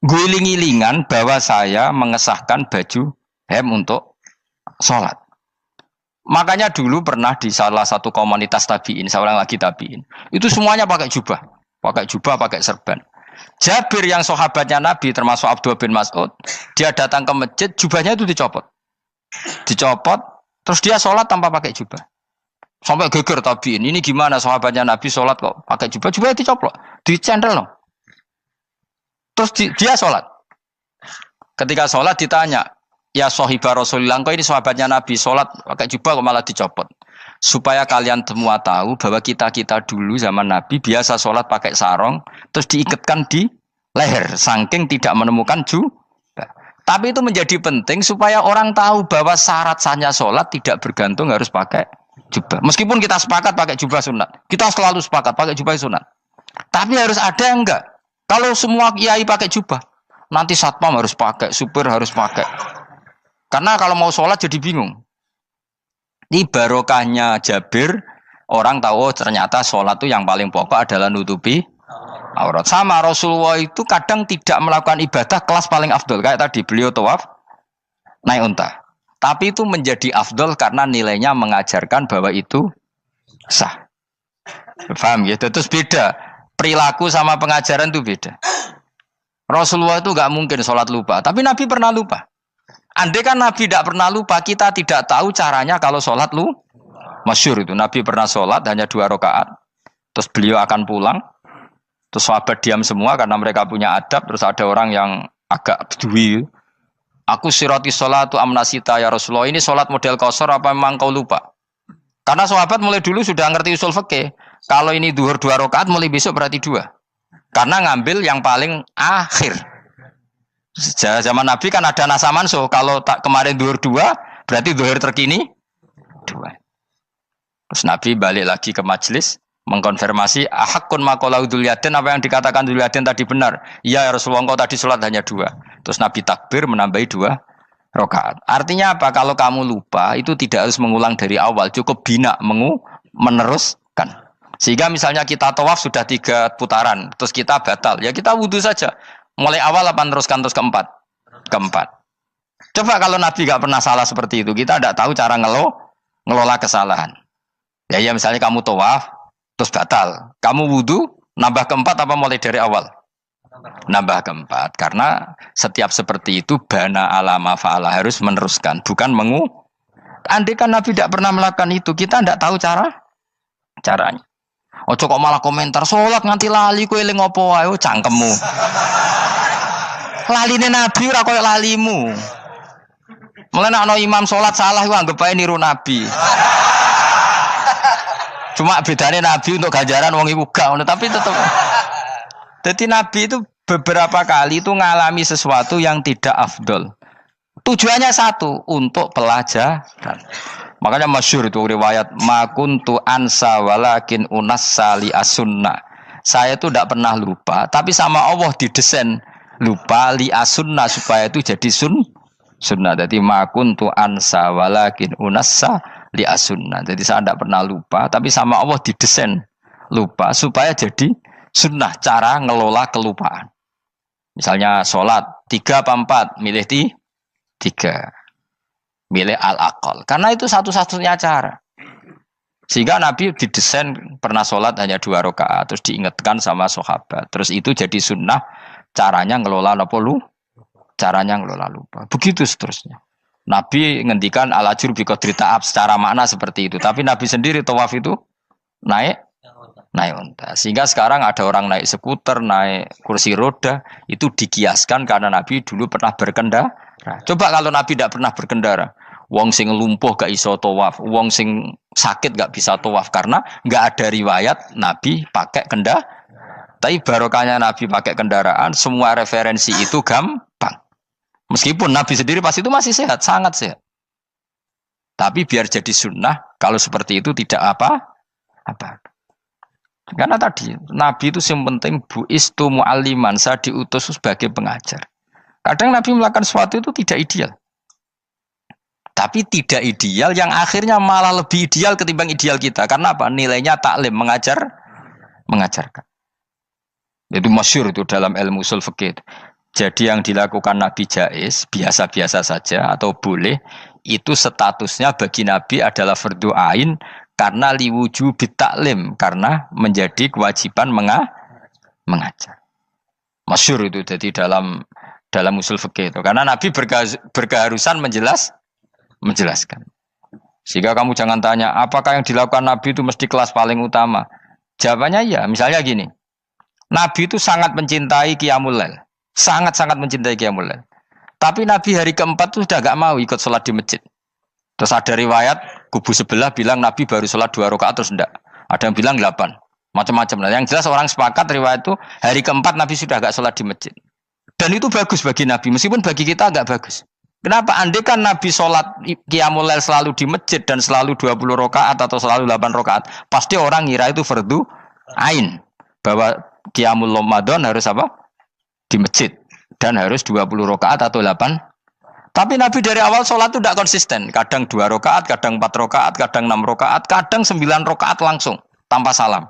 Guling-gilingan bahwa saya mengesahkan baju hem untuk sholat. Makanya dulu pernah di salah satu komunitas tabiin, saya ulang lagi tabiin. Itu semuanya pakai jubah, pakai serban. Jabir yang sahabatnya Nabi termasuk Abdullah bin Mas'ud, dia datang ke masjid, jubahnya itu dicopot, terus dia sholat tanpa pakai jubah. Sampai geger tabiin, ini gimana sahabatnya Nabi sholat kok pakai jubah, jubahnya dicoplok, dicendel loh. Terus dia sholat. Ketika sholat ditanya, ya sahibah Rasulullah, kok ini sahabatnya Nabi sholat pakai jubah kok malah dicopot. Supaya kalian semua tahu bahwa kita dulu zaman Nabi biasa sholat pakai sarung, terus diikatkan di leher, saking tidak menemukan jubah. Tapi itu menjadi penting supaya orang tahu bahwa syarat sahnya sholat tidak bergantung harus pakai jubah. Meskipun kita sepakat pakai jubah sunat, kita selalu sepakat pakai jubah sunat. Tapi harus ada yang enggak. Kalau semua kiai pakai jubah, nanti satpam harus pakai, supir harus pakai. Karena kalau mau sholat jadi bingung. Ini barokahnya Jabir, orang tahu ternyata sholat itu yang paling pokok adalah nutupi aurat. Sama Rasulullah itu kadang tidak melakukan ibadah kelas paling afdol. Kayak tadi beliau tawaf naik unta. Tapi itu menjadi afdol karena nilainya mengajarkan bahwa itu sah. Paham gitu? Terus beda. Perilaku sama pengajaran itu beda. Rasulullah itu gak mungkin sholat lupa. Tapi Nabi pernah lupa. Andai kan Nabi tidak pernah lupa, kita tidak tahu caranya kalau sholat masyhur itu. Nabi pernah sholat hanya 2 rakaat. Terus beliau akan pulang. Terus sahabat diam semua karena mereka punya adab. Terus ada orang yang agak bedui. Aku sirati sholatu amnasita ya Rasulullah. Ini sholat model qashar apa memang kau lupa? Karena sahabat mulai dulu sudah ngerti usul fikih. Kalau ini duhur 2 rakaat, mulai besok berarti 2. Karena ngambil yang paling akhir. Zaman Nabi kan ada nasa mansuh. Kalau tak kemarin duhur 2, berarti duhur terkini 2. Terus Nabi balik lagi ke majelis, mengkonfirmasi ahakun maqala Dzulyaden, apa yang dikatakan Dzulyaden tadi benar. Iya ya Rasulullah, engkau tadi sholat hanya 2. Terus Nabi takbir menambahi 2 rakaat. Artinya apa? Kalau kamu lupa itu tidak harus mengulang dari awal, cukup bina meneruskan. Sehingga misalnya kita tawaf sudah 3 putaran, terus kita batal, ya kita wudu saja. Mulai awal apa teruskan terus keempat? Coba kalau Nabi gak pernah salah seperti itu, kita tidak tahu cara ngelola kesalahan. Ya misalnya kamu tawaf terus batal, kamu wudu nambah keempat apa mulai dari awal? Nambah keempat, karena setiap seperti itu bana alama fa'ala, harus meneruskan, bukan andai kan Nabi tidak pernah melakukan itu, kita tidak tahu caranya. Ojo kok malah komentar sholat nganti lali kowe eling apa wae cangkemmu. Laline Nabi ora koyo lalimu. Mulane ana imam sholat salah iku anggap ae niru Nabi. Cuma bedane Nabi untuk ganjaran wong iku gak ngono, tapi tetep Jadi Nabi itu beberapa kali itu ngalami sesuatu yang tidak afdol. Tujuannya satu, untuk pelajaran. Makanya masyhur itu riwayat makuntu ansa walakin unassa li as-sunnah. Saya itu tidak pernah lupa, tapi sama Allah didesain lupa li as-sunnah supaya itu jadi sunnah. Jadi makuntu ansa walakin unassa li as-sunnah. Jadi saya tidak pernah lupa, tapi sama Allah didesain lupa supaya jadi sunnah cara ngelola kelupaan. Misalnya sholat 3 apa 4, milih 3. Milih al-aqal. Karena itu satu-satunya cara. Sehingga Nabi didesain pernah sholat hanya 2 rakaat, terus diingatkan sama sahabat. Terus itu jadi sunnah, caranya ngelola caranya ngelola lupa. Begitu seterusnya. Nabi ngendikan al-ajur bi qadri ta'ab secara makna seperti itu. Tapi Nabi sendiri tawaf itu naik unta. Sehingga sekarang ada orang naik skuter, naik kursi roda, itu dikiaskan karena Nabi dulu pernah berkendara. Coba kalau Nabi tidak pernah berkendara, wong sing lumpuh gak iso tawaf, wong sing sakit gak bisa tawaf karena gak ada riwayat Nabi pakai kendaraan. Tapi barokahnya Nabi pakai kendaraan, semua referensi itu gampang. Meskipun Nabi sendiri pas itu masih sehat, sangat sehat. Tapi biar jadi sunnah, kalau seperti itu tidak apa. Karena tadi Nabi itu yang penting buistu mu'alliman, saya diutus sebagai pengajar. Kadang Nabi melakukan sesuatu itu tidak ideal. Tapi tidak ideal yang akhirnya malah lebih ideal ketimbang ideal kita. Karena apa? Nilainya taklim, mengajarkan. Itu masyhur itu dalam ilmu ushul fikih. Jadi yang dilakukan Nabi jaiz, biasa-biasa saja atau boleh, itu statusnya bagi Nabi adalah fardhu ain karena liwujubi taklim, karena menjadi kewajiban mengajar. Masyhur itu jadi dalam usul fikih itu. Karena Nabi berkeharusan menjelaskan. Sehingga kamu jangan tanya, apakah yang dilakukan Nabi itu mesti kelas paling utama? Jawabannya ya, misalnya gini. Nabi itu sangat mencintai Qiyamul Lail. Sangat-sangat mencintai Qiyamul Lail. Tapi Nabi hari keempat itu sudah gak mau ikut sholat di masjid. Terus ada riwayat, kubu sebelah bilang Nabi baru sholat 2 rakaat terus enggak. Ada yang bilang 8. Macam-macam. Nah, yang jelas orang sepakat riwayat itu, hari keempat Nabi sudah gak sholat di masjid. Dan itu bagus bagi Nabi, meskipun bagi kita agak bagus. Kenapa? Andai kan Nabi sholat Qiyamul Lail selalu di masjid dan selalu 20 rakaat atau selalu 8 rakaat, pasti orang ngira itu fardhu ain. Bahwa Qiyamul Ramadan harus apa? Di masjid. Dan harus 20 rakaat atau 8. Tapi Nabi dari awal sholat itu tidak konsisten. Kadang 2 rakaat, kadang 4 rakaat, kadang 6 rakaat, kadang 9 rakaat langsung, tanpa salam.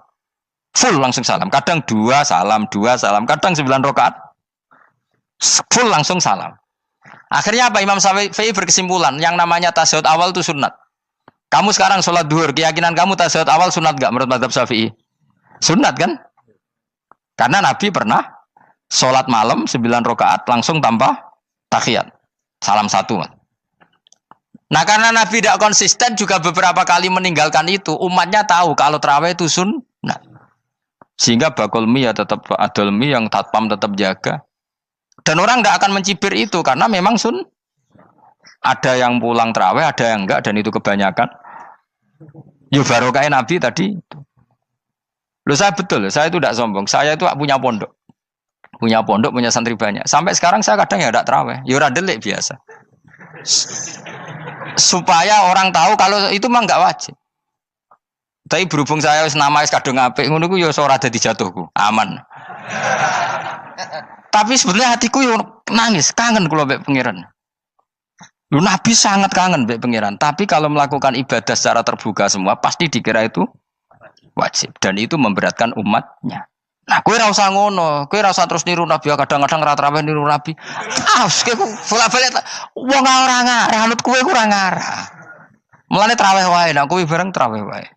Full langsung salam. Kadang 2 salam, kadang 9 rakaat. Full langsung salam. Akhirnya apa? Imam Syafi'i berkesimpulan yang namanya tasyahud awal itu sunat. Kamu sekarang sholat duhur, keyakinan kamu tasyahud awal sunat gak menurut mazhab Syafi'i? Sunat kan? Karena Nabi pernah sholat malam 9 rakaat langsung tanpa tahiyat. Salam 1. Nah karena Nabi tidak konsisten juga beberapa kali meninggalkan itu, umatnya tahu kalau tarawih itu sunat. Sehingga bakul mie ya tetap adol mie, yang tatpam tetap jaga. Dan orang tidak akan mencibir itu karena memang ada yang pulang tarawih, ada yang enggak, dan itu kebanyakan. Ya barokah Nabi tadi. Loh saya betul, saya itu tidak sombong. Saya itu punya pondok, punya santri banyak. Sampai sekarang saya kadang ya tidak tarawih, ya ora delik biasa. Supaya orang tahu kalau itu mah enggak wajib. Tapi berhubung saya nama kadung apik, ngono ku ya ora dadi jatuhku, aman. Tapi sebenarnya hatiku yo nangis, kangen kula mbek pangeran. Lu Nabi sangat kangen mbek pangeran, tapi kalau melakukan ibadah secara terbuka semua pasti dikira itu wajib dan itu memberatkan umatnya. Nah, kowe ora usah ngono, kowe ora usah terus niru Nabi, kadang-kadang ra traweh niru Nabi. Kowe bolak-balik wong ora ngarah, anut kowe ora ngarah. Mulane traweh wae, nek kowe bareng traweh wae.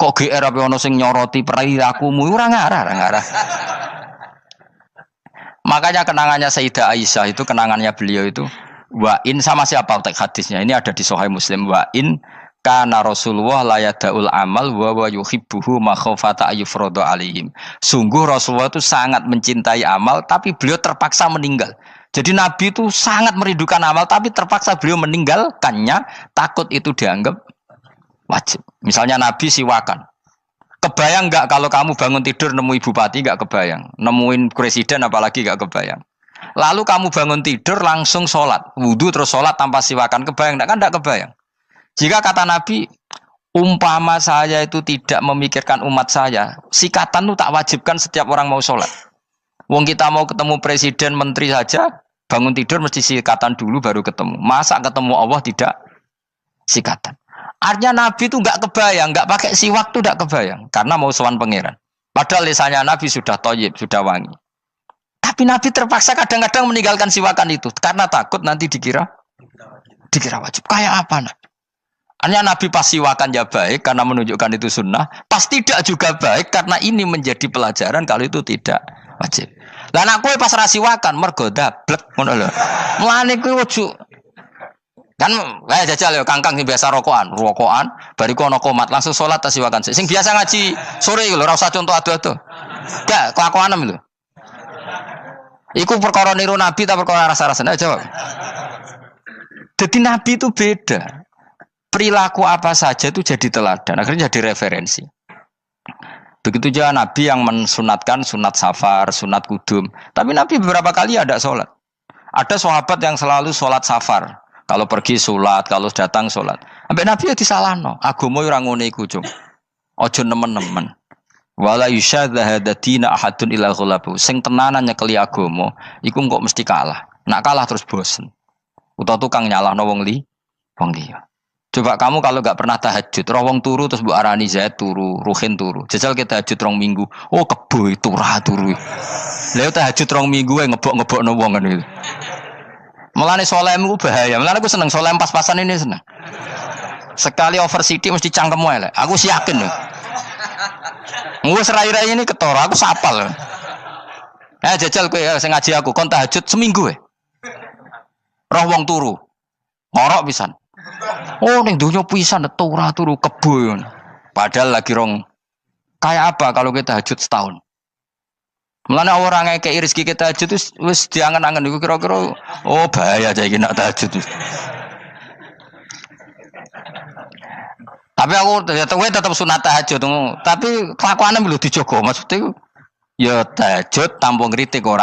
Kok GR apa ono sing nyoroti perilakumu ora ngarah. Makanya kenangannya Sayyidah Aisyah itu, kenangannya beliau itu wa'in sama siapa teks hadisnya, ini ada di Sahih Muslim, wa'in kana Rasulullah la yada'ul amal wa yuhibbuhu makhafata ayyufradu alaihim. Sungguh Rasulullah itu sangat mencintai amal tapi beliau terpaksa meninggal. Jadi Nabi itu sangat merindukan amal tapi terpaksa beliau meninggalkannya, takut itu dianggap wajib. Misalnya Nabi siwakan, Kebayang nggak kalau kamu bangun tidur nemu bupati nggak kebayang, nemuin presiden apalagi nggak kebayang. Lalu kamu bangun tidur langsung sholat, wudhu terus sholat tanpa siwakan, kebayang nggak? Kan nggak kebayang. Jika kata Nabi, umpama saya itu tidak memikirkan umat saya, sikatan itu tak wajibkan setiap orang mau sholat. Wong kita mau ketemu presiden, menteri saja, bangun tidur mesti sikatan dulu baru ketemu. Masa ketemu Allah tidak sikatan? Artinya Nabi itu nggak kebayang, nggak pakai siwak tuh nggak kebayang, karena mau sowan pangeran. Padahal lisannya Nabi sudah thayyib, sudah wangi. Tapi Nabi terpaksa kadang-kadang meninggalkan siwakan itu karena takut nanti dikira wajib. Kayak apa nah? Artinya Nabi pas siwakan ya baik karena menunjukkan itu sunnah, pas tidak juga baik karena ini menjadi pelajaran kalau itu tidak wajib. Lah nek kowe pas ra siwakan mergo dablek ngono lho. Mulane kowe ojo kan kayak jajal ya kangkang sing biasa rokokan, bariku ana komat langsung salat tas siwakan. Sing biasa ngaji sore lho ora usah contoh ado-ado. Gak kelakuanem lho. Iku perkara niru Nabi ta perkara rasa-rasane jawab. Jadi Nabi itu beda. Perilaku apa saja itu jadi teladan, akhirnya jadi referensi. Begitu juga Nabi yang mensunatkan sunat safar, sunat kudum. Tapi Nabi beberapa kali ada sholat. Ada sahabat yang selalu sholat safar. Kalau pergi sholat, kalau datang sholat. Sampai Nabi ya disalahno. Agama ora ngene iku, Cung. Aja nemen-nemen. Wala yusyadza hadatina ahadun ila ghalabu. Sing tenanan nyekeli agama, iku kok mesti kalah. Nak kalah terus bosen. Utawa tukang nyalahno wong liya. Coba kamu kalau gak pernah tahajud, roh wong turu terus mbok arani Zaid turu, Ruhin turu. Jajal kita tahajud 2 minggu. Oh kebo turu. Lha tahajud 2 minggu wae ngebok-ngebokno wong kan itu. Mulane salehmu bahaya. Mulane aku seneng saleh pas-pasan ini seneng. Sekali over city mesti cangkemmu elek. Aku yakin lho. Wis rai-rai ini ketara, aku sapal. Jajal kowe sing ngaji aku kon tahajud seminggu wae. Roh wong turu. Ngorok pisan. Oh ning donya pisan turu kebo. Padahal lagi rong. Kayak apa kalau kita tahajud setahun? Mulane orang ngekeki rezeki kita tahajud wis diangen-angen iku kira-kira oh bahaya aja iki nak tahajud. Tapi aku tetap sunat tahajud, tapi kelakuannya belum dijogo. Maksudnya ya tahajud tanpa ngritik ora